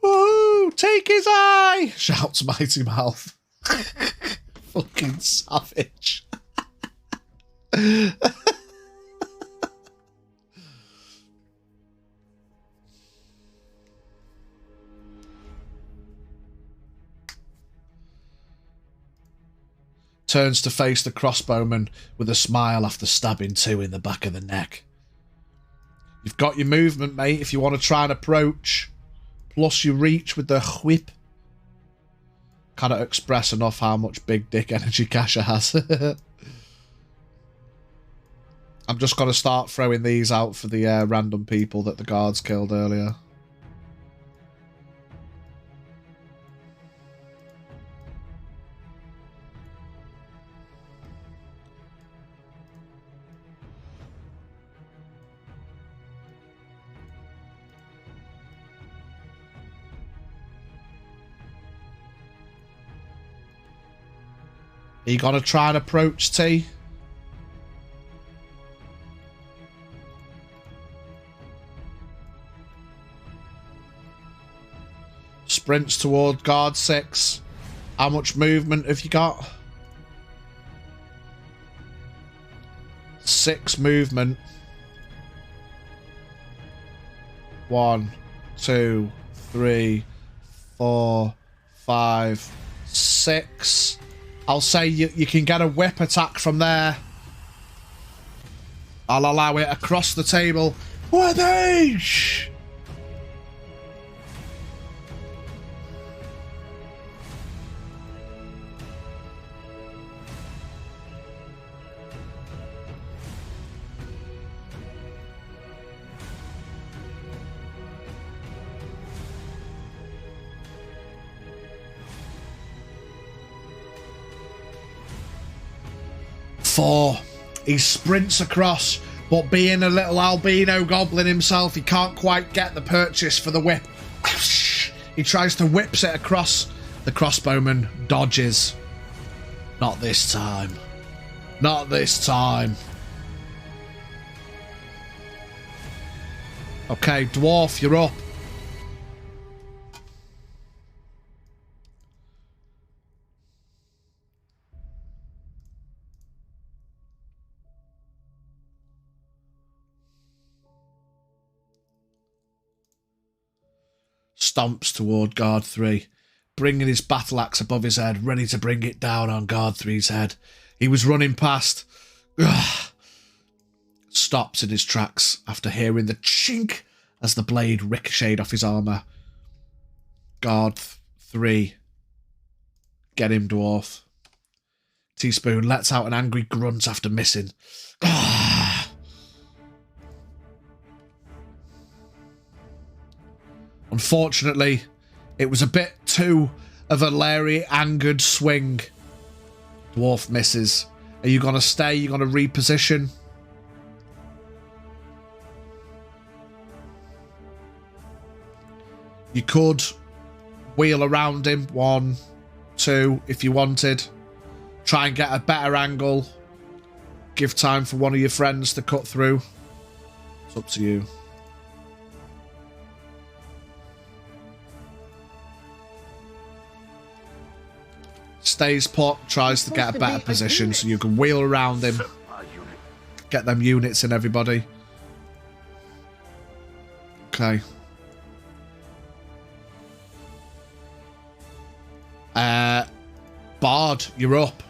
Woo! Take his eye! Shouts Mighty Mouth. Fucking savage. Turns to face the crossbowman with a smile after stabbing 2 in the back of the neck. You've got your movement, mate, if you want to try and approach. Plus your reach with the whip. Cannot express enough how much big dick energy Kasha has. I'm just going to start throwing these out for the random people that the guards killed earlier. Are you going to try and approach T? Sprints toward guard 6. How much movement have you got? 6 movement. 1, 2, 3, 4, 5, 6. I'll say you can get a whip attack from there. I'll allow it across the table. With each! Four. He sprints across, but being a little albino goblin himself, he can't quite get the purchase for the whip. He tries to whips it across. The crossbowman dodges. Not this time. Not this time. Okay, dwarf, you're up. Stomps toward guard 3, bringing his battle axe above his head, ready to bring it down on guard 3's head. He was running past. Ugh. stops in his tracks after hearing the chink as the blade ricocheted off his armour. Guard 3. Get him, dwarf. Teaspoon lets out an angry grunt after missing. Unfortunately, it was a bit too of a leery, angered swing. Dwarf misses. Are you going to stay? You going to reposition? You could wheel around him. 1, 2, if you wanted. Try and get a better angle. Give time for one of your friends to cut through. It's up to you. Stays put, tries to get a better position so you can wheel around him. Get them units in, everybody. Okay. Bard, you're up.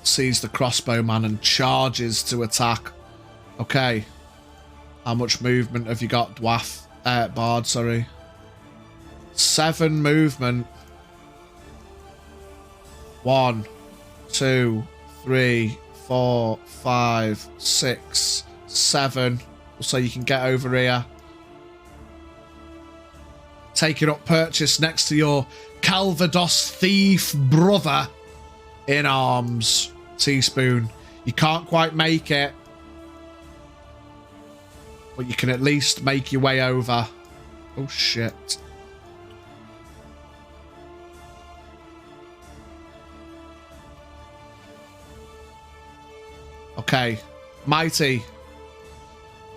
Sees the crossbowman and charges to attack. Okay. How much movement have you got, Dwarf? Bard, sorry. 7 movement. 1, 2, 3, 4, 5, 6, 7. So you can get over here. Taking up purchase next to your Calvados thief brother in arms. Teaspoon. You can't quite make it, but you can at least make your way over. Oh shit. Okay. Mighty.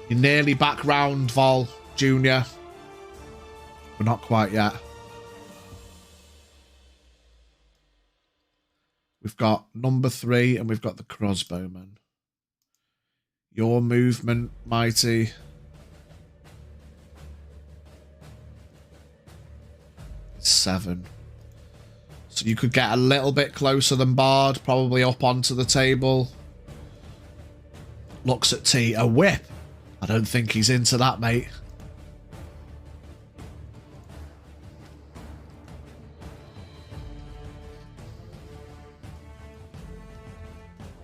You're nearly back round, Vol Jr. But not quite yet. We've got number 3 and we've got the crossbowman. Your movement, Mighty. It's 7. So you could get a little bit closer than Bard, probably up onto the table. Looks at T. A whip. I don't think he's into that, mate.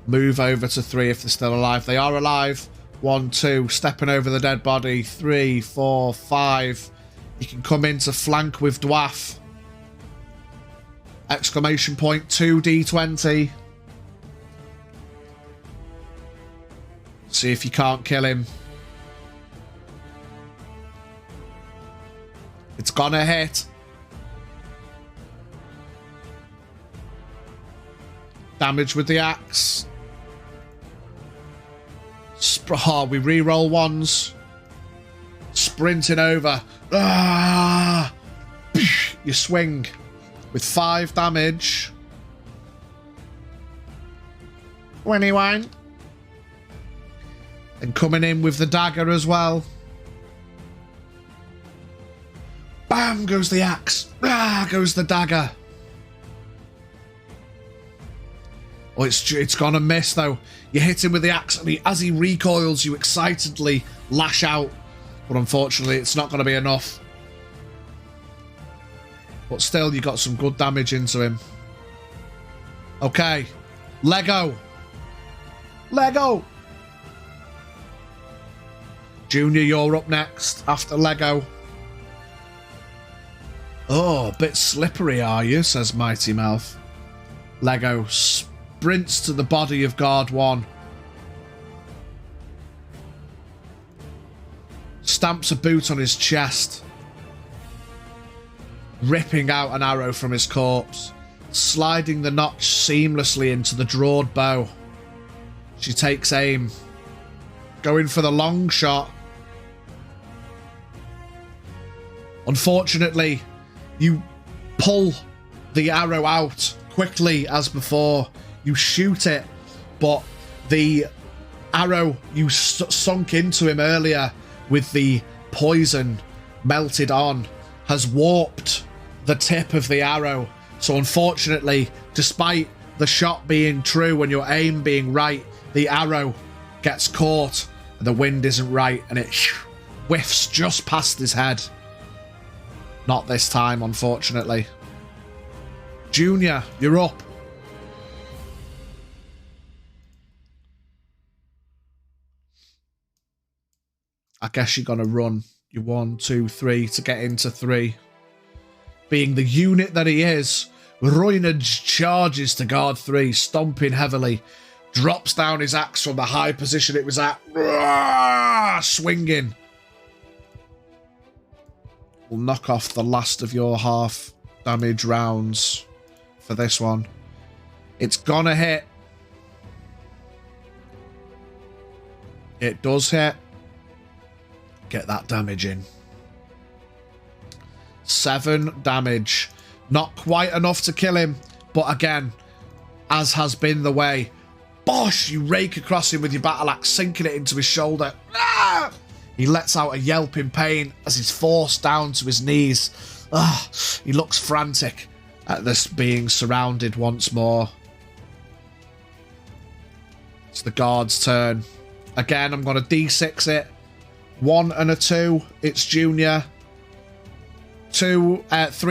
Move over to 3 if they're still alive. They are alive. 1, 2. Stepping over the dead body. 3, 4, 5. You can come in to flank with Dwarf. Exclamation point 2d20. See if you can't kill him. It's gonna hit. Damage with the axe. We re-roll 1s. Sprinting over. Ah! You swing with 5 damage. 21. And coming in with the dagger as well. Bam goes the axe. Ah goes the dagger. Oh, it's gonna miss though. You hit him with the axe, and as he recoils, you excitedly lash out. But unfortunately, it's not gonna be enough. But still, you got some good damage into him. Okay, Lego. Lego. Junior, you're up next after Lego. Oh, a bit slippery, are you? Says Mighty Mouth. Lego sprints to the body of Guard 1. Stamps a boot on his chest. Ripping out an arrow from his corpse. Sliding the notch seamlessly into the drawed bow. She takes aim. Going for the long shot. Unfortunately, you pull the arrow out quickly as before. You shoot it, but the arrow you sunk into him earlier with the poison melted on has warped the tip of the arrow. So unfortunately, despite the shot being true and your aim being right, the arrow gets caught and the wind isn't right and it whiffs just past his head. Not this time, unfortunately. Junior, you're up. I guess you're going to run your 1, 2, 3 to get into 3. Being the unit that he is, Roynage charges to guard 3, stomping heavily, drops down his axe from the high position it was at, swinging. Will knock off the last of your half damage rounds for this one. It's gonna hit. It does hit. Get that damage in. 7 damage. Not quite enough to kill him, but again, as has been the way, bosh, you rake across him with your battle axe, sinking it into his shoulder. Ah! He lets out a yelp in pain as he's forced down to his knees. Ah, he looks frantic at this being surrounded once more. It's the guard's turn. Again, I'm going to D6 it. 1 and a 2, it's Junior. 3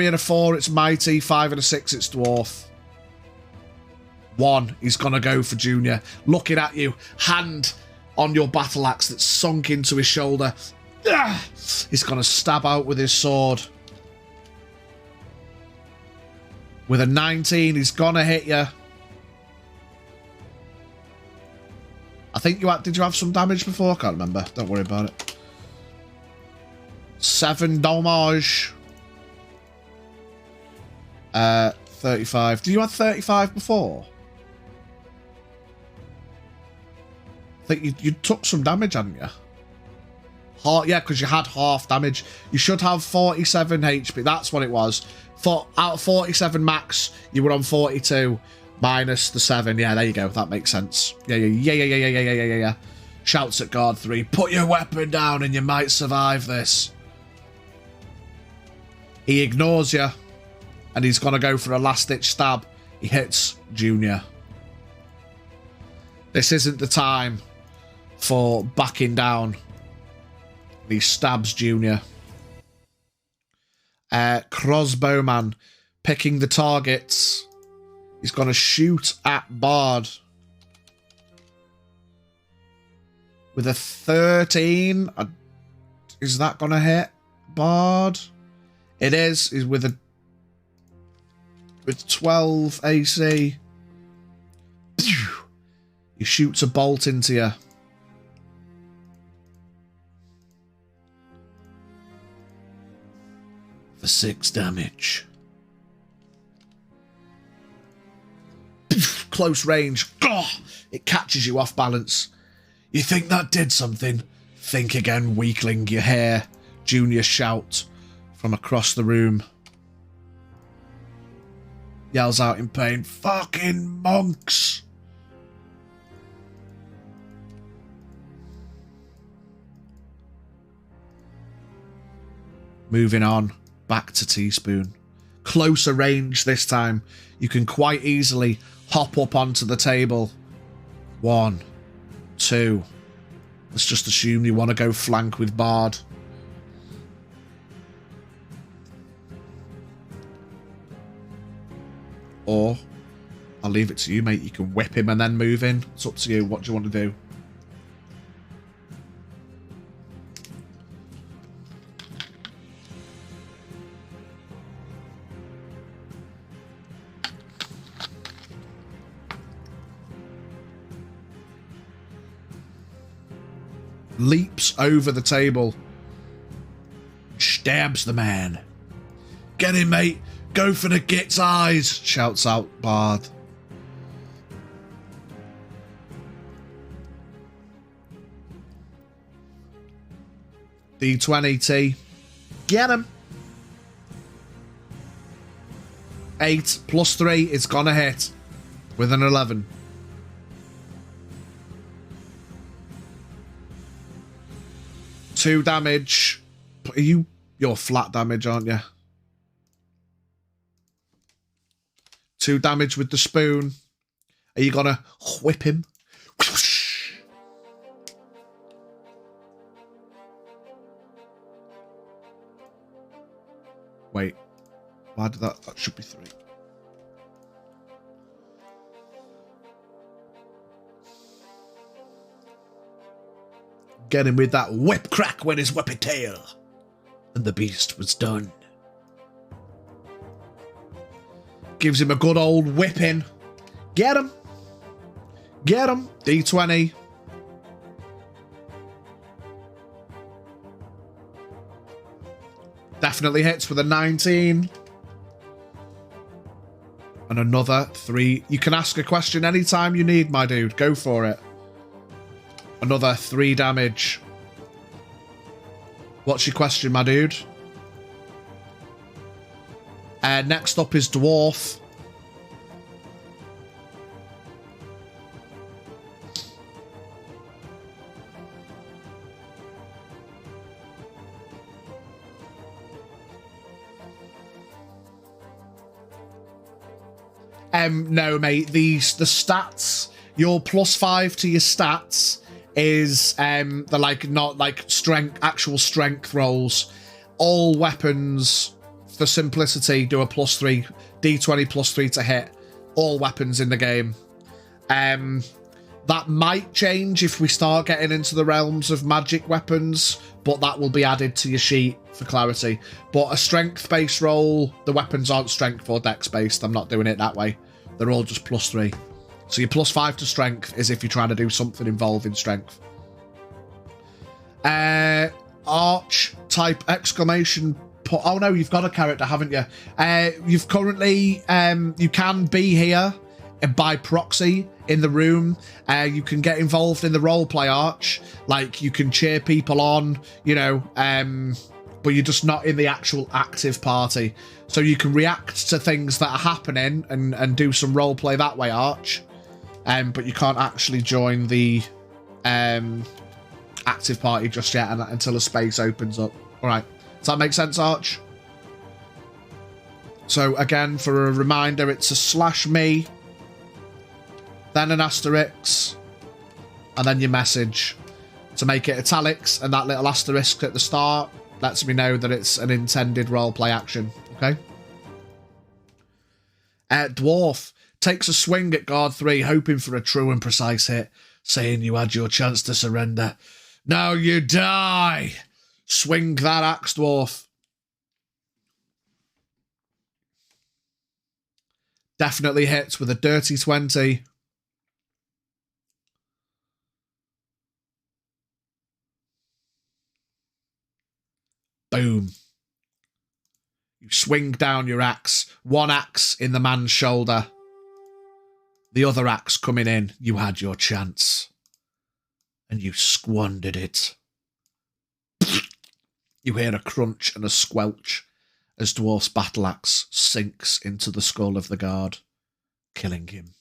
and a 4, it's Mighty. 5 and a 6, it's Dwarf. 1, he's going to go for Junior. Looking at you, hand on your battle axe that's sunk into his shoulder. Ah! He's going to stab out with his sword. With a 19, he's going to hit you. I think did you have some damage before? I can't remember. Don't worry about it. 7 damage. 35. Did you have 35 before? I think you took some damage, hadn't you? Yeah, because you had half damage. You should have 47 HP. That's what it was. Out of 47 max, you were on 42 minus the 7. Yeah, there you go. That makes sense. Yeah. Shouts at guard 3. Put your weapon down and you might survive this. He ignores you. And he's going to go for a last-ditch stab. He hits Junior. This isn't the time for backing down. He stabs Junior. Crossbowman picking the targets. He's going to shoot at Bard. With a 13. Is that going to hit Bard? It is. He's with 12 AC. He shoots a bolt into you. For 6 damage. Close range. It catches you off balance. You think that did something? Think again, weakling. You hear Junior shout from across the room. Yells out in pain, fucking monks! Moving on, back to Teaspoon. Closer range this time. You can quite easily hop up onto the table. 1, 2. Let's just assume you want to go flank with Bard. Or, I'll leave it to you, mate. You can whip him and then move in. It's up to you. What do you want to do? Leaps over the table. Stabs the man. Get him, mate. Go for the git's eyes, shouts out Bard. D20T. Get him. 8 plus 3 is gonna hit with an 11. Two damage. You're flat damage, aren't you? 2 damage with the spoon. Are you gonna whip him? Wait. Why did that? That should be 3. Get him with that whip crack when his whippy tail. And the beast was done. Gives him a good old whipping. Get him. Get him. D20. Definitely hits with a 19. And another 3. You can ask a question anytime you need, my dude. Go for it. Another 3 damage. What's your question, my dude? Next up is Dwarf. No, mate. The stats, your +5 to your stats is the like not like strength, actual strength rolls. All weapons, for simplicity, do a +3 D20 +3 to hit. All weapons in the game. That might change if we start getting into the realms of magic weapons, but that will be added to your sheet for clarity. But a strength-based roll, the weapons aren't strength or dex-based. I'm not doing it that way. They're all just +3. So your +5 to strength is if you're trying to do something involving strength. Arch type exclamation. Oh no, you've got a character, haven't you? You've currently, you can be here by proxy in the room. You can get involved in the roleplay, Arch. Like, you can cheer people on, you know, but you're just not in the actual active party. So you can react to things that are happening and do some roleplay that way, Arch. But you can't actually join the active party just yet until a space opens up. All right. Does that make sense, Arch? So, again, for a reminder, it's a /me, then an asterisk, and then your message. To make it italics, and that little asterisk at the start lets me know that it's an intended roleplay action. Okay? Dwarf takes a swing at guard 3, hoping for a true and precise hit, saying you had your chance to surrender. Now you die! Swing that axe, Dwarf. Definitely hits with a dirty 20. Boom. You swing down your axe. One axe in the man's shoulder. The other axe coming in. You had your chance. And you squandered it. You hear a crunch and a squelch as Dwarf's battle axe sinks into the skull of the guard, killing him.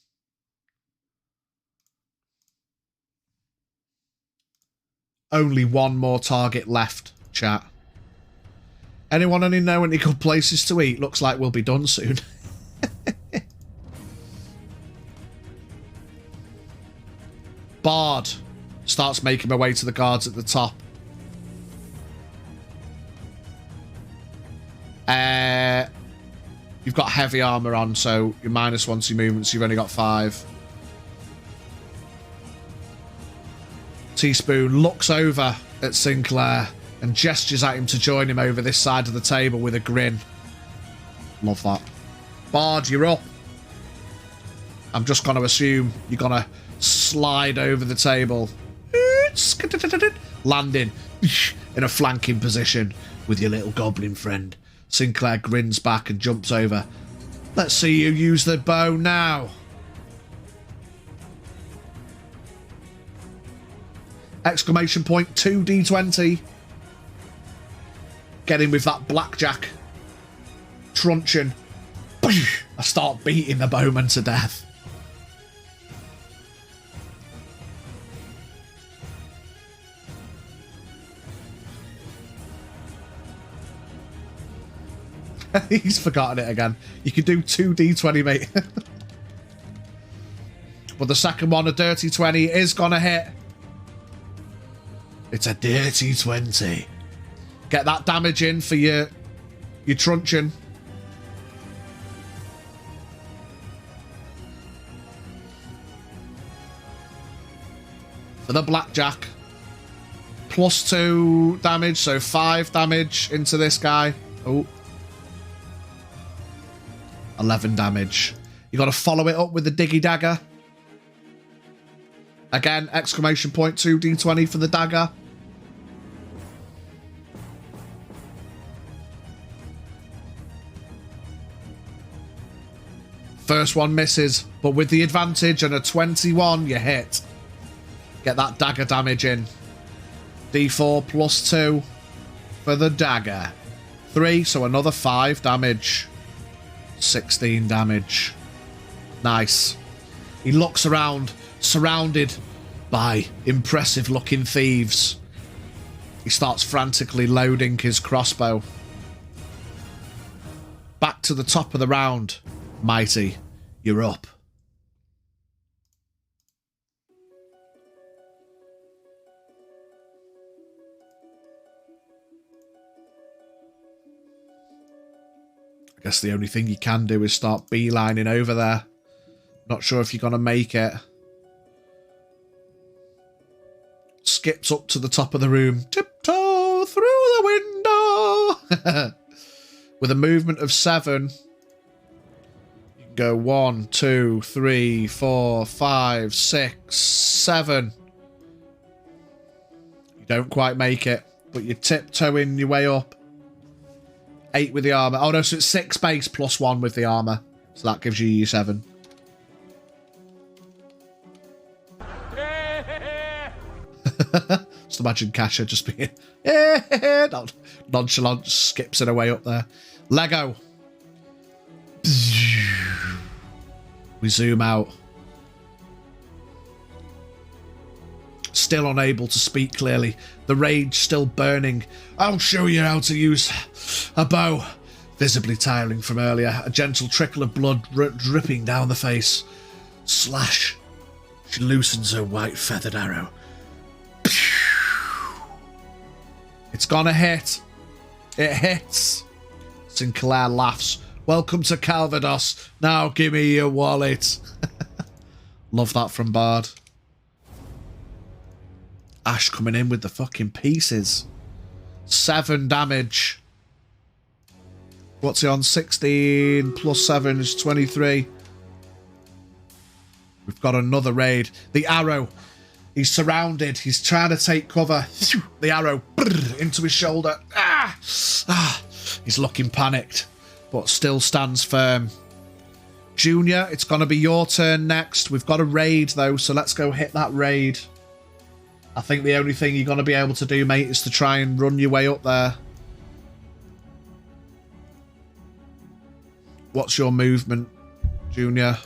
Only one more target left, chat. Anyone know any good places to eat? Looks like we'll be done soon. Bard starts making my way to the guards at the top. You've got heavy armor on, so you're -1 to your movements. You've only got 5. Teaspoon looks over at Sinclair and gestures at him to join him over this side of the table with a grin. Love that. Bard, you're up. I'm just going to assume you're going to slide over the table. Landing in a flanking position with your little goblin friend. Sinclair grins back and jumps over. Let's see you use the bow now. Exclamation point 2d20. Get in with that blackjack. Truncheon. I start beating the bowman to death. He's forgotten it again. You can do 2d20, mate. But the second one, a dirty 20, is gonna hit. It's a dirty 20. Get that damage in for your truncheon. For the blackjack. +2 damage, so 5 damage into this guy. Oh. 11 damage. You got to follow it up with the diggy dagger. Again, exclamation point 2d20 for the dagger. First one misses, but with the advantage and a 21, you hit. Get that dagger damage in. D4 +2 for the dagger. 3, so another 5 damage. 16 damage. Nice. He looks around, surrounded by impressive looking thieves. He starts frantically loading his crossbow. Back to the top of the round. Mighty, you're up. I guess the only thing you can do is start beelining over there. Not sure if you're going to make it. Skips up to the top of the room. Tiptoe through the window. With a movement of 7. You can go 1, 2, 3, 4, 5, 6, 7. You don't quite make it, but you're tiptoeing your way up. 8 with the armour. Oh no, so it's 6 base +1 with the armour. So that gives you your 7. Just imagine Kasha just being nonchalant, skips it away up there. Lego. We zoom out. Still unable to speak clearly. The rage still burning. I'll show you how to use a bow. Visibly tiring from earlier. A gentle trickle of blood dripping down the face. Slash. She loosens her white feathered arrow. It's gonna hit. It hits. Sinclair laughs. Welcome to Calvados. Now give me your wallet. Love that from Bard. Ash coming in with the fucking pieces. 7 damage. What's he on? 16 +7 is 23. We've got another raid. The arrow. He's surrounded. He's trying to take cover. The arrow into his shoulder. He's looking panicked, but still stands firm. Junior, it's going to be your turn next. We've got a raid, though, so let's go hit that raid. I think the only thing you're going to be able to do, mate, is to try and run your way up there. What's your movement, Junior?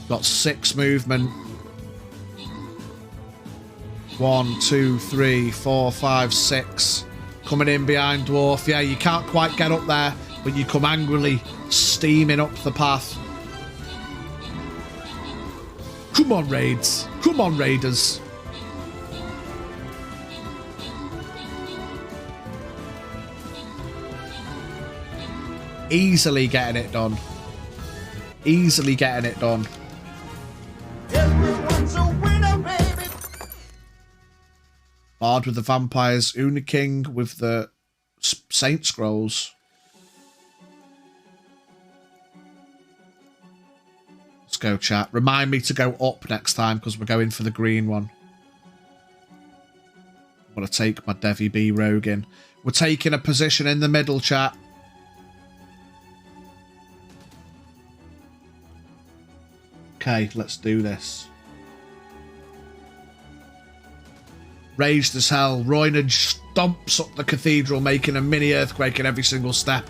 Got 6 movement. 1, 2, 3, 4, 5, 6. Coming in behind Dwarf. Yeah, you can't quite get up there, but you come angrily steaming up the path. Come on, raids. Come on, raiders. Easily getting it done. Easily getting it done. Everyone's a winner, baby. Bard with the vampires. Una King with the Saint Scrolls. Let's go, chat. Remind me to go up next time because we're going for the green one. I'm going to take my Devi B rogue in. We're taking a position in the middle, chat. Okay, let's do this. Raged as hell, Roynage stomps up the cathedral, making a mini earthquake in every single step.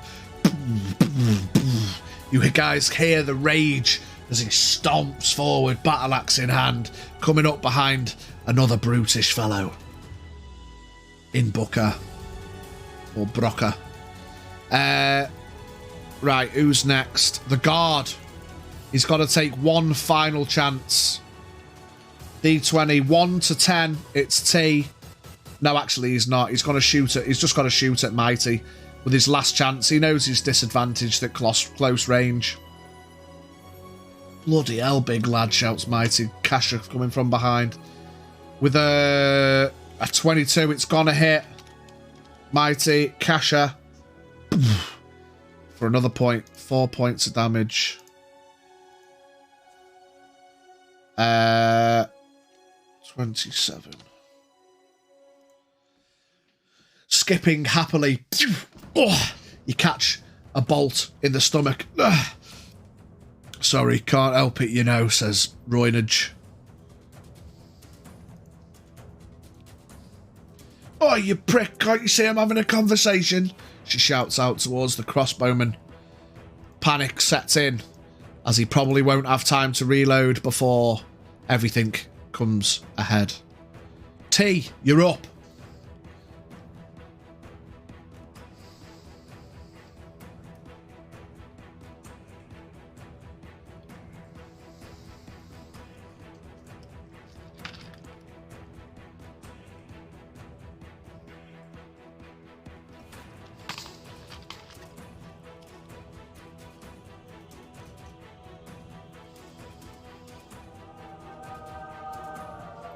You guys hear the rage as he stomps forward, battle axe in hand, coming up behind another brutish fellow. In Booker. Or Brocker. Right, who's next? The guard. He's got to take one final chance. D20, 1 to 10. It's T. No, actually, he's not. He's got to shoot at. He's just got to shoot at Mighty with his last chance. He knows he's disadvantaged at close range. Bloody hell, big lad, shouts Mighty. Kasha coming from behind. With a 22, it's gonna hit. Mighty, Kasha. For another point. 4 points of damage. 27. Skipping happily. You catch a bolt in the stomach. Sorry, can't help it, you know, says Roynage. Oh, you prick, can't you see I'm having a conversation? She shouts out towards the crossbowman. Panic sets in, as he probably won't have time to reload before everything comes ahead. T, you're up.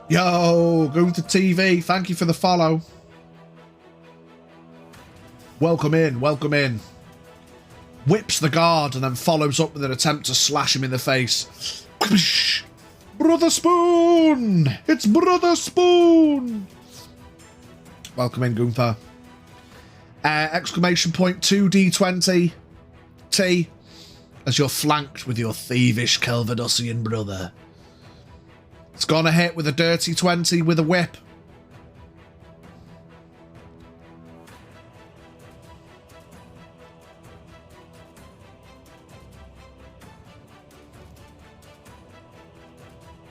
Yo, go to TV. Thank you for the follow. Welcome in, welcome in. Whips the guard and then follows up with an attempt to slash him in the face. Brother Spoon! It's Brother Spoon! Welcome in, Gunther. Exclamation point 2D20 T as you're flanked with your thievish Kelvadossian brother. It's gonna hit with a dirty 20 with a whip.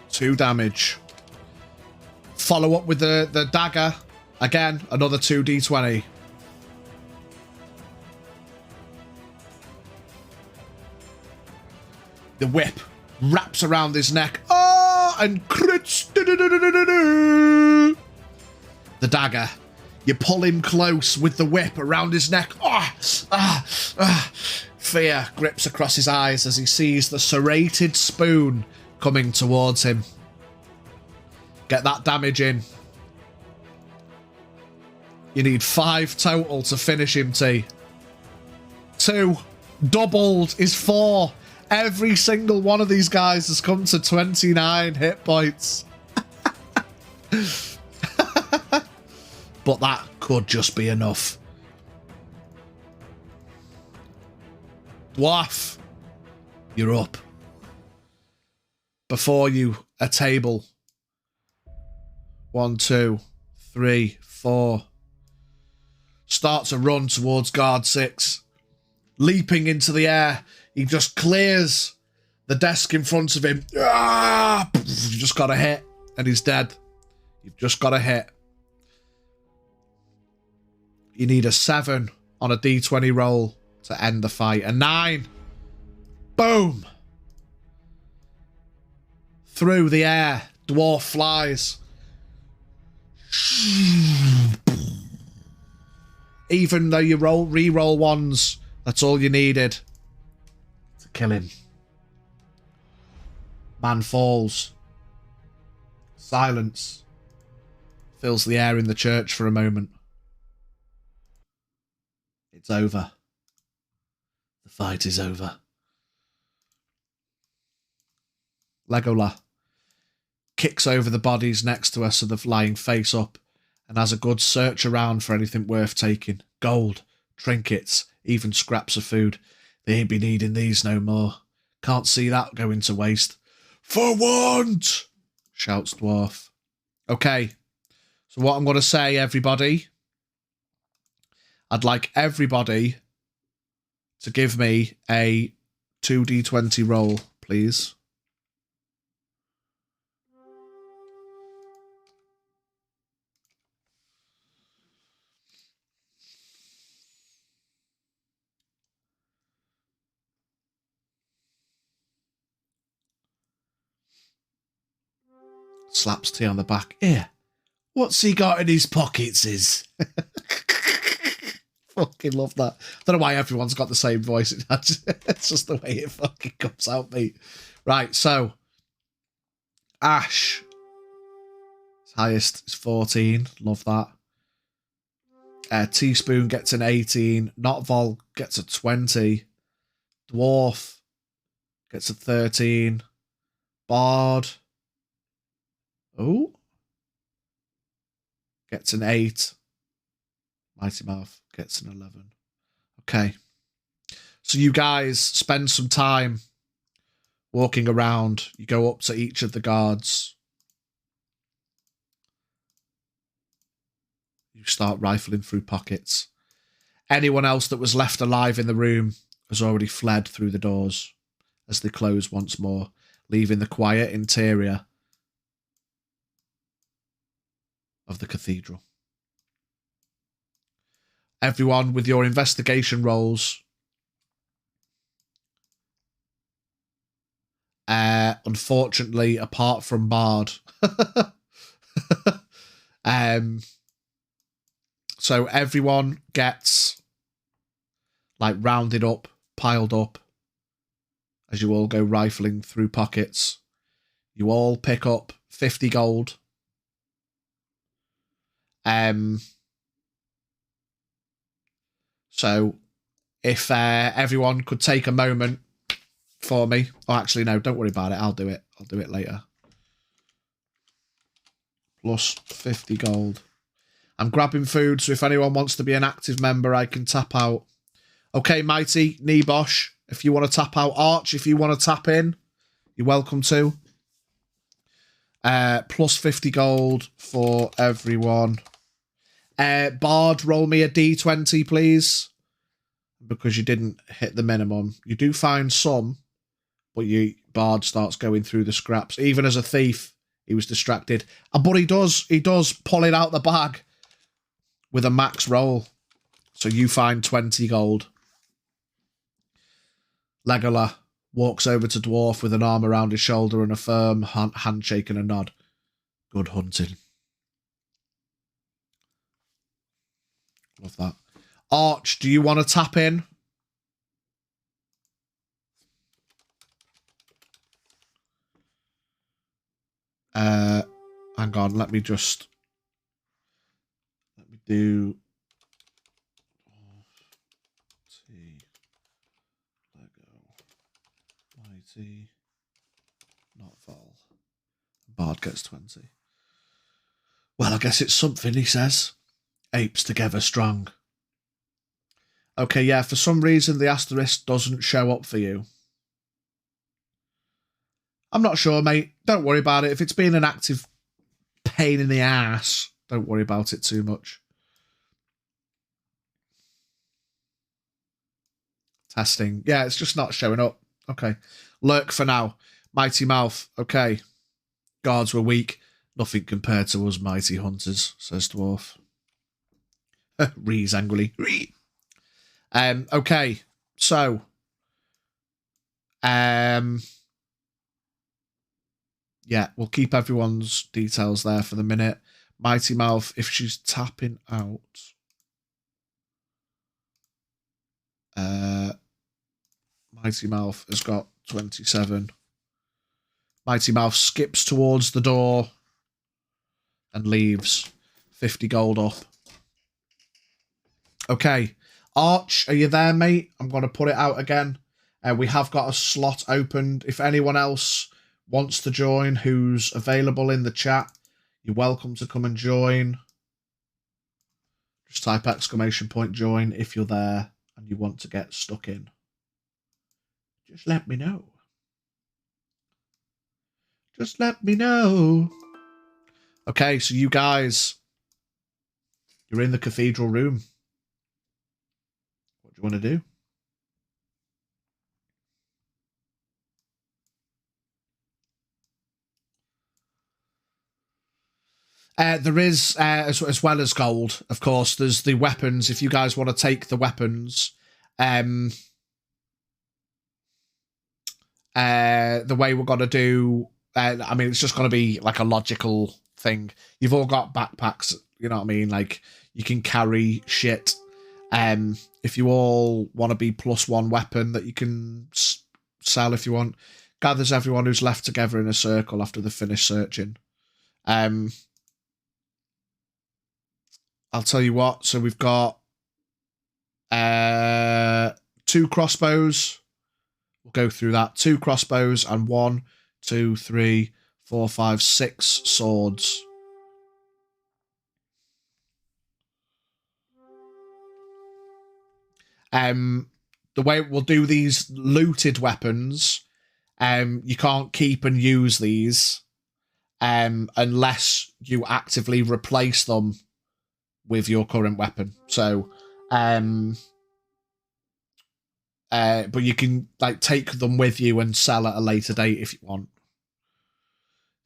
Two damage. Follow up with the dagger. Again, another 2d20. The whip wraps around his neck. And crits. The dagger. You pull him close with the whip around his neck. Fear grips across his eyes as he sees the serrated spoon coming towards him. Get that damage in. You need 5 total to finish him, T. 2. Doubled is 4. Every single one of these guys has come to 29 hit points. But that could just be enough. Dwarf, you're up. Before you, a table. 1, 2, 3, 4. Starts a run towards guard 6. Leaping into the air. He just clears the desk in front of him. You just got a hit and he's dead. You've just got a hit. You need a 7 on a D20 roll to end the fight. A 9. Boom. Through the air, dwarf flies. Even though you re-roll ones, that's all you needed to kill him. Man falls. Silence fills the air in the church for a moment. It's over. The fight is over. Legola kicks over the bodies next to us so they're lying face up and has a good search around for anything worth taking. Gold, trinkets, even scraps of food. They ain't be needing these no more. Can't see that going to waste. For want! Shouts Dwarf. Okay, so what I'm going to say, everybody, I'd like everybody to give me a 2d20 roll, please. Slaps T on the back. Here, what's he got in his pockets is? Fucking love that. I don't know why everyone's got the same voice. It's just the way it fucking comes out, mate. Right, so Ash. His highest is 14. Love that. Teaspoon gets an 18. Notvol gets a 20. Dwarf gets a 13. Bard. Oh. Gets an 8. Mighty Mouth gets an 11. Okay. So you guys spend some time walking around. You go up to each of the guards. You start rifling through pockets. Anyone else that was left alive in the room has already fled through the doors as they close once more, leaving the quiet interior of the cathedral. Everyone with your investigation rolls. Unfortunately, apart from Bard. So everyone gets like rounded up, piled up as you all go rifling through pockets. You all pick up 50 gold. So if everyone could take a moment for me. Oh, actually, no, don't worry about it. I'll do it. I'll do it later. Plus 50 gold. I'm grabbing food, so if anyone wants to be an active member, I can tap out. Okay, Mighty, Nebosh, if you want to tap out. Arch, if you want to tap in, you're welcome to. Plus 50 gold for everyone. Bard, roll me a d20, please. Because you didn't hit the minimum. You do find some, but Bard starts going through the scraps. Even as a thief, he was distracted. But he does pull it out the bag with a max roll. So you find 20 gold. Legola walks over to Dwarf with an arm around his shoulder and a firm handshake and a nod. Good hunting. Love that. Arch, do you want to tap in? Hang on, let me do Lego, Mighty, not Vol. Bard gets 20. Well, I guess it's something, he says. Apes together strong. Okay, yeah, for some reason the asterisk doesn't show up for you. I'm not sure, mate. Don't worry about it. If it's been an active pain in the ass, don't worry about it too much. Testing. Yeah, it's just not showing up. Okay. Lurk for now. Mighty Mouth. Okay. Guards were weak. Nothing compared to us mighty hunters, says Dwarf. Rees angrily. Ree. Okay. So. Yeah, we'll keep everyone's details there for the minute. Mighty Mouth, if she's tapping out. Mighty Mouth has got 27. Mighty Mouth skips towards the door and leaves. 50 gold up. Okay. Arch, are you there, mate? I'm going to put it out again. We have got a slot opened. If anyone else wants to join who's available in the chat, you're welcome to come and join. Just type !join if you're there and you want to get stuck in. Just let me know. Just let me know. Okay, so you guys, you're in the cathedral room. What do you want to do? There is, as well as gold, of course, there's the weapons. If you guys want to take the weapons, the way we're going to do, I mean, it's just going to be like a logical thing. You've all got backpacks, you know what I mean? Like, you can carry shit. If you all want to be +1 weapon that you can sell if you want, gathers everyone who's left together in a circle after they've finished searching. I'll tell you what, so we've got 2 crossbows. We'll go through that. 2 crossbows and 1, 2, 3, 4, 5, 6 swords. The way we'll do these looted weapons, you can't keep and use these unless you actively replace them with your current weapon. So, but you can like take them with you and sell at a later date if you want.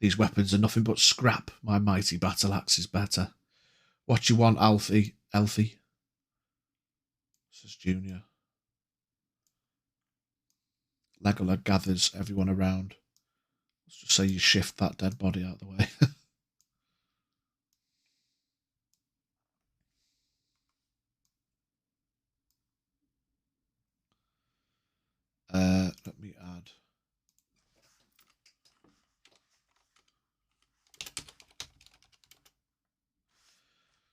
These weapons are nothing but scrap. My mighty battle axe is better. What you want, Alfie? This is Junior. Legolas gathers everyone around. Let's just say you shift that dead body out of the way. Let me add.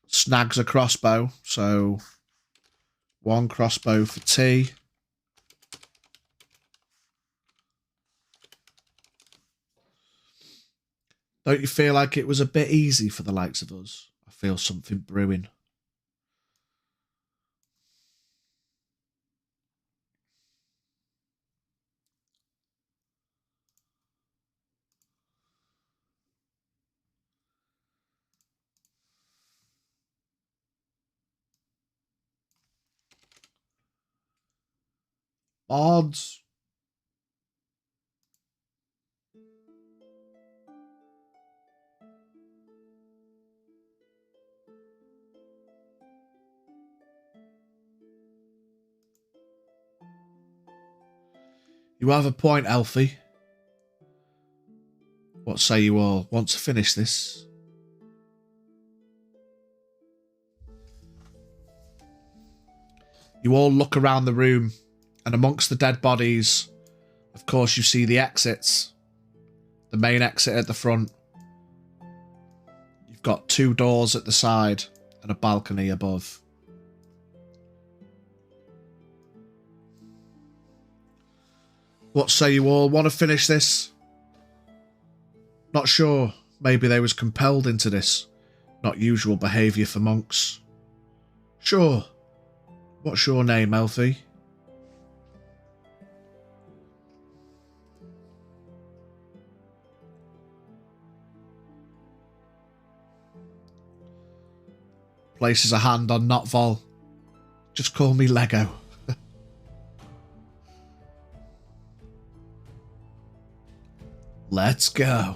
Snags a crossbow, so 1 crossbow for T. Don't you feel like it was a bit easy for the likes of us? I feel something brewing. Odds. You have a point, Alfie. What say you all? Want to finish this? You all look around the room, and amongst the dead bodies, of course, you see the exits. The main exit at the front. You've got 2 doors at the side and a balcony above. What say you all? Want to finish this? Not sure. Maybe they was compelled into this. Not usual behaviour for monks. Sure. What's your name, Elfie? Places a hand on Notvol. Just call me Lego. Let's go.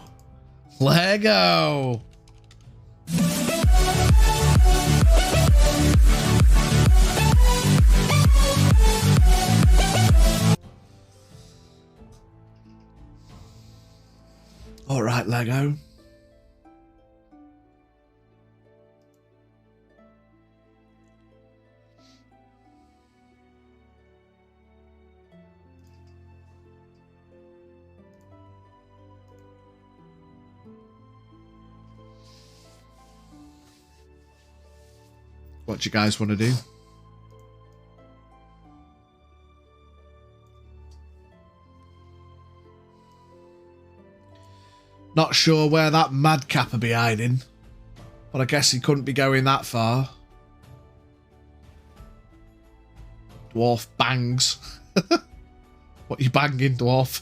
Lego! All right, Lego. What do you guys want to do? Not sure where that madcap will be hiding, but I guess he couldn't be going that far. Dwarf bangs. What you banging, dwarf?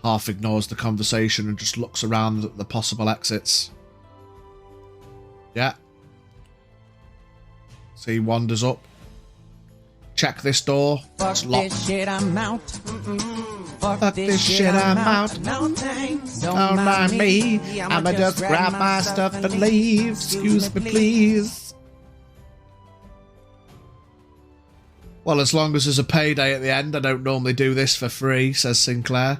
Half ignores the conversation and just looks around at the possible exits. Yeah. So he wanders up. Check this door. It's locked. This shit, I'm out. Fuck this shit, I'm out. No thanks. Don't mind me. I'ma just grab my stuff and leave. Excuse me, please. Well, as long as there's a payday at the end, I don't normally do this for free, says Sinclair.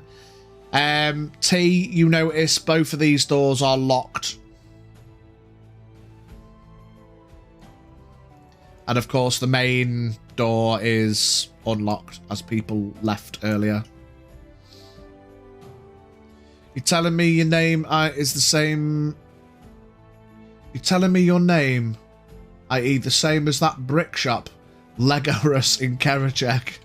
T, you notice both of these doors are locked. And of course, the main door is unlocked, as people left earlier. You're telling me your name is the same... You're telling me your name, i.e. the same as that brick shop, Legorus in Kerachek.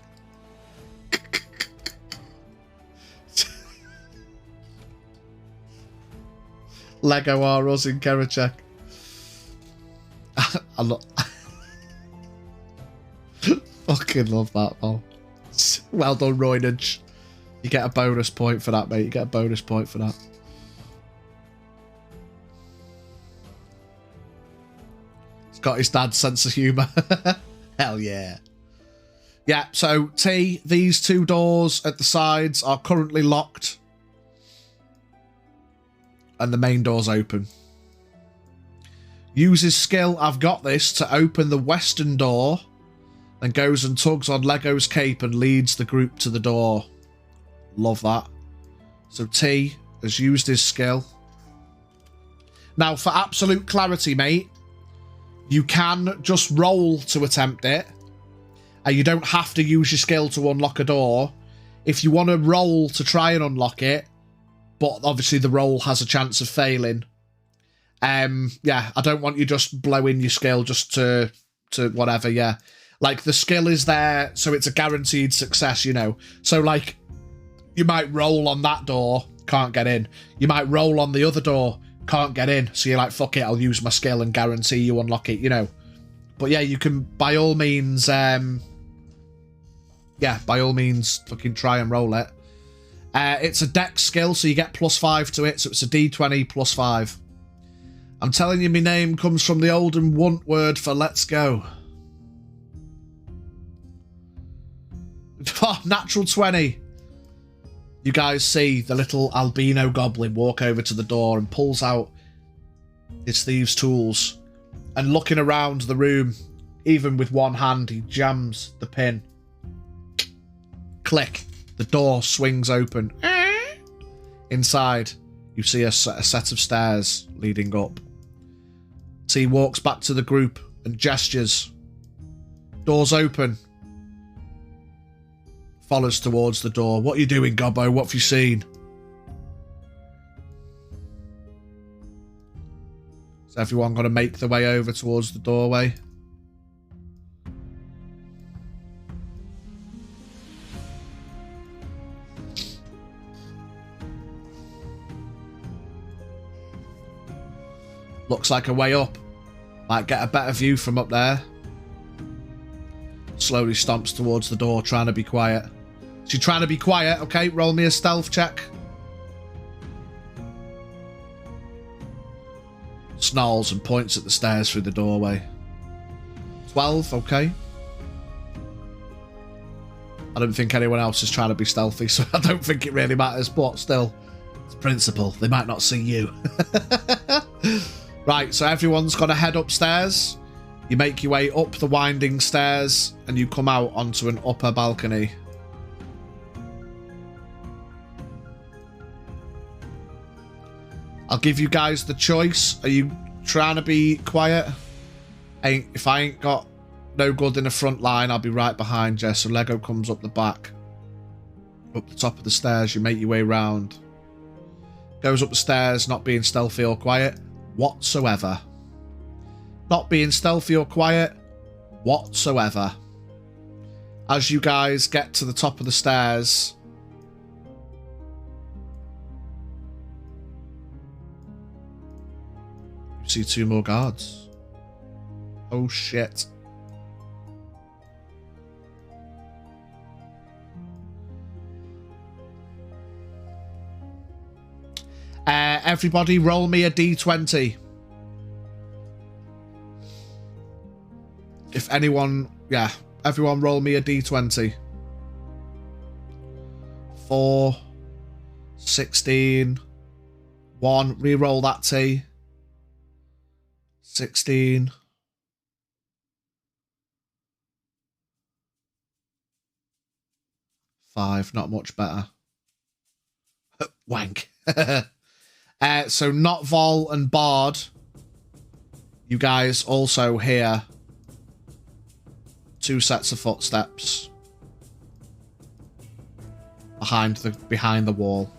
Lego R Us in Kerachek. I fucking love that, Paul. Well done, Roynage. You get a bonus point for that, mate. You get a bonus point for that. He's got his dad's sense of humour. Hell yeah. Yeah, so T, these two doors at the sides are currently locked. And the main door's open. Uses skill, I've got this, to open the western door. Then goes and tugs on Lego's cape and leads the group to the door. Love that. So T has used his skill. Now, for absolute clarity, mate, you can just roll to attempt it. And you don't have to use your skill to unlock a door. If you want to roll to try and unlock it, but obviously the roll has a chance of failing. Yeah, I don't want you just blowing your skill just to whatever, yeah. Like, the skill is there, so it's a guaranteed success, you know. So, like, you might roll on that door, can't get in. You might roll on the other door, can't get in. So you're like, fuck it, I'll use my skill and guarantee you unlock it, you know. But yeah, you can, by all means, yeah, by all means, fucking try and roll it. It's a dex skill, so you get +5 to it, so it's a d20 +5. I'm telling you, my name comes from the olden want word for let's go. Oh, natural 20. You guys see the little albino goblin walk over to the door and pulls out his thieves' tools. And looking around the room, even with one hand, he jams the pin. Click. The door swings open. Inside, you see a set of stairs leading up. T walks back to the group and gestures. Doors open. Follows towards the door. What are you doing, Gobbo? What have you seen? Is everyone going to make their way over towards the doorway? Looks like a way up. Might get a better view from up there. Slowly stomps towards the door, trying to be quiet. So you're trying to be quiet, okay? Roll me a stealth check. Snarls and points at the stairs through the doorway. 12, okay. I don't think anyone else is trying to be stealthy, so I don't think it really matters, but still, it's principle. They might not see you. Right, so everyone's got to head upstairs. You make your way up the winding stairs and you come out onto an upper balcony. I'll give you guys the choice. Are you trying to be quiet? If I ain't got no good in the front line, I'll be right behind you. So Lego comes up the back. Up the top of the stairs, you make your way round. Goes up the stairs, not being stealthy or quiet whatsoever. Not being stealthy or quiet whatsoever. As you guys get to the top of the stairs, you see 2 more guards. Oh shit. Everybody roll me a d20. if anyone, yeah, everyone roll me a d20. 4, 16, 1. Reroll that T. 16. 5. Not much better. Wank. So not Vol and Bard. You guys also hear 2 sets of footsteps behind the wall.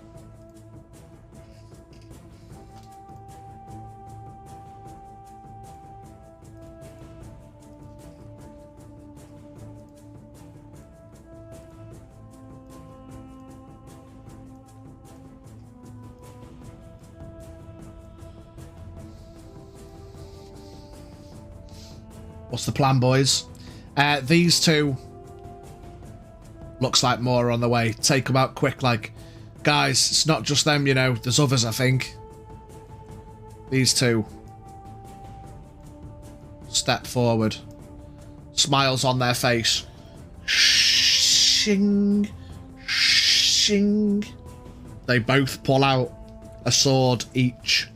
What's the plan, boys? These two looks like more on the way. Take them out quick, like, guys, it's not just them, you know, there's others, I think. These two step forward, smiles on their face. Shing, shing. They both pull out a sword each.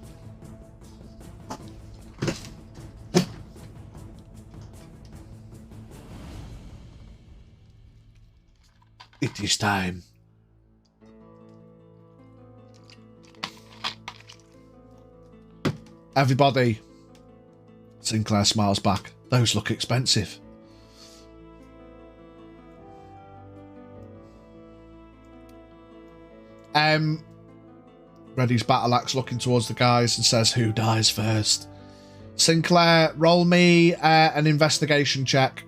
It is time. Everybody. Sinclair smiles back. Those look expensive. Ready's battle axe looking towards the guys and says, who dies first? Sinclair, roll me an investigation check.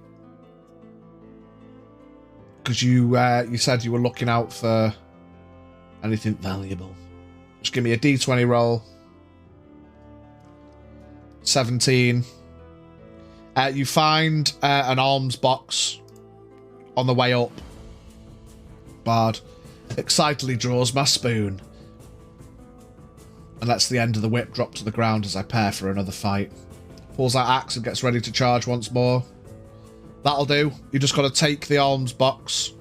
Because you said you were looking out for anything valuable. Just give me a d20 roll. 17. You find an alms box on the way up. Bard excitedly draws my spoon and lets the end of the whip drop to the ground as I prepare for another fight. Pulls out axe and gets ready to charge once more. That'll do. You just got to take the alms box.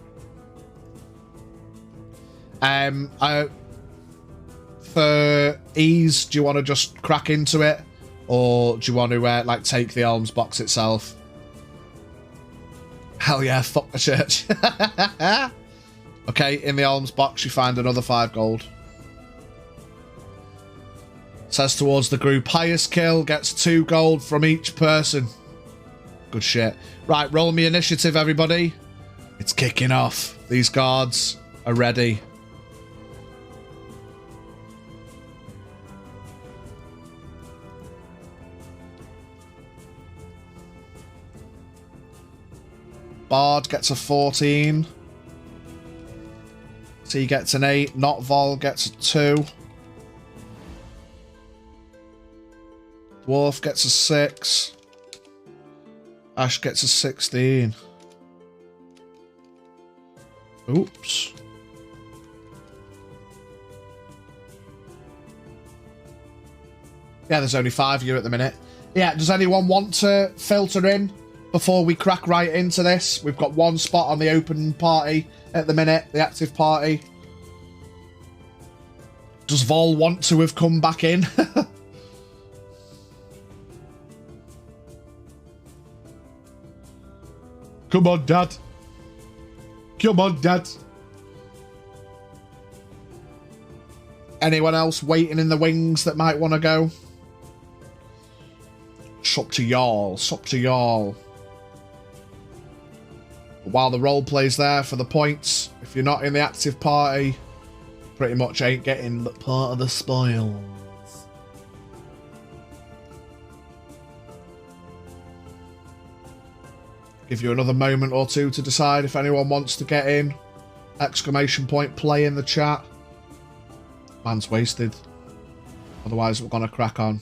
For ease, do you want to just crack into it, or do you want to like take the alms box itself? Hell yeah! Fuck the church. Okay, in the alms box you find another 5 gold. Says towards the group, highest kill gets 2 gold from each person. Good shit. Right, roll me initiative, everybody. It's kicking off. These guards are ready. Bard gets a 14. T gets an 8. Not Vol gets a 2. Dwarf gets a 6. Ash gets a 16. Oops. Yeah, there's only 5 of you at the minute. Yeah, does anyone want to filter in before we crack right into this? We've got 1 spot on the open party at the minute, the active party. Does Vol want to have come back in? Come on, Dad. Come on, Dad. Anyone else waiting in the wings that might want to go? It's up to y'all. It's up to y'all. While the role play's there for the points, if you're not in the active party, pretty much ain't getting part of the spoils. Give you another moment or two to decide if anyone wants to get in. Exclamation point play in the chat. Man's wasted. Otherwise we're gonna crack on.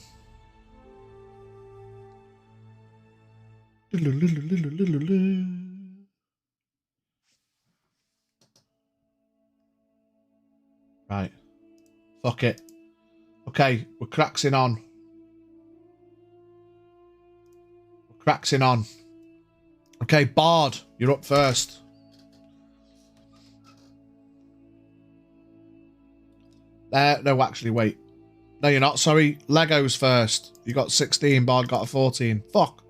Right. Fuck it. Okay, we're cracksing on. We're cracksing on. Okay, Bard, you're up first. No, actually, wait. No, you're not. Sorry. Lego's first. You got 16. Bard got a 14. Fuck.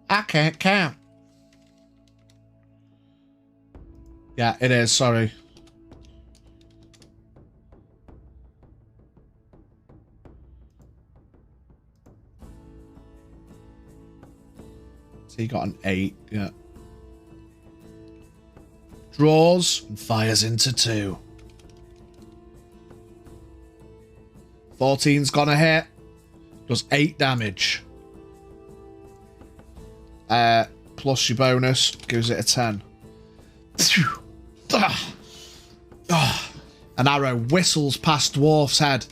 I can't count. Yeah, it is. Sorry. So he got an 8. Yeah. Draws and fires into 2. 14's gonna hit. Does 8 damage. Plus your bonus gives it a 10. An arrow whistles past Dwarf's head.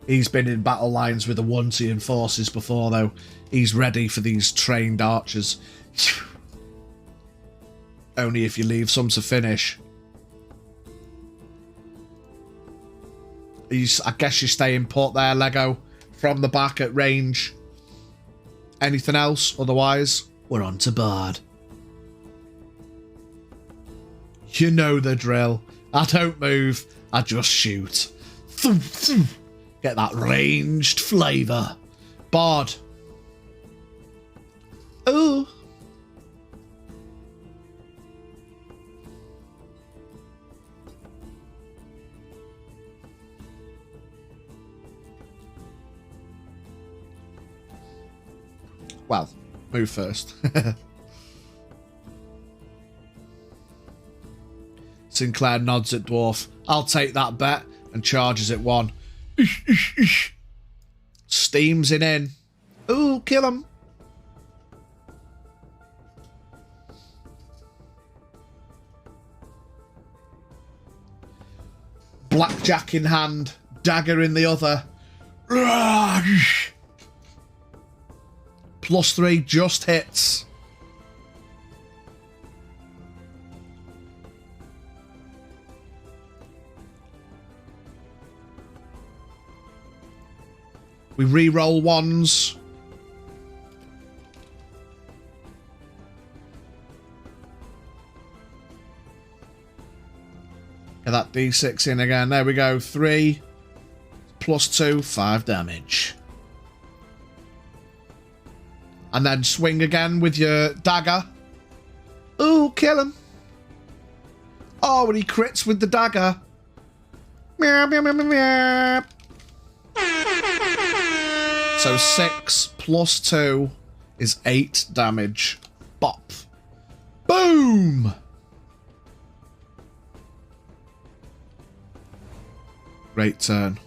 He's been in battle lines with the Wuntian forces before, though. He's ready for these trained archers. Only if you leave some to finish. I guess you're staying put there, Lego. From the back at range. Anything else? Otherwise, we're on to Bard. You know the drill. I don't move. I just shoot. Get that ranged flavour. Bard. Ooh. Well, move first. Sinclair nods at Dwarf. I'll take that bet, and charges at 1. Steams in. Ooh, kill him. Blackjack in hand, dagger in the other. +3 just hits. We re-roll 1s. Get that D6 in again. There we go. 3 +2, 5 damage. And then swing again with your dagger. Ooh, kill him. Oh, and he crits with the dagger. Meow, meow, meow, meow, meow. So 6 +2 is 8 damage. Bop. Boom! Great turn.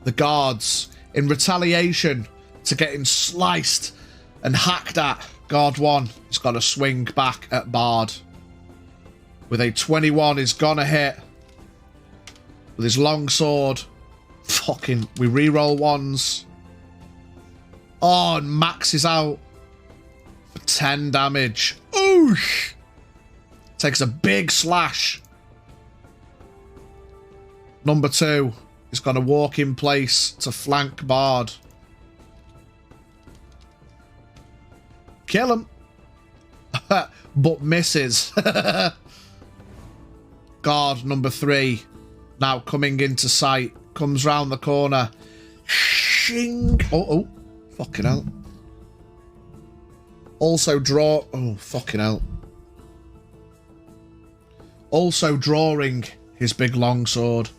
The guards, in retaliation to getting sliced and hacked at, Guard 1 has got to swing back at Bard. With a 21, he's gonna hit. With his long sword. Fucking, we re-roll 1s. Oh, and Max is out for 10 damage. Oosh! Takes a big slash. Number 2 is going to walk in place to flank Bard. Kill him. But misses. Guard number 3 now coming into sight. Comes round the corner. Shing. Oh, fucking hell. Also draw. Oh, fucking hell. Also drawing his big long sword.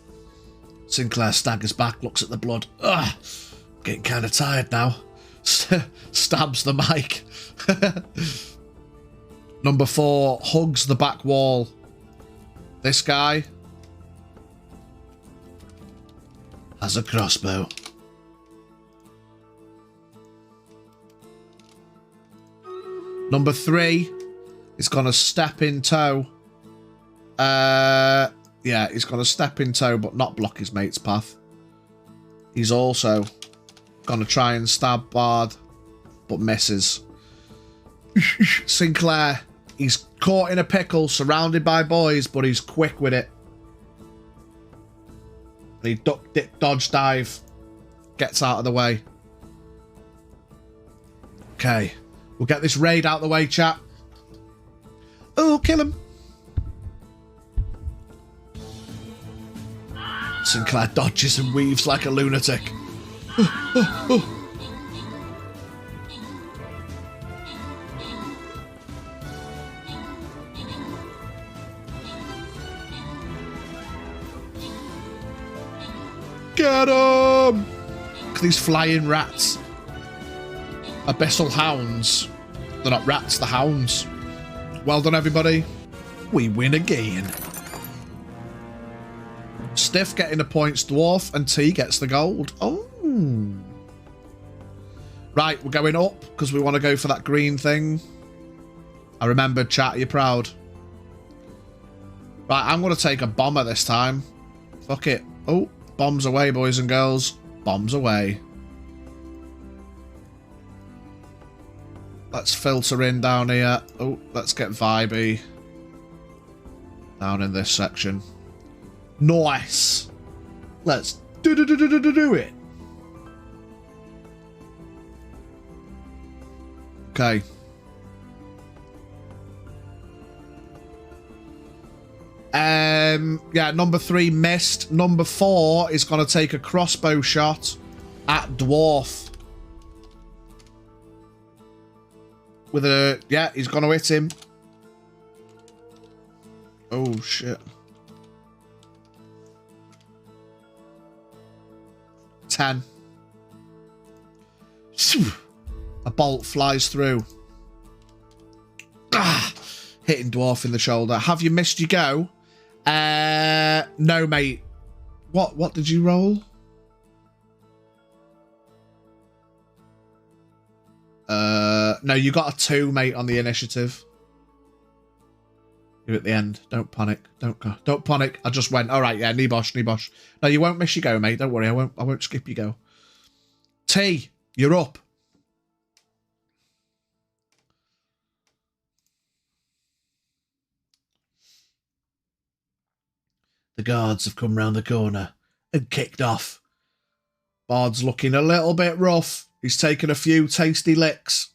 Sinclair staggers back, looks at the blood. Ugh, getting kind of tired now. Stabs the mic. Number 4 hugs the back wall. This guy has a crossbow. Number 3 is going to step in tow. Yeah, he's going to step in tow, but not block his mate's path. He's also going to try and stab Bard, but misses. Sinclair, he's caught in a pickle, surrounded by boys, but he's quick with it. He duck, dip, dodge, dive. gets out of the way. Okay. We'll get this raid out of the way, chat. Oh, kill him. Sinclair dodges and weaves like a lunatic. Get him! Look at these flying rats. Abyssal hounds. They're not rats, they're hounds. Well done, everybody. We win again. Stiff getting the points, Dwarf, and T gets the gold. Oh. Right, we're going up because we want to go for that green thing. I remembered, chat. Are you proud? Right, I'm going to take a bomber this time. Fuck it. Oh, bombs away, boys and girls. Bombs away. Let's filter in down here. Oh, let's get vibey. Down in this section. Nice. Let's do it. Okay. Yeah, number 3 missed. Number 4 is going to take a crossbow shot at Dwarf. With a... Yeah, he's going to hit him. Oh, shit. 10. A bolt flies through. Ah, hitting Dwarf in the shoulder. Have you missed your go? No, mate. What did you roll? No, you got a 2, mate, on the initiative. You're at the end. Don't panic. Don't panic. I just went. All right, yeah, Nibosh. No, you won't miss your go, mate. Don't worry. I won't skip your go. T, you're up. The guards have come round the corner and kicked off. Bard's looking a little bit rough. He's taken a few tasty licks.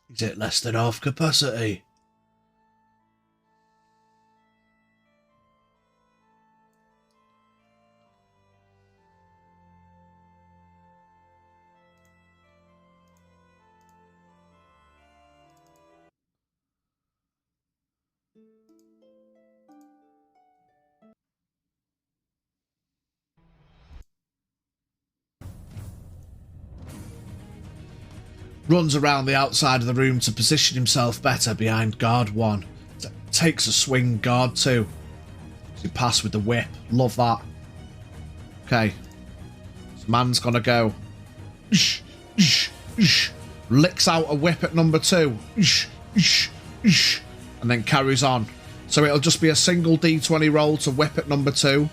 He's at less than half capacity. Runs around the outside of the room to position himself better behind guard 1. Takes a swing guard 2. He pass with the whip. Love that. Okay. This man's gonna go. Licks out a whip at number 2. And then carries on. So it'll just be a single D20 roll to whip at number 2.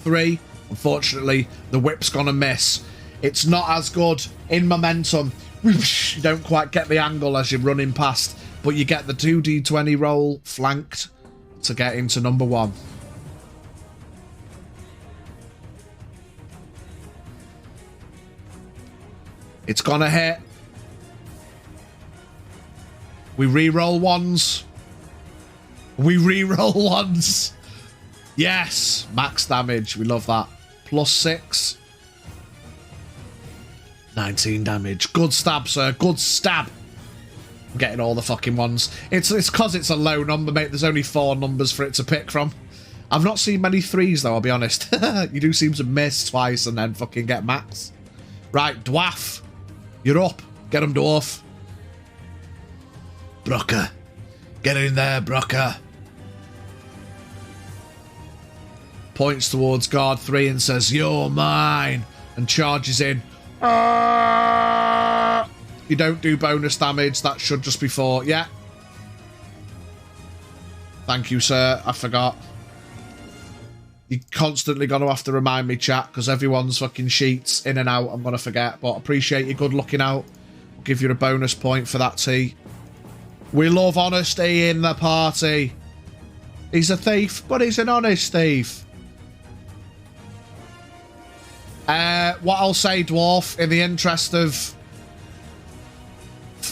Three. Unfortunately, the whip's gonna miss. It's not as good in momentum. You don't quite get the angle as you're running past, but you get the 2d20 roll flanked to get into number 1. It's gonna hit. We re-roll ones. Yes, max damage. We love that. +6. 19 damage. Good stab, sir. Good stab. I'm getting all the fucking ones. It's because it's a low number, mate. There's only 4 numbers for it to pick from. I've not seen many 3s, though, I'll be honest. You do seem to miss twice and then fucking get max. Right, Dwarf. You're up. Get him, Dwarf. Brocker. Get in there, Brocker. Points towards guard 3 and says, "You're mine," and charges in. You don't do bonus damage. That should just be 4. Yeah. Thank you, sir. I forgot. You're constantly going to have to remind me, chat, because everyone's fucking sheets in and out. I'm going to forget, but appreciate you good looking out. I'll give you a bonus point for that, T. We love honesty in the party. He's a thief, but he's an honest thief. What I'll say, Dwarf, in the interest of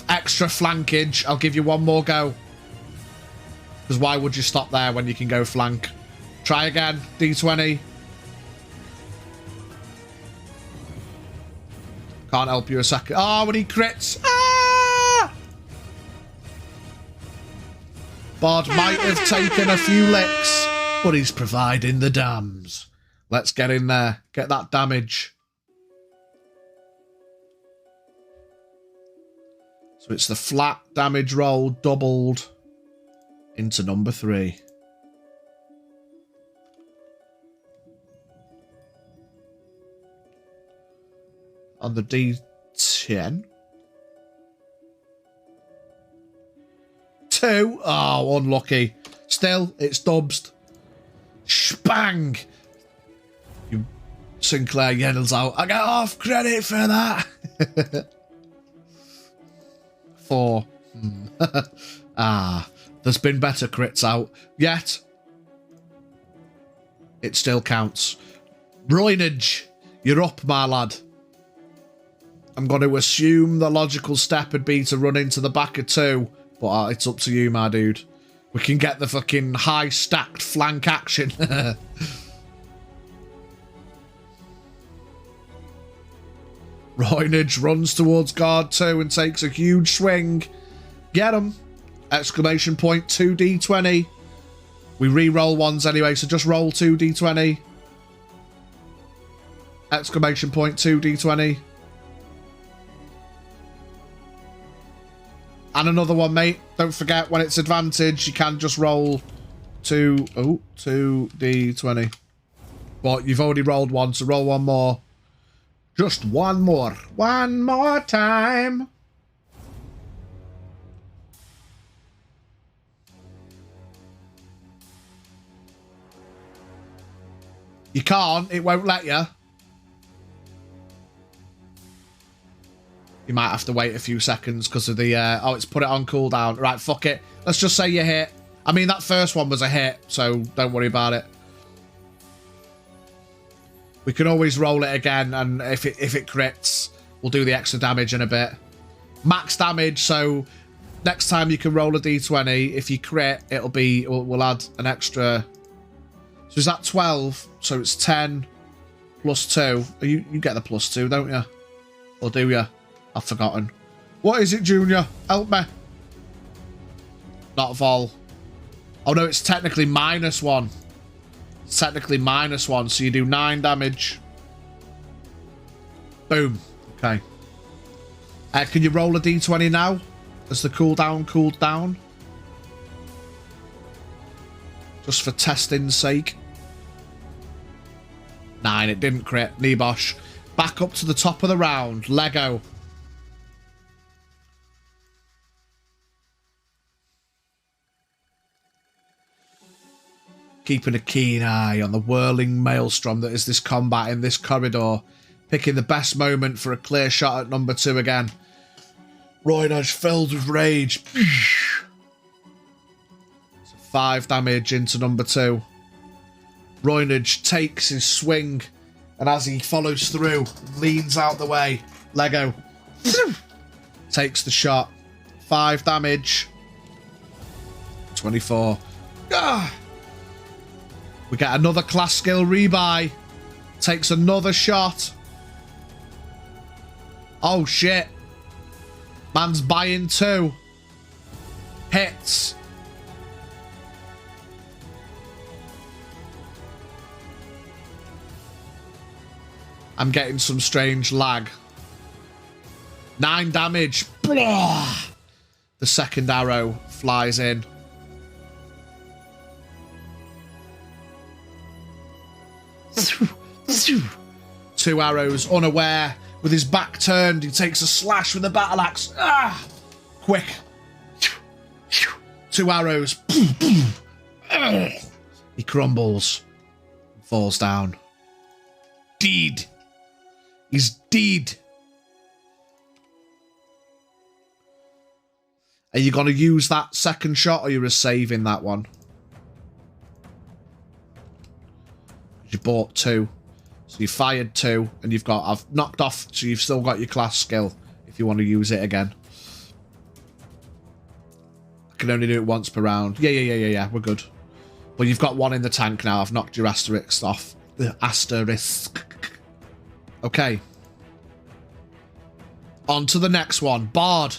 extra flankage, I'll give you one more go. Because why would you stop there when you can go flank? Try again, D20. Can't help you a second. Oh, when he crits. Ah! Bard might have taken a few licks, but he's providing the dams. Let's get in there. Get that damage. So it's the flat damage roll doubled into number 3. On the D10. 2. Oh, unlucky. Still, it's dubsed. Spang! You Sinclair yells out, I get half credit for that. 4. There's been better crits out. Yet, it still counts. Roinage, you're up, my lad. I'm going to assume the logical step would be to run into the back of 2, but it's up to you, my dude. We can get the fucking high stacked flank action. Roinage runs towards guard 2 and takes a huge swing. Get him! Exclamation point 2d20. We re-roll ones anyway, so just roll 2d20. Exclamation point 2d20. And another one, mate. Don't forget, when it's advantage, you can just roll 2d20. But you've already rolled one, so roll one more. Just one more. One more time. You can't. It won't let you. You might have to wait a few seconds because of the... oh, it's put it on cooldown. Right, fuck it. Let's just say you hit. I mean, that first one was a hit, so don't worry about it. We can always roll it again, and if it crits, we'll do the extra damage in a bit. Max damage, so next time you can roll a d20. If you crit, it'll be... We'll add an extra... So is that 12? So it's 10 plus 2. You get the plus 2, don't you? Or do you? I've forgotten. What is it, Junior? Help me. Not vol. Oh no, it's technically -1. It's technically -1, so you do 9 damage. Boom. Okay. Can you roll a d20 now? As the cooldown cooled down? Just for testing's sake. 9, it didn't crit. Nibosh. Back up to the top of the round. Lego. Keeping a keen eye on the whirling maelstrom that is this combat in this corridor. Picking the best moment for a clear shot at number 2 again. Roinage filled with rage. So 5 damage into number 2. Roinage takes his swing, and as he follows through, leans out the way. Lego takes the shot. 5 damage. 24. Ah! We get another class skill rebuy. Takes another shot. Oh shit. Man's buying 2. Hits. I'm getting some strange lag. 9 damage. Blah! The second arrow flies in. Two arrows, unaware, with his back turned, he takes a slash with the battle axe. Ah! Quick. 2 arrows. He crumbles. Falls down. Dead. He's dead. Are you going to use that second shot, or you're saving that one? You bought 2. So you fired 2, and I've knocked off, so you've still got your class skill if you want to use it again. I can only do it once per round. Yeah, we're good. Well, you've got 1 in the tank now. I've knocked your asterisk off. The asterisk. Okay. On to the next one. Bard.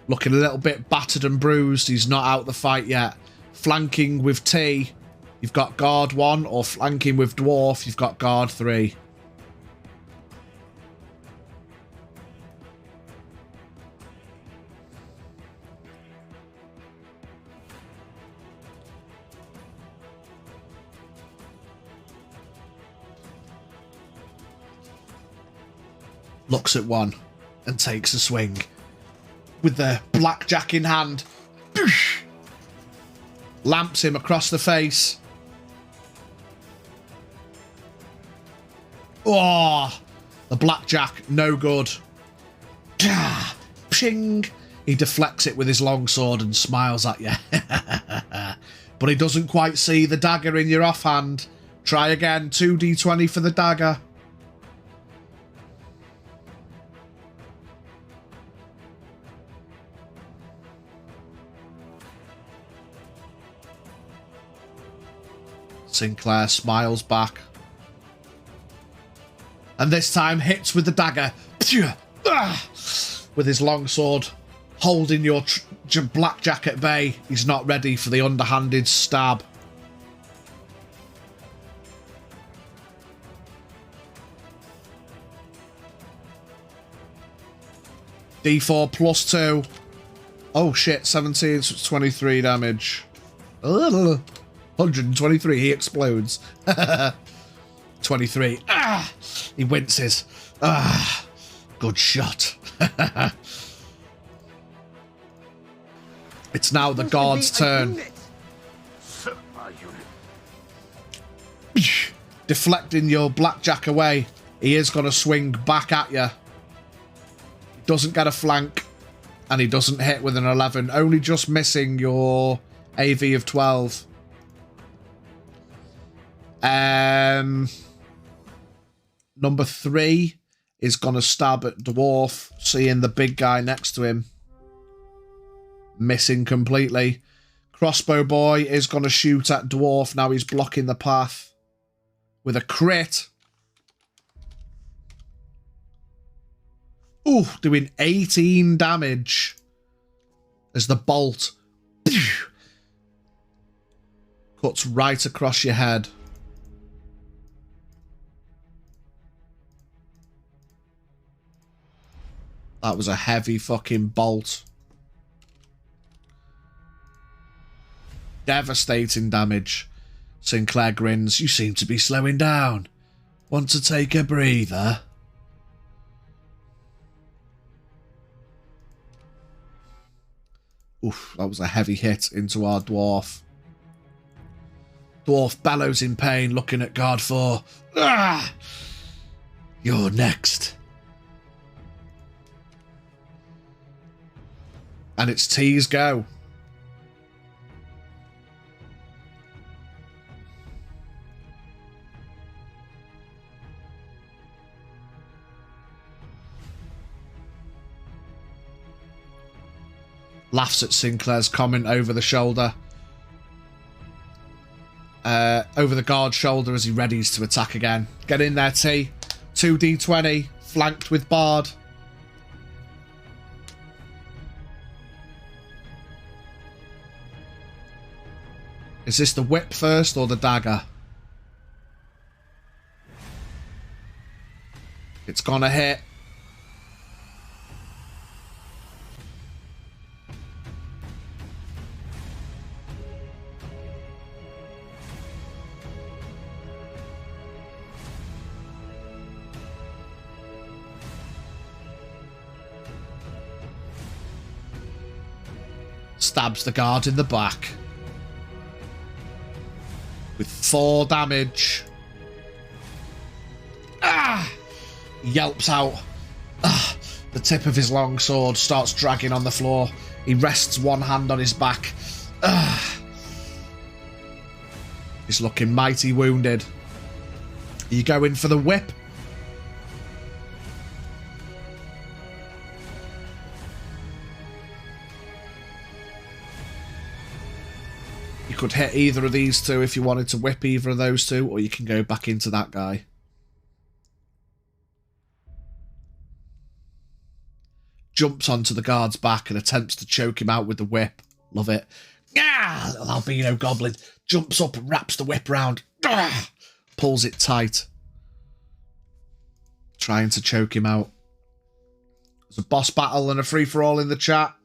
Looking a little bit battered and bruised. He's not out the fight yet. Flanking with T. You've got guard 1, or flanking with dwarf, you've got guard 3. Looks at 1 and takes a swing with the blackjack in hand. Lamps him across the face. Oh, the blackjack, no good. Ping! He deflects it with his longsword and smiles at you. But he doesn't quite see the dagger in your offhand. Try again, 2d20 for the dagger. Sinclair smiles back. And this time hits with the dagger. With his longsword, holding your blackjack at bay. He's not ready for the underhanded stab. D4 plus 2. Oh shit, 17, so it's 23 damage. 123, he explodes. 23. Ah! He winces. Ah! Good shot. It's now the guard's turn. Deflecting your blackjack away. He is going to swing back at you. He doesn't get a flank. And he doesn't hit with an 11. Only just missing your AV of 12. Number 3 is going to stab at dwarf, seeing the big guy next to him. Missing completely. Crossbow boy is going to shoot at dwarf. Now he's blocking the path with a crit. Ooh, doing 18 damage as the bolt cuts right across your head. That was a heavy fucking bolt. Devastating damage. Sinclair grins. You seem to be slowing down. Want to take a breather? Oof, that was a heavy hit into our dwarf. Dwarf bellows in pain, looking at guard 4. Ah! You're next. And it's T's go. Laughs at Sinclair's comment over the shoulder. Over the guard's shoulder as he readies to attack again. Get in there, T. 2d20, flanked with Bard. Is this the whip first or the dagger? It's gonna hit. Stabs the guard in the back. With 4 damage. Ah! Yelps out. Ah! The tip of his long sword starts dragging on the floor. He rests one hand on his back. Ah! He's looking mighty wounded. Are you going for the whip? You could hit either of these two if you wanted to whip either of those two, or you can go back into that guy. Jumps onto the guard's back and attempts to choke him out with the whip. Love it. Yeah, little albino goblin jumps up and wraps the whip round. Pulls it tight. Trying to choke him out. There's a boss battle and a free-for-all in the chat.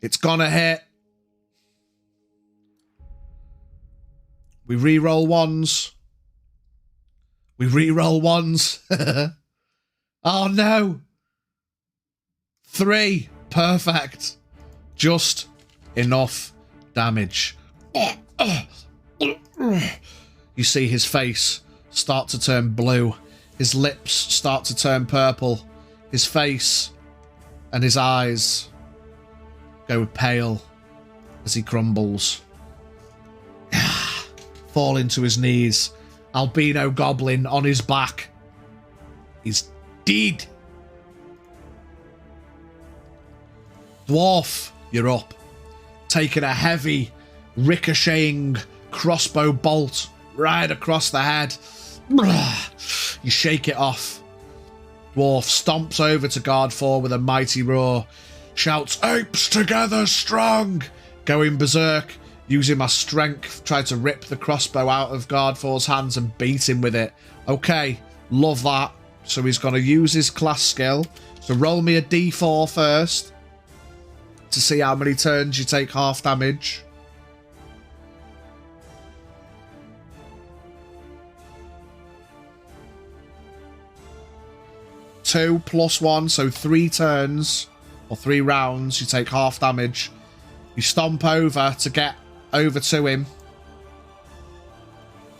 It's gonna hit. We re-roll ones. We re-roll ones. Oh no. 3. Perfect. Just enough damage. You see his face start to turn blue. His lips start to turn purple. His face and his eyes go pale as he crumbles. Falling to his knees. Albino goblin on his back. He's dead. Dwarf, you're up. Taking a heavy, ricocheting crossbow bolt right across the head. You shake it off. Dwarf stomps over to Guard 4 with a mighty roar. Shouts, apes together strong! Going berserk. Using my strength, try to rip the crossbow out of Guard 4's hands and beat him with it. Okay, love that. So he's going to use his class skill. So roll me a d4 first. To see how many turns you take half damage. Two plus 1, so 3 turns. Or 3 rounds, you take half damage. You stomp over to get over to him.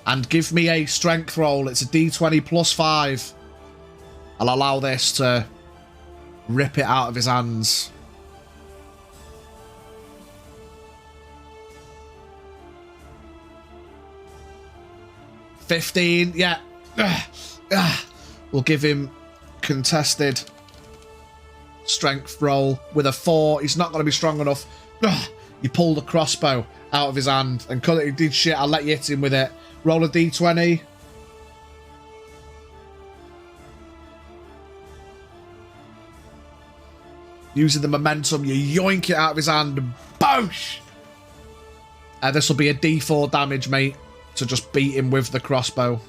And give me a strength roll. It's a d20 plus 5. I'll allow this to rip it out of his hands. $15, yeah. We'll give him contested strength roll with a 4. He's not going to be strong enough. You pull the crossbow out of his hand, and because he did shit, I'll let you hit him with it. Roll a d20. Using the momentum, you yoink it out of his hand and boosh! This will be a d4 damage, mate, to just beat him with the crossbow.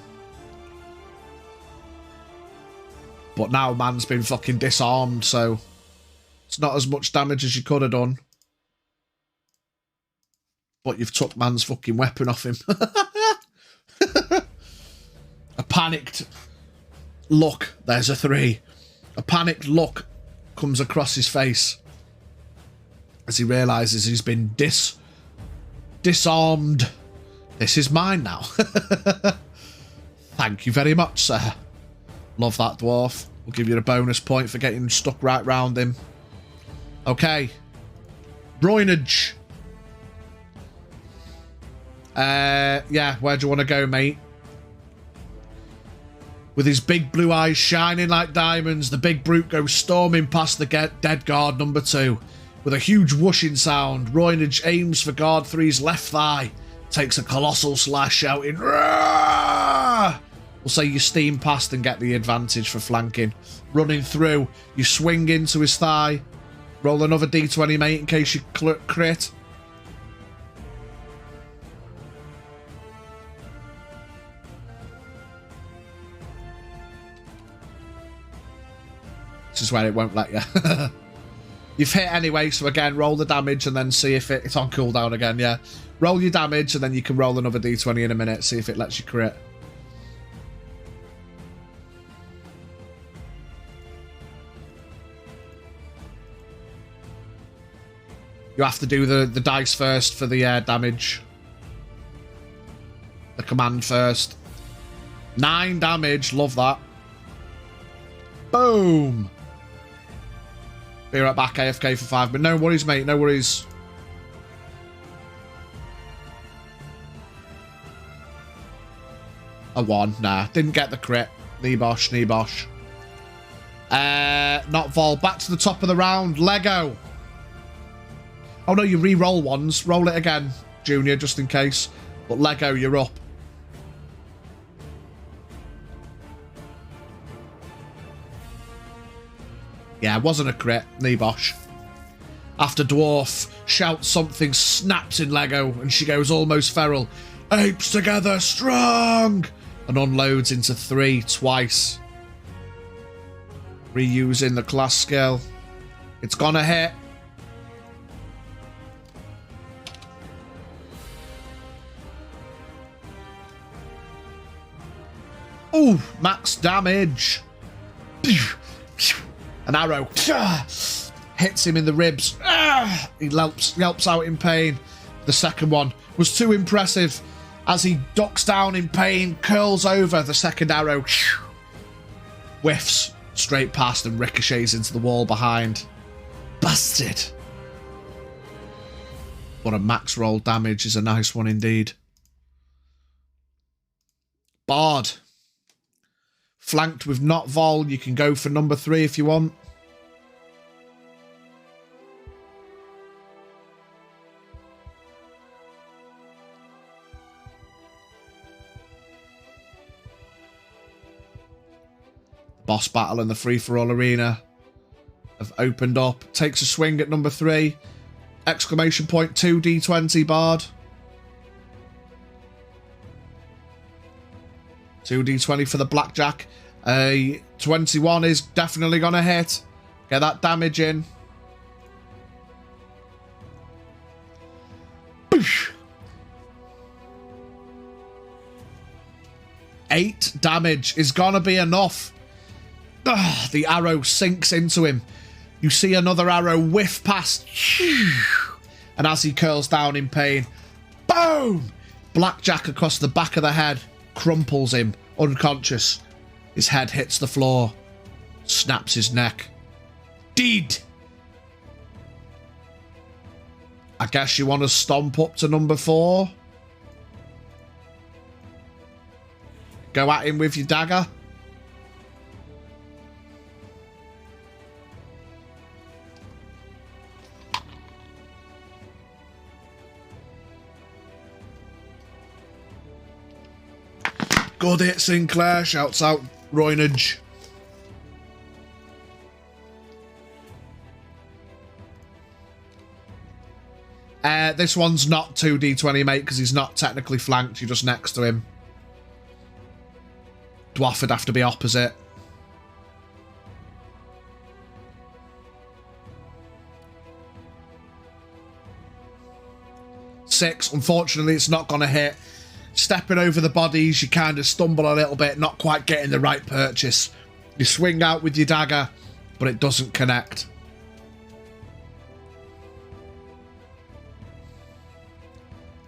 But now man's been fucking disarmed, so it's not as much damage as you could have done. But you've took man's fucking weapon off him. A panicked look. There's a 3. A panicked look comes across his face as he realises he's been disarmed. This is mine now. Thank you very much, sir. Love that, dwarf. We'll give you a bonus point for getting stuck right round him. Okay. Roinage. Yeah, where do you want to go, mate? With his big blue eyes shining like diamonds, the big brute goes storming past the dead guard number 2. With a huge whooshing sound, Roinage aims for guard 3's left thigh. Takes a colossal slash, shouting, "Rah!" We'll say you steam past and get the advantage for flanking. Running through, you swing into his thigh. Roll another d20, mate, in case you crit. This is where it won't let you. You've hit anyway, so again, roll the damage and then see if it's on cooldown again, yeah. Roll your damage and then you can roll another d20 in a minute, see if it lets you crit. You have to do the dice first for the damage. The command first. 9 damage, love that. Boom! Be right back, AFK for 5 minutes. No worries, mate, no worries. A 1. Nah, didn't get the crit. Knee-bosh, knee-bosh. Not Vol. Back to the top of the round. Lego. Oh, no, you re-roll ones. Roll it again, Junior, just in case. But Lego, you're up. Yeah, it wasn't a crit. Knee-bosh. After Dwarf shouts something, snaps in Lego, and she goes almost feral. Apes together, strong! And unloads into 3 twice. Reusing the class skill. It's gonna hit. Ooh, max damage. An arrow hits him in the ribs. He yelps out in pain. The second one was too impressive. As he ducks down in pain, curls over, the second arrow whiffs straight past and ricochets into the wall behind. Busted. What a max roll damage is a nice one indeed. Bard. Flanked with not Vol, you can go for number 3 if you want. Boss battle in the free-for-all arena have opened up. Takes a swing at number 3. Exclamation point 2d20 Bard. 2d20 for the blackjack. A 21 is definitely going to hit. Get that damage in. Boosh. 8 damage is going to be enough. Ugh, the arrow sinks into him. You see another arrow whiff past. And as he curls down in pain, boom! Blackjack across the back of the head. Crumples him, unconscious. His head hits the floor. Snaps his neck. Deed! I guess you want to stomp up to number 4? Go at him with your dagger? Good hit, Sinclair, shouts out Roynage. This one's not 2d20, mate, because he's not technically flanked. You're just next to him. Dwarf would have to be opposite. Six. Unfortunately, it's not going to hit. Stepping over the bodies, you kind of stumble a little bit, not quite getting the right purchase. You swing out with your dagger, but it doesn't connect.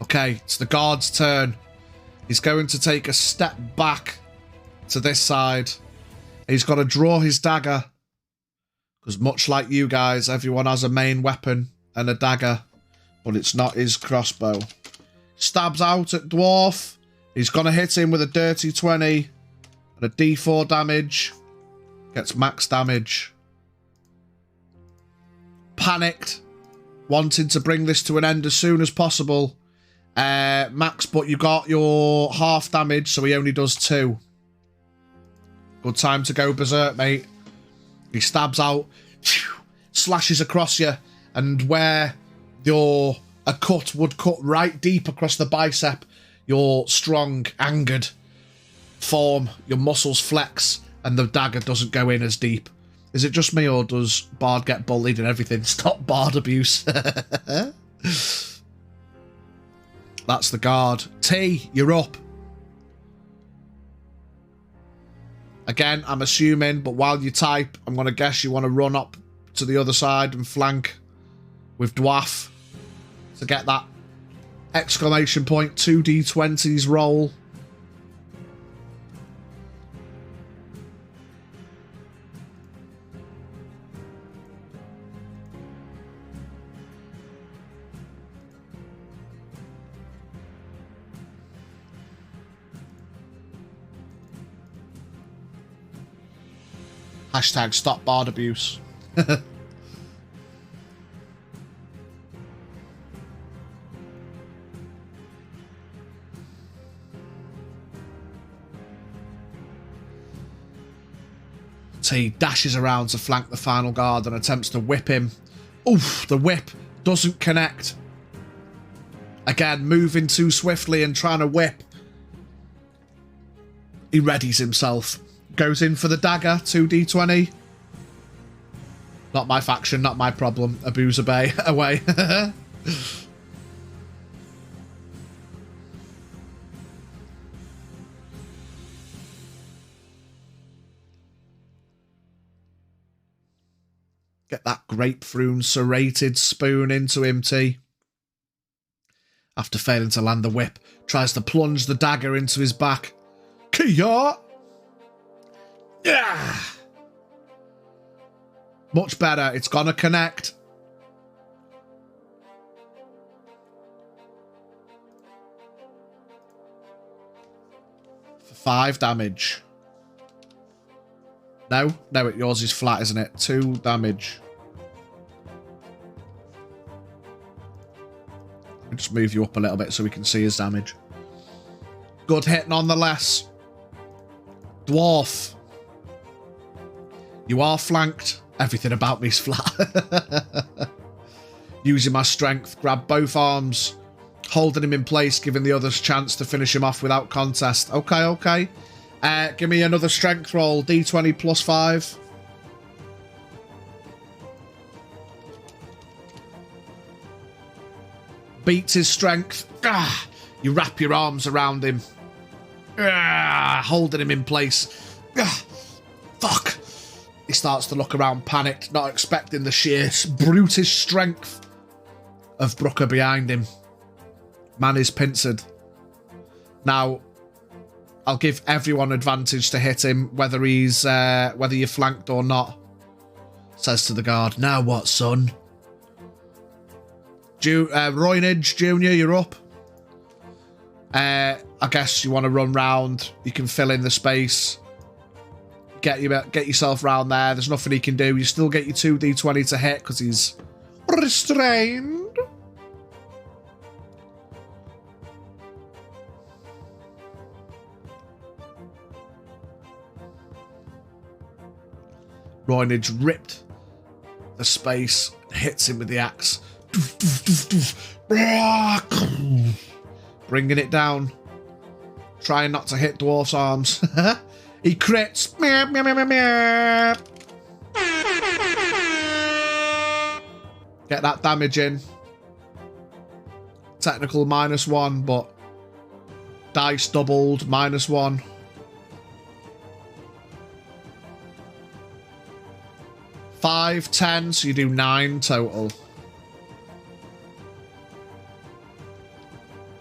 Okay, it's the guard's turn. He's going to take a step back to this side. He's got to draw his dagger. Because much like you guys, everyone has a main weapon and a dagger. But it's not his crossbow. Stabs out at Dwarf. He's going to hit him with a dirty 20. And a d4 damage. Gets max damage. Panicked. Wanting to bring this to an end as soon as possible. Max, but you got your half damage, so he only does 2. Good time to go berserk, mate. He stabs out, slashes across you, and where a cut would cut right deep across the bicep, your strong, angered form, your muscles flex, and the dagger doesn't go in as deep. Is it just me, or does Bard get bullied and everything? Stop Bard abuse. That's the guard. T, you're up. Again, I'm assuming, but while you type, I'm going to guess you want to run up to the other side and flank with Dwarf to get that exclamation point 2d20s roll. Hashtag stop bard abuse. T dashes around to flank the final guard and attempts to whip him. Oof, the whip doesn't connect. Again, moving too swiftly and trying to whip. He readies himself. Goes in for the dagger, 2d20. Not my faction, not my problem. Abuser Bay, away. Get that grapefruit serrated spoon into him, T. After failing to land the whip, tries to plunge the dagger into his back. Kia! Yeah! Much better. It's gonna connect. For 5 damage. No, yours is flat, isn't it? 2 damage. Let me just move you up a little bit so we can see his damage. Good hit nonetheless. Dwarf. You are flanked. Everything about me's flat. Using my strength, grab both arms, holding him in place, giving the others chance to finish him off without contest. Okay. Give me another strength roll, d20 plus 5. Beats his strength. You wrap your arms around him. Holding him in place. Fuck. He starts to look around panicked, not expecting the sheer brutish strength of Brooker behind him. Man is pincered. Now, I'll give everyone advantage to hit him, whether he's whether you're flanked or not. Says to the guard, now what, son? Roynage Jr., you're up. I guess you want to run round. You can fill in the space. Get yourself round there. There's nothing he can do. You still get your 2d20 to hit because he's restrained. Roynage ripped the space, hits him with the axe. Bringing it down. Trying not to hit Dwarf's arms. He crits. Get that damage in. Technical -1, but dice doubled, -1. 5, 10, so you do 9 total.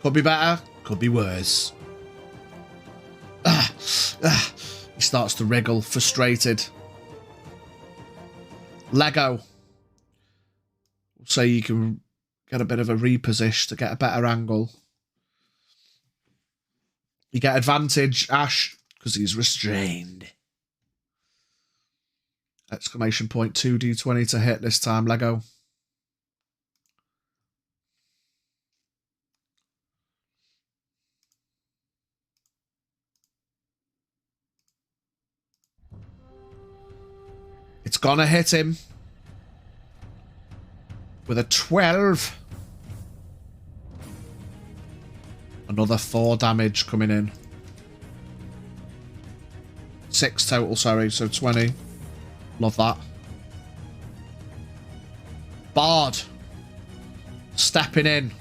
Could be better, could be worse. He starts to wriggle, frustrated. Lego. So you can get a bit of a reposition to get a better angle. You get advantage, Ash, because he's restrained. Exclamation point, 2d20 to hit this time, Lego. It's gonna hit him. With a 12. Another 4 damage coming in. 6 total, sorry, so 20. Love that. Bard. Stepping in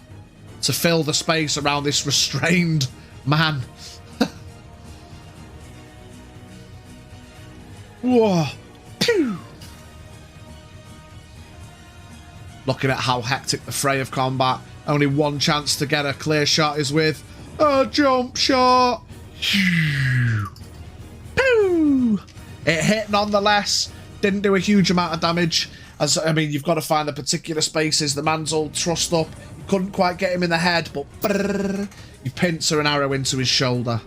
to fill the space around this restrained man. Whoa. Pew. Looking at how hectic the fray of combat. Only one chance to get a clear shot is with a jump shot. Pew. It hit nonetheless. Didn't do a huge amount of damage. As I mean, you've got to find the particular spaces. The man's all trussed up. You couldn't quite get him in the head, but brrr, you pincer an arrow into his shoulder.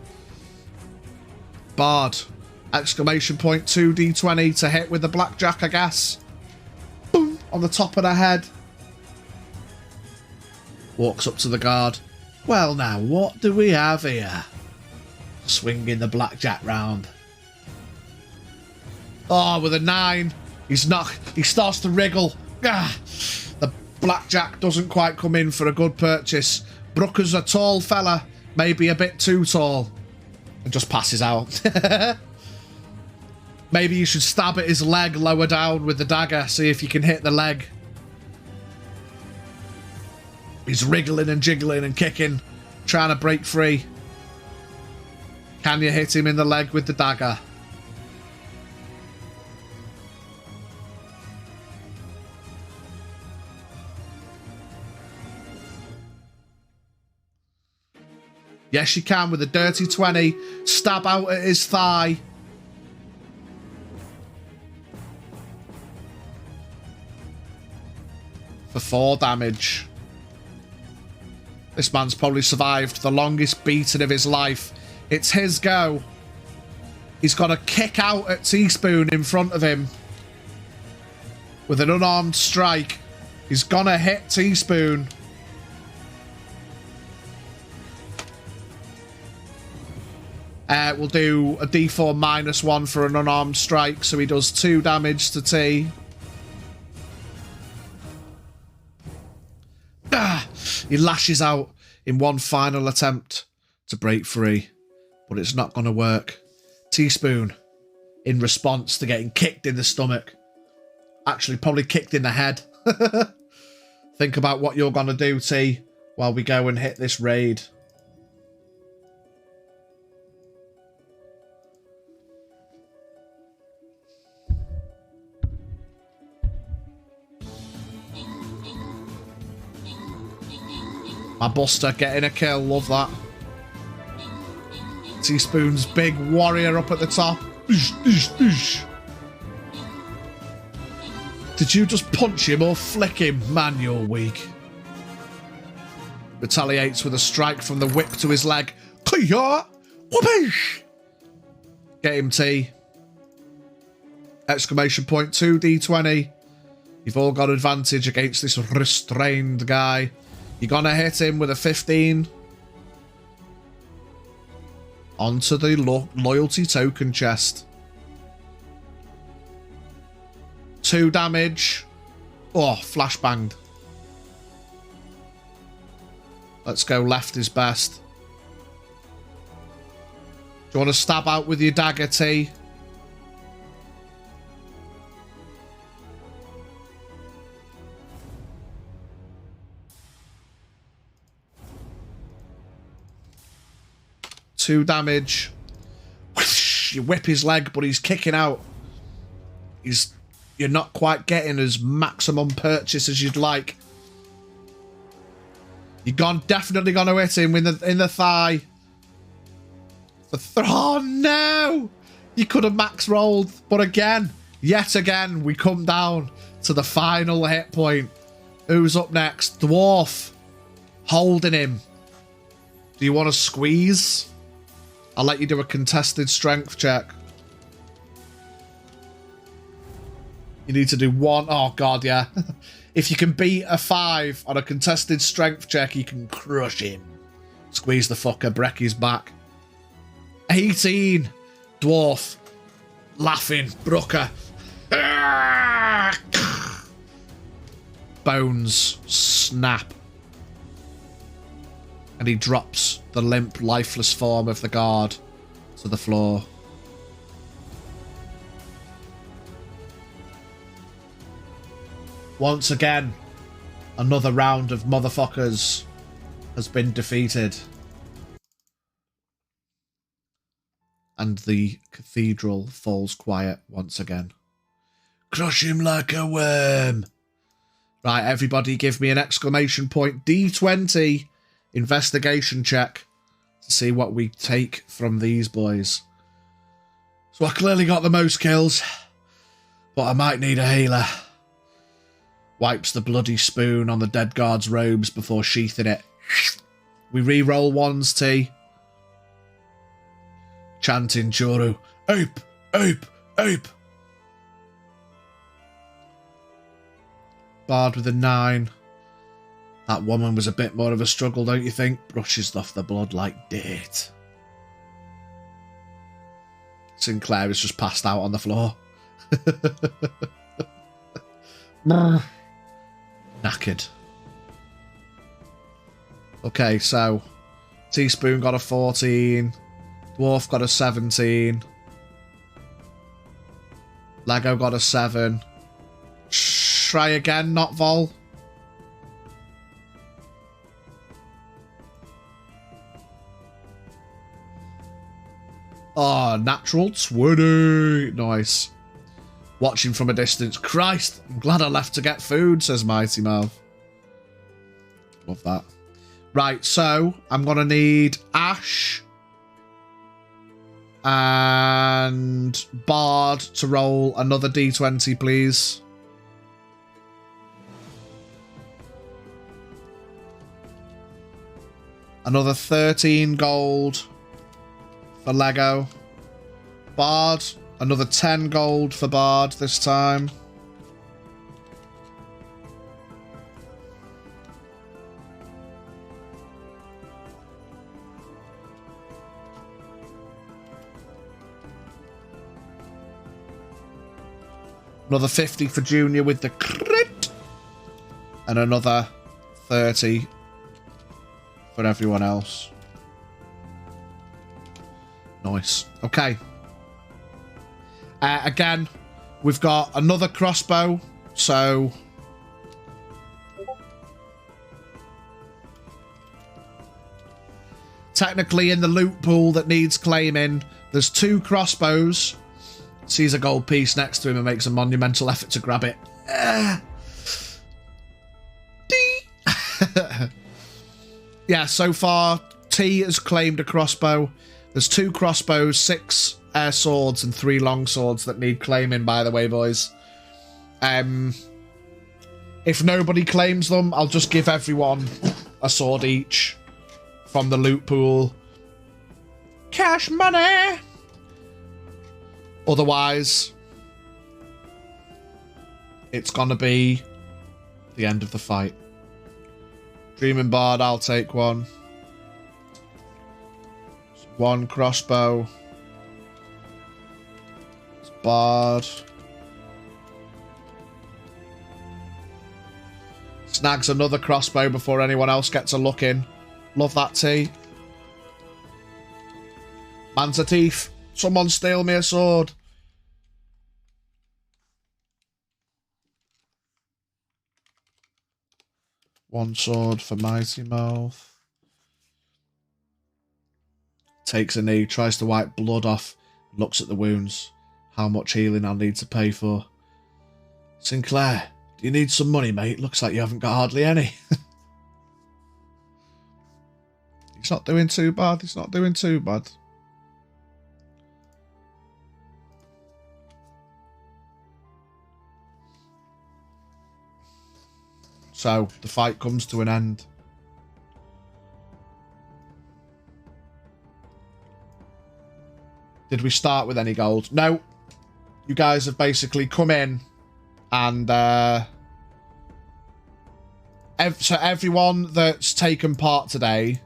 Bard Exclamation point 2d20 to hit with the blackjack, I guess. Boom! On the top of the head. Walks up to the guard. Well now, what do we have here? Swinging the blackjack round. Oh, with a 9. He starts to wriggle. Ah, the blackjack doesn't quite come in for a good purchase. Brooker's a tall fella, maybe a bit too tall. And just passes out. Maybe you should stab at his leg lower down with the dagger, see if you can hit the leg. He's wriggling and jiggling and kicking, trying to break free. Can you hit him in the leg with the dagger? Yes, you can with a dirty 20. Stab out at his thigh. For 4 damage. This man's probably survived the longest beating of his life. It's his go. He's got to kick out at Teaspoon in front of him. With an unarmed strike. He's gonna hit Teaspoon. We'll do a d4 -1 for an unarmed strike, so he does 2 damage to T. Ah! He lashes out in one final attempt to break free, but it's not going to work. Teaspoon, in response to getting kicked in the stomach, actually probably kicked in the head. Think about what you're going to do, T, while we go and hit this raid. My Buster getting a kill, love that. Teaspoon's big warrior up at the top. Did you just punch him or flick him? Man, you're weak. Retaliates with a strike from the whip to his leg. Get him, T. Exclamation point 2d20. You've all got advantage against this restrained guy. You're gonna hit him with a 15. Onto the loyalty token chest. 2 damage. Oh, flashbanged. Let's go left is best. Do you want to stab out with your dagger, T? Two damage. Whoosh, you whip his leg, but he's kicking out. You're not quite getting as maximum purchase as you'd like. You're definitely gonna hit him in the thigh. Oh no! You could have max rolled, but again, yet again, we come down to the final hit point. Who's up next? Dwarf. Holding him. Do you want to squeeze? I'll let you do a contested strength check. You need to do 1. Oh, God, yeah. If you can beat a 5 on a contested strength check, you can crush him. Squeeze the fucker, break his back. 18. Dwarf. Laughing. Brooker. Bones snap. And he drops the limp, lifeless form of the guard to the floor. Once again, another round of motherfuckers has been defeated. And the cathedral falls quiet once again. Crush him like a worm. Right, everybody give me an exclamation point. D20 investigation check to see what we take from these boys. So I clearly got the most kills, but I might need a healer. Wipes the bloody spoon on the dead guard's robes before sheathing it. We re-roll ones, T. Chanting Churu. Ape! Ape! Ape! Bard with a 9. That woman was a bit more of a struggle, don't you think? Brushes off the blood like dirt. Sinclair is just passed out on the floor. Knackered. Okay, so Teaspoon got a 14. Dwarf got a 17. Lego got a 7. Try again, not Vol. Oh, natural 20. Nice. Watching from a distance. Christ, I'm glad I left to get food, says Mighty Mouth. Love that. Right, so I'm going to need Ash and Bard to roll another D20, please. Another 13 gold for Lego. Bard, another 10 gold for Bard this time. Another 50 for Junior with the crit. And another 30 for everyone else. Nice. Okay. Again, we've got another crossbow. So technically in the loot pool that needs claiming, there's 2 crossbows. Sees a gold piece next to him and makes a monumental effort to grab it. Yeah, so far, T has claimed a crossbow. There's 2 crossbows, 6 air swords, and 3 long swords that need claiming, by the way, boys. If nobody claims them, I'll just give everyone a sword each from the loot pool. Cash money! Otherwise, it's gonna be the end of the fight. Dreaming Bard, I'll take one. 1 crossbow. It's Bard. Snags another crossbow before anyone else gets a look in. Love that T. Manta Teeth. Someone steal me a sword. One sword for Mighty Mouth. Takes a knee, tries to wipe blood off, looks at the wounds. How much healing I'll need to pay for. Sinclair, do you need some money, mate? Looks like you haven't got hardly any. He's not doing too bad. He's not doing too bad. So, the fight comes to an end. Did we start with any gold? No. You guys have basically come in and... so everyone that's taken part today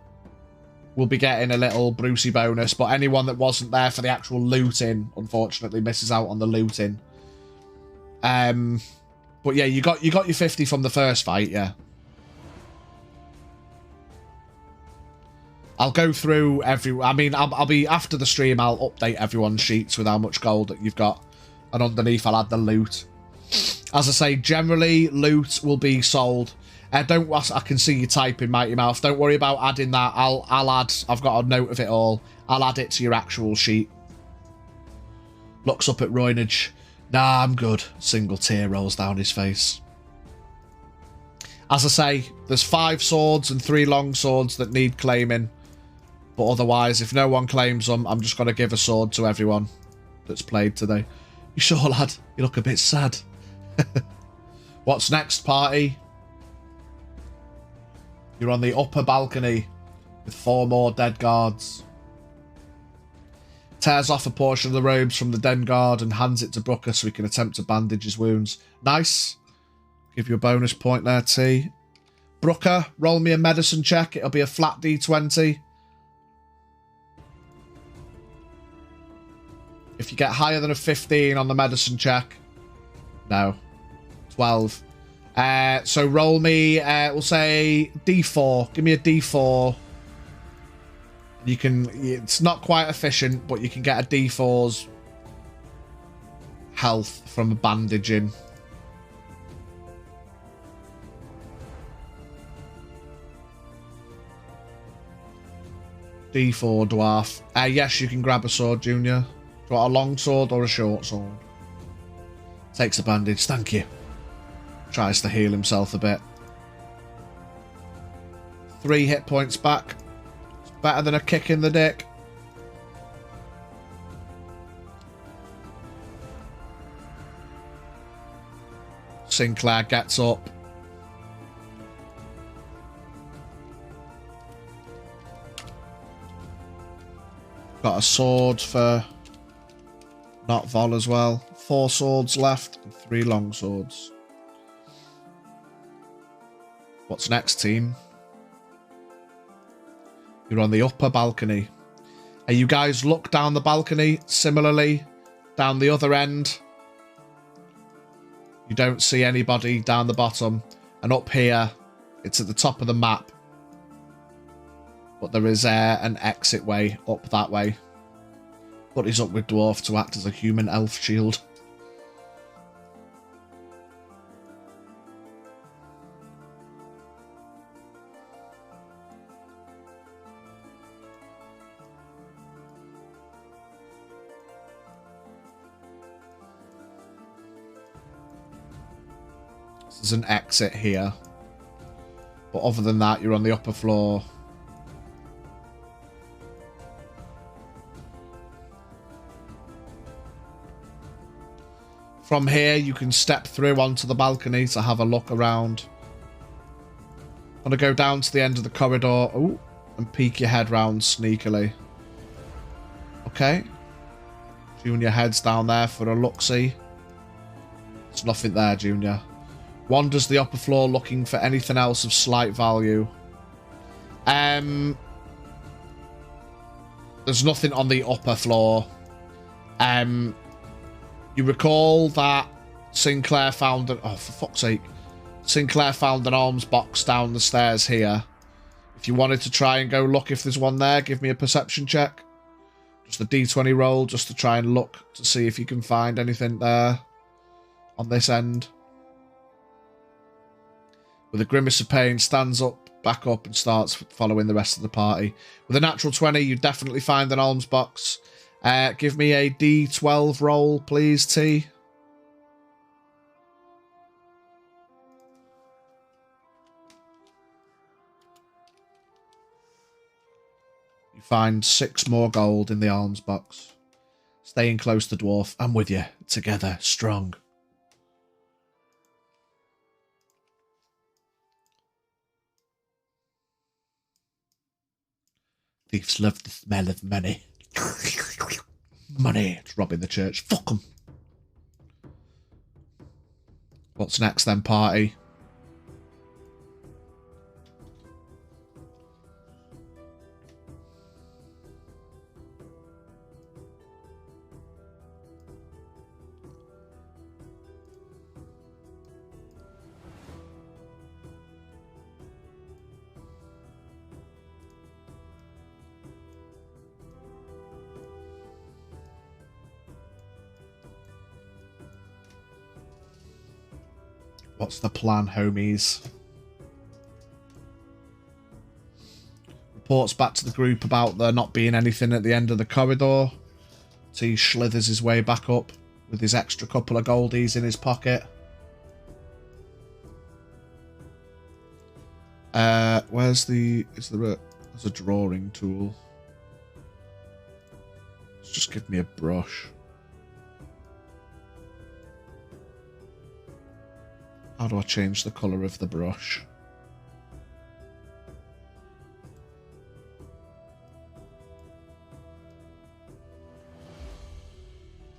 will be getting a little Brucey bonus, but anyone that wasn't there for the actual looting, unfortunately, misses out on the looting. But yeah, you got your 50 from the first fight, yeah. I'll go through I'll be after the stream. I'll update everyone's sheets with how much gold that you've got, and underneath I'll add the loot. As I say, generally loot will be sold. I can see you typing, Mighty Mouth. Don't worry about adding that. I'll add. I've got a note of it all. I'll add it to your actual sheet. Looks up at Roynage. Nah, I'm good. Single tear rolls down his face. As I say, there's 5 swords and 3 long swords that need claiming. But otherwise, if no one claims them, I'm just going to give a sword to everyone that's played today. You sure, lad? You look a bit sad. What's next, party? You're on the upper balcony with 4 more dead guards. Tears off a portion of the robes from the den guard and hands it to Brooker so he can attempt to bandage his wounds. Nice. Give you a bonus point there, T. Brooker, roll me a medicine check. It'll be a flat D20. If you get higher than a 15 on the medicine check. No. 12. So roll me, we'll say D4. Give me a D4. You can, it's not quite efficient, but you can get a D4's health from bandaging. D4 dwarf. Yes, you can grab a sword, Junior. Do you want a long sword or a short sword? Takes a bandage, thank you. Tries to heal himself a bit. 3 hit points back. It's better than a kick in the dick. Sinclair gets up. Got a sword for not Vol as well. 4 swords left and 3 long swords. What's next, team? You're on the upper balcony. And you guys look down the balcony similarly down the other end. You don't see anybody down the bottom. And up here, it's at the top of the map. But there is an exit way up that way. But he's up with Dwarf to act as a human elf shield. There's an exit here. But other than that, you're on the upper floor. From here, you can step through onto the balcony to have a look around. Want to go down to the end of the corridor and peek your head round sneakily. Okay. Junior heads down there for a look-see. There's nothing there, Junior. Wanders the upper floor looking for anything else of slight value. There's nothing on the upper floor. You recall that Sinclair found an... Oh, for fuck's sake. Sinclair found an alms box down the stairs here. If you wanted to try and go look if there's one there, give me a perception check. Just a D20 roll, just to try and look to see if you can find anything there on this end. With a grimace of pain, stands up, back up, and starts following the rest of the party. With a natural 20, you definitely find an alms box. Give me a D12 roll, please, T. You find 6 more gold in the alms box. Staying close to Dwarf. I'm with you. Together. Strong. Thieves love the smell of money. Money. It's robbing the church. Fuck them. What's next then, party? What's the plan, homies? Reports back to the group about there not being anything at the end of the corridor. T slithers his way back up with his extra couple of goldies in his pocket. Where's the... There's a drawing tool. Just give me a brush. How do I change the colour of the brush?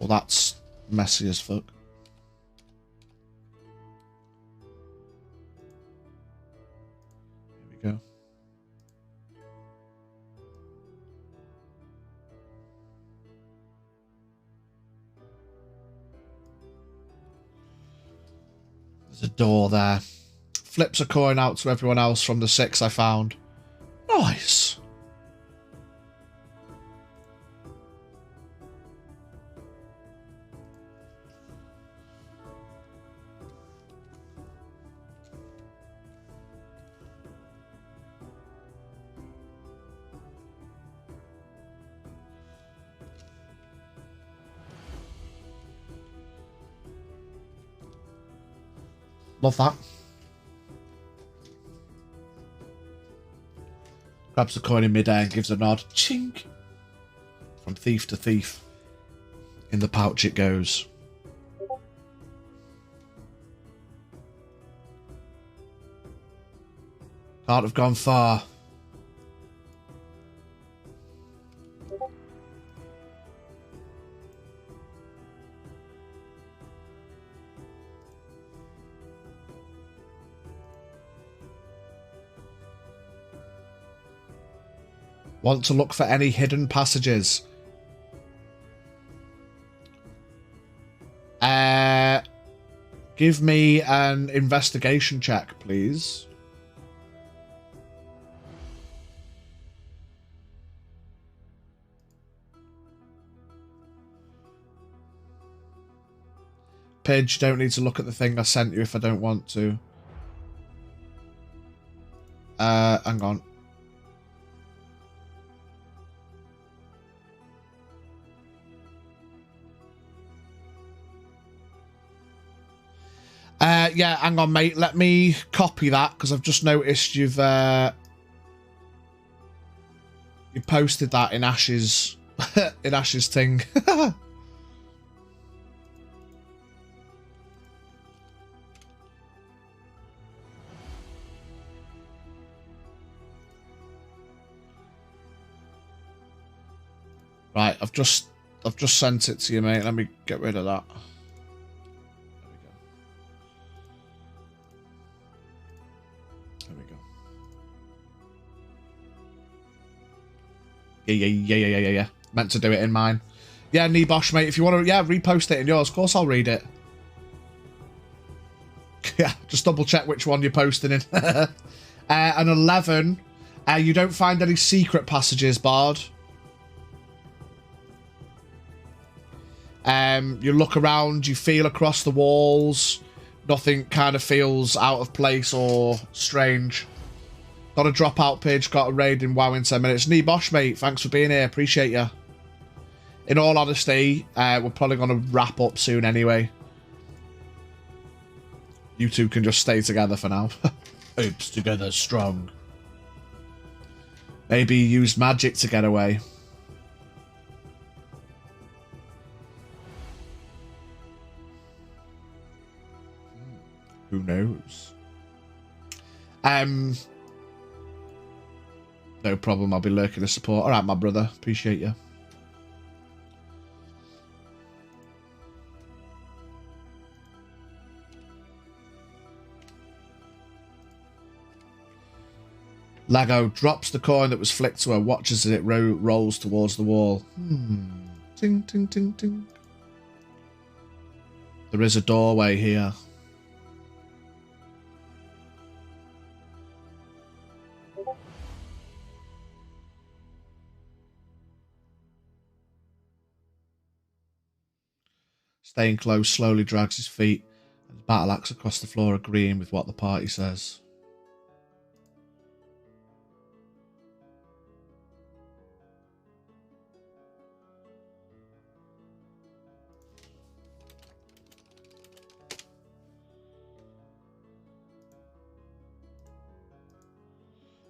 Well, that's messy as fuck. Here we go. There's a door there. Flips a coin out to everyone else from the 6 I found. Nice. Love that. Grabs the coin in midair and gives a nod. Chink. From thief to thief. In the pouch it goes. Can't have gone far. Want to look for any hidden passages? Give me an investigation check, please. Pidge, don't need to look at the thing I sent you if I don't want to. Hang on. Yeah, hang on, mate. Let me copy that because I've just noticed you posted that in Ash's in Ash's thing. Right, I've just sent it to you, mate. Let me get rid of that. Yeah. Meant to do it in mine. Yeah, Nebosh, mate. If you want to, repost it in yours. Of course, I'll read it. Yeah, just double check which one you're posting in. An 11. You don't find any secret passages, Bard. You look around. You feel across the walls. Nothing kind of feels out of place or strange. Got a dropout page, got a raid in WoW in 10 minutes. Nebosh, mate, thanks for being here. Appreciate you. In all honesty, we're probably going to wrap up soon anyway. You two can just stay together for now. Oops, together strong. Maybe you used magic to get away. Who knows? No problem, I'll be lurking to support. Alright, my brother. Appreciate you. Lago drops the coin that was flicked to her, watches as it rolls towards the wall. Ting, ting, ting, ting. There is a doorway here. Staying close, slowly drags his feet and battle axe across the floor, agreeing with what the party says.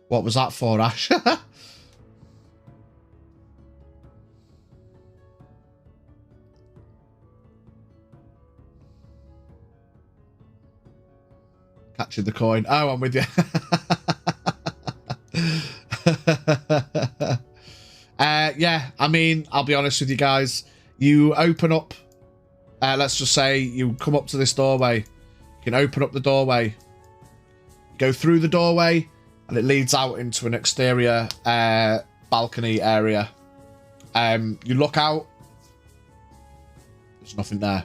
What was that for, Ash? Catching the coin. Oh, I'm with you. Yeah, I mean, I'll be honest with you guys. You open up let's just say you come up to this doorway. You can open up the doorway. Go through the doorway, and it leads out into an exterior balcony area. You look out. There's nothing there.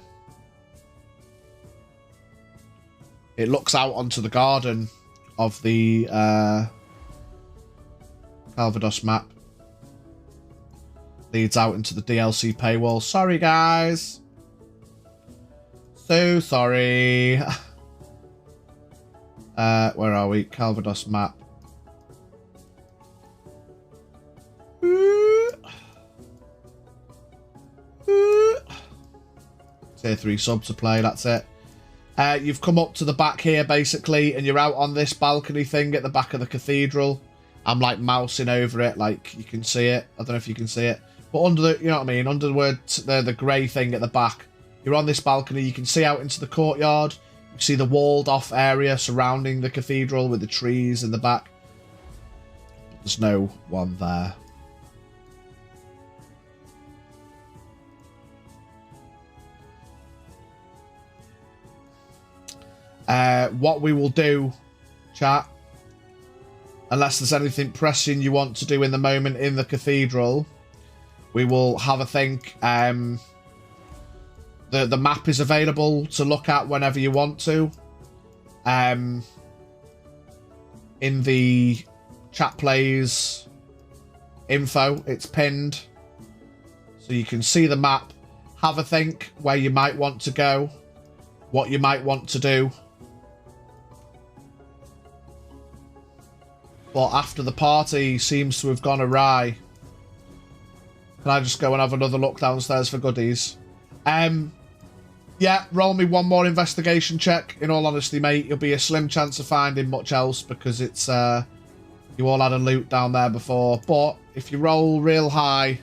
It looks out onto the garden of the Calvados map. Leads out into the DLC paywall. Sorry, guys. So sorry. Where are we? Calvados map. Tier 3 sub to play, that's it. You've come up to the back here, basically, and you're out on this balcony thing at the back of the cathedral. I'm, like, mousing over it, like, you can see it. I don't know if you can see it. But under the, you know what I mean, under the word, the grey thing at the back, you're on this balcony. You can see out into the courtyard. You see the walled-off area surrounding the cathedral with the trees in the back. There's no one there. What we will do, chat, unless there's anything pressing you want to do in the moment in the cathedral, we will have a think. The map is available to look at whenever you want to. In the chat plays info, it's pinned, so you can see the map, have a think where you might want to go, what you might want to do. But after the party seems to have gone awry, can I just go and have another look downstairs for goodies? Yeah, roll me one more investigation check. In all honesty, mate, you'll be a slim chance of finding much else because it's you all had a loot down there before. But if you roll real high,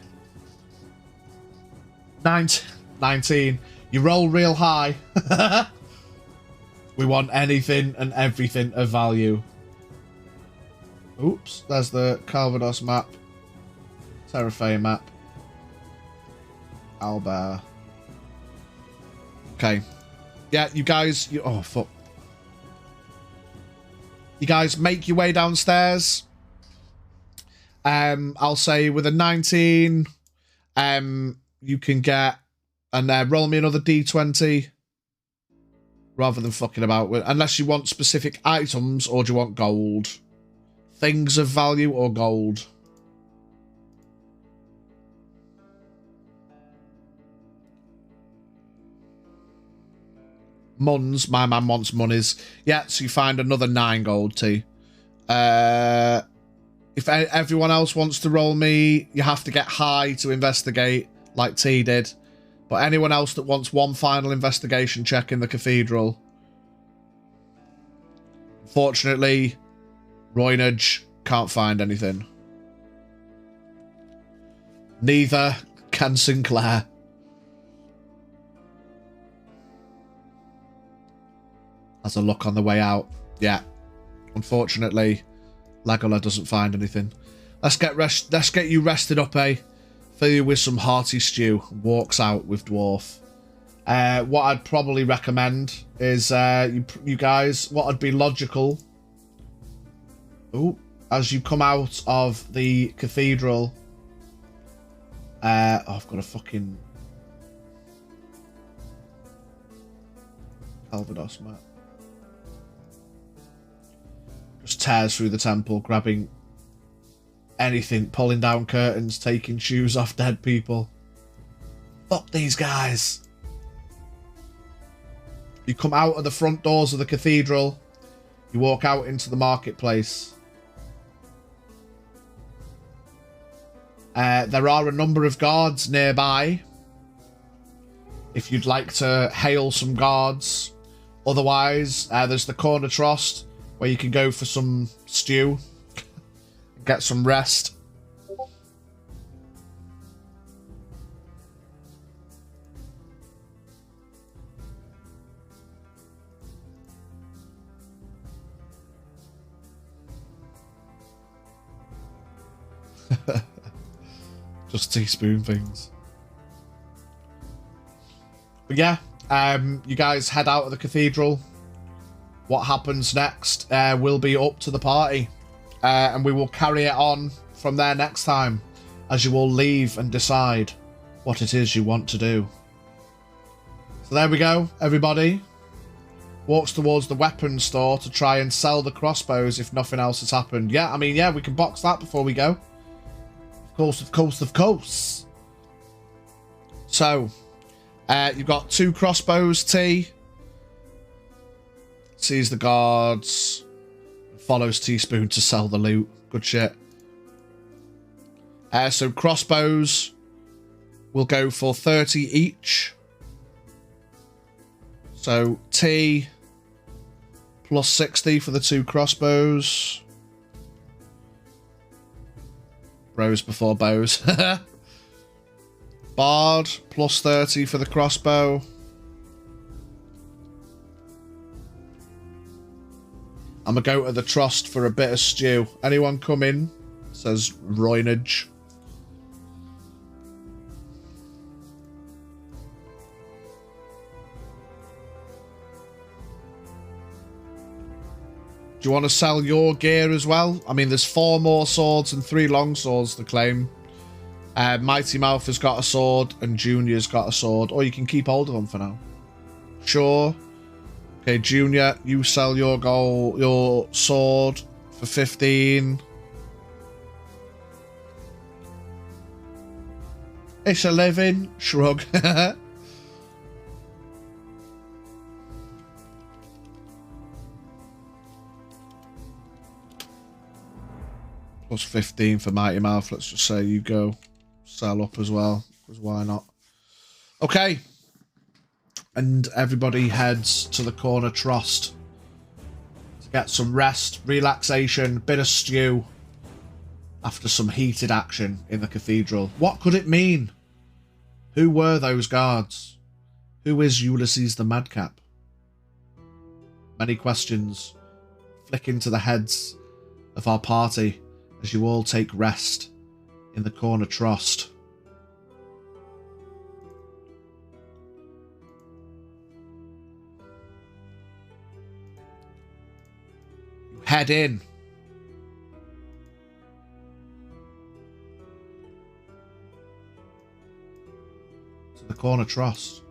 19, you roll real high. We want anything and everything of value. Oops, there's the Calvados map. Terrafae map. Albert. Okay. Yeah, you guys... oh, fuck. You guys make your way downstairs. I'll say with a 19, you can get... and roll me another D20. Rather than fucking about with... unless you want specific items or do you want gold? Things of value or gold? Muns, my man wants monies. Yeah, so you find another 9 gold too. If everyone else wants to roll me, you have to get high to investigate, like T did. But anyone else that wants one final investigation check in the cathedral. Unfortunately, Roynage can't find anything. Neither can Sinclair. Has a look on the way out. Yeah. Unfortunately, Legola doesn't find anything. Let's get you rested up, eh? Fill you with some hearty stew. Walks out with Dwarf. What I'd probably recommend is you guys, what would be logical. Ooh, as you come out of the cathedral. Oh, I've got a fucking Calvados map. Just tears through the temple, grabbing anything, pulling down curtains, taking shoes off dead people. Fuck these guys. You come out of the front doors of the cathedral. You walk out into the marketplace. There are a number of guards nearby. If you'd like to hail some guards. Otherwise, there's the corner trost where you can go for some stew. Get some rest. Just teaspoon things. But yeah, you guys head out of the cathedral. What happens next will be up to the party. And we will carry it on from there next time, as you all leave and decide what it is you want to do. So there we go, everybody. Walks towards the weapons store to try and sell the crossbows if nothing else has happened. Yeah, I mean, yeah, we can box that before we go. Of course, of course, of course. So, you've got 2 crossbows, T. Sees the guards. Follows Teaspoon to sell the loot. Good shit. So crossbows will go for 30 each. So T plus 60 for the 2 crossbows. Bros before bows. Bard plus 30 for the crossbow. I'm going to go to the trust for a bit of stew. Anyone come in? Says Roynage. Do you want to sell your gear as well? I mean, there's 4 more swords and 3 long swords to claim. Mighty Mouth has got a sword and Junior's got a sword. Or you can keep hold of them for now. Sure. Okay, Junior, you sell your sword for 15. It's a living. Shrug. Plus 15 for Mighty Mouth. Let's just say you go sell up as well. Because why not? Okay. And everybody heads to the corner trust to get some rest, relaxation, bit of stew after some heated action in the cathedral. What could it mean? Who were those guards? Who is Ulysses the Madcap? Many questions flick into the heads of our party as you all take rest in the corner trust. Head in. To the corner trust.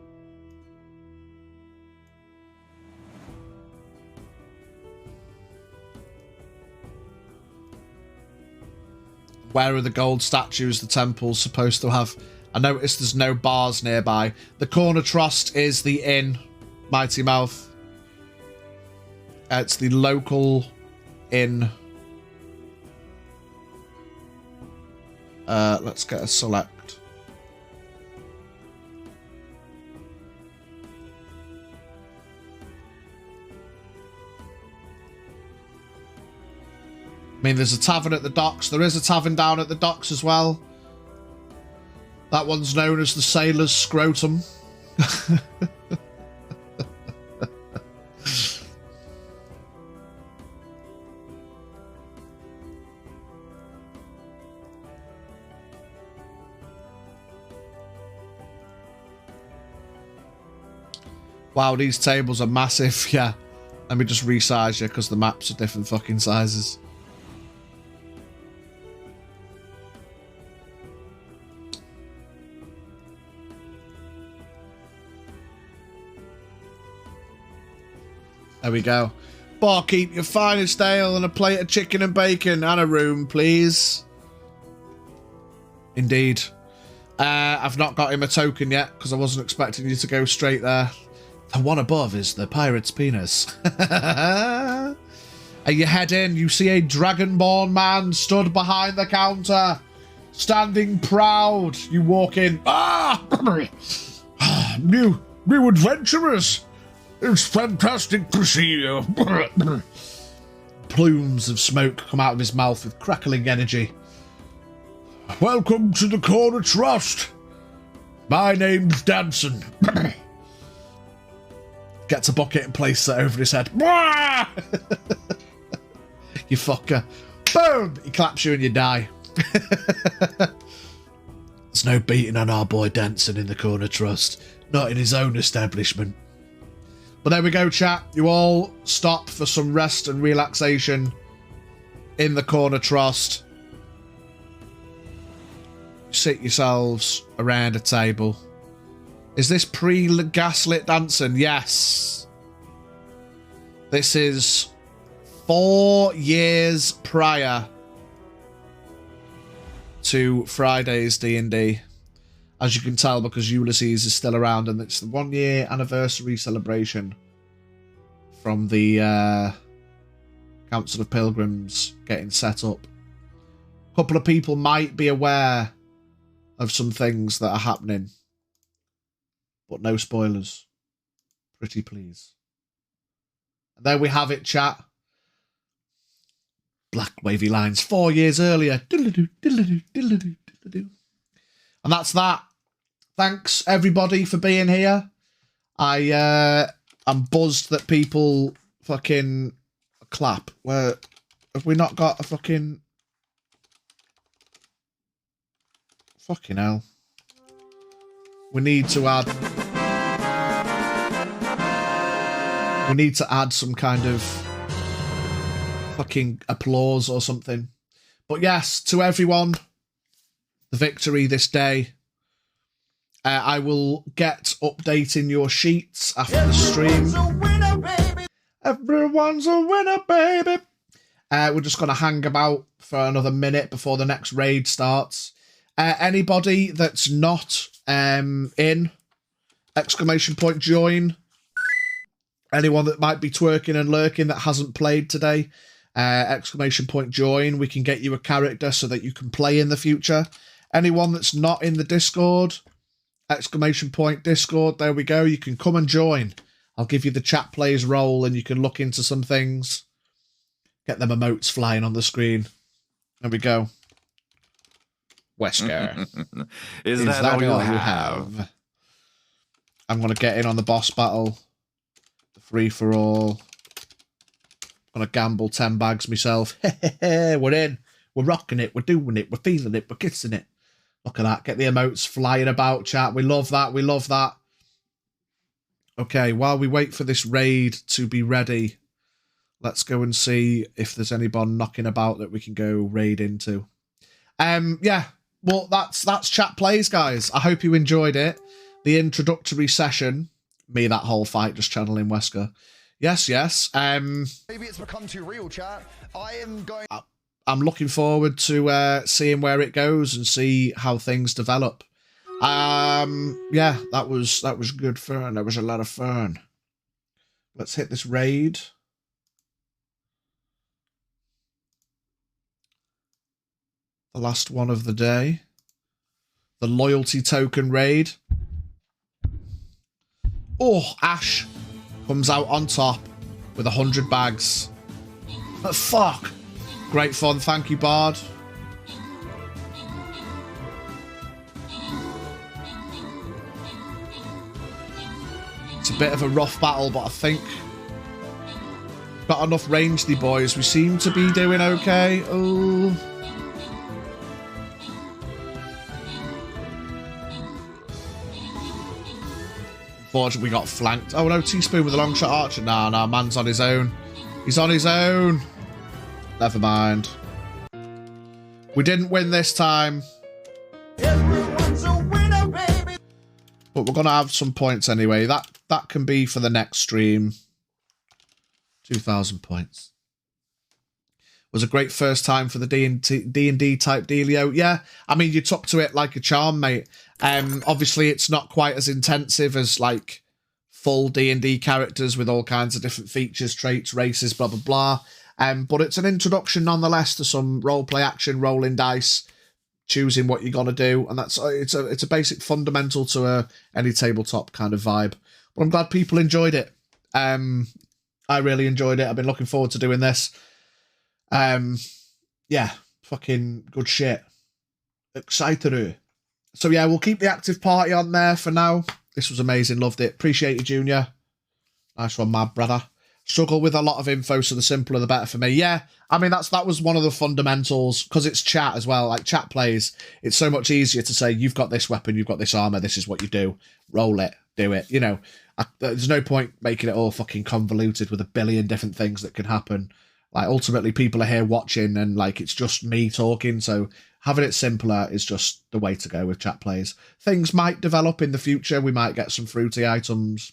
Where are the gold statues the temple's supposed to have? I noticed there's no bars nearby. The corner trust is the inn, Mighty Mouth. It's the local inn. Let's get a select. I mean, there's a tavern at the docks. There is a tavern down at the docks as well. That one's known as the Sailor's Scrotum. Wow, these tables are massive. Yeah. Let me just resize you because the maps are different fucking sizes. There we go. Barkeep, your finest ale and a plate of chicken and bacon and a room, please. Indeed. I've not got him a token yet because I wasn't expecting you to go straight there. The one above is the pirate's penis. And you head in, you see a dragonborn man stood behind the counter, standing proud. You walk in. Ah! New adventurers. It's fantastic to see you. Plumes of smoke come out of his mouth with crackling energy. Welcome to the Corner Trust. My name's Danson. Gets a bucket and places it over his head. You fucker. Boom! He claps you and you die. There's no beating on our boy Denson in the Corner Trust. Not in his own establishment. But there we go, chat. You all stop for some rest and relaxation in the Corner Trust. Sit yourselves around a table. Is this pre-gaslit dancing? Yes. This is 4 years prior to Friday's D&D. As you can tell, because Ulysses is still around, and it's the 1 year anniversary celebration from the Council of Pilgrims getting set up. A couple of people might be aware of some things that are happening, but no spoilers. Pretty please. And there we have it, chat. Black wavy lines 4 years earlier. And that's that. Thanks everybody for being here. I'm buzzed that people fucking clap. Where have we not got a fucking hell? We need to add some kind of fucking applause or something. But yes, to everyone, the victory this day. I will get updating your sheets after the stream. Everyone's a winner, baby. We're just going to hang about for another minute before the next raid starts. Anybody that's not in, exclamation point join. Anyone that might be twerking and lurking that hasn't played today, exclamation point join. We can get you a character so that you can play in the future. Anyone that's not in the Discord, exclamation point Discord. There we go. You can come and join. I'll give you the chat plays role and you can look into some things. Get them emotes flying on the screen. There we go. Wesker. Is that all you have? I'm going to get in on the boss battle. The free-for-all. I'm going to gamble 10 bags myself. We're in. We're rocking it. We're doing it. We're feeling it. We're kissing it. Look at that. Get the emotes flying about, chat. We love that. We love that. Okay, while we wait for this raid to be ready, let's go and see if there's anyone knocking about that we can go raid into. Yeah, well, that's chat plays, guys. I hope you enjoyed it. The introductory session. Me, that whole fight, just channeling Wesker. Yes, yes. Maybe it's become too real, chat. I'm looking forward to seeing where it goes and see how things develop. Yeah, that was good fun. That was a lot of fun. Let's hit this raid. The last one of the day. The loyalty token raid. Oh, Ash comes out on top with 100 bags. But fuck. Great fun, thank you, Bard. It's a bit of a rough battle, but I think got enough range, the boys. We seem to be doing okay. Oh. Unfortunately, we got flanked. Oh no, Teaspoon with a long shot archer. Nah, man's on his own. He's on his own. Never mind. We didn't win this time. Everyone's a winner, baby. But we're going to have some points anyway. That can be for the next stream. 2,000 points. Was a great first time for the D&D type dealio. Yeah, I mean, you took to it like a charm, mate. Obviously, it's not quite as intensive as, like, full D&D characters with all kinds of different features, traits, races, blah, blah, blah. But it's an introduction nonetheless to some roleplay action, rolling dice, choosing what you're gonna do, and it's a basic fundamental to any tabletop kind of vibe. But I'm glad people enjoyed it. I really enjoyed it. I've been looking forward to doing this. Yeah, fucking good shit. Excited. So yeah, we'll keep the active party on there for now. This was amazing. Loved it. Appreciate you, Junior. Nice one, my brother. struggle with a lot of info, so the simpler the better for me. Yeah, I mean, that was one of the fundamentals, because it's chat as well. Like, chat plays, it's so much easier to say, you've got this weapon, you've got this armor, this is what you do. Roll it, do it. You know, there's no point making it all fucking convoluted with a billion different things that can happen. Like, ultimately, people are here watching, and, like, it's just me talking, so having it simpler is just the way to go with chat plays. Things might develop in the future. We might get some fruity items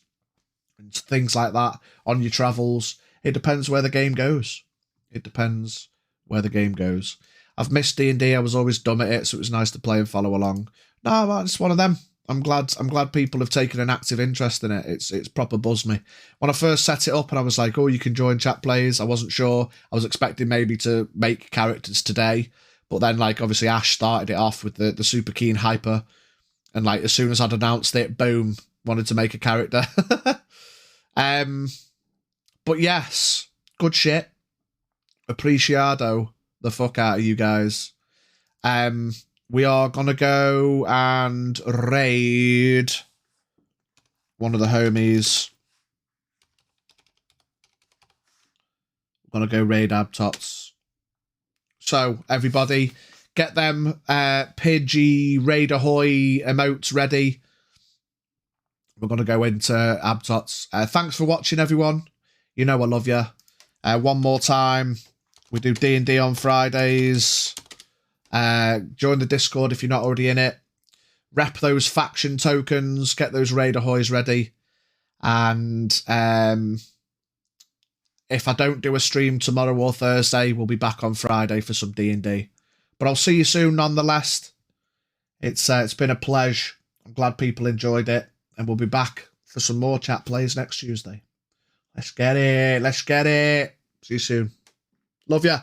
and things like that on your travels. It depends where the game goes. It depends where the game goes. I've missed D&D. I was always dumb at it, so it was nice to play and follow along. No, man, it's one of them. I'm glad people have taken an active interest in it. It's proper buzzed me. When I first set it up and I was like, oh, you can join chat plays, I wasn't sure. I was expecting maybe to make characters today. But then, like, obviously Ash started it off with the super keen hyper. And, like, as soon as I'd announced it, boom, wanted to make a character. But yes, good shit. Appreciado the fuck out of you guys. We are gonna go and raid one of the homies. We're gonna go raid Abtots. So everybody, get them Pidgey Raid Ahoy emotes ready. We're going to go into Abtots. Thanks for watching, everyone. You know I love you. One more time, we do D&D on Fridays. Join the Discord if you're not already in it. Rep those faction tokens. Get those Raid Ahoys ready. And if I don't do a stream tomorrow or Thursday, we'll be back on Friday for some D&D. But I'll see you soon nonetheless. It's been a pleasure. I'm glad people enjoyed it. And we'll be back for some more chat plays next Tuesday. Let's get it. Let's get it. See you soon. Love ya.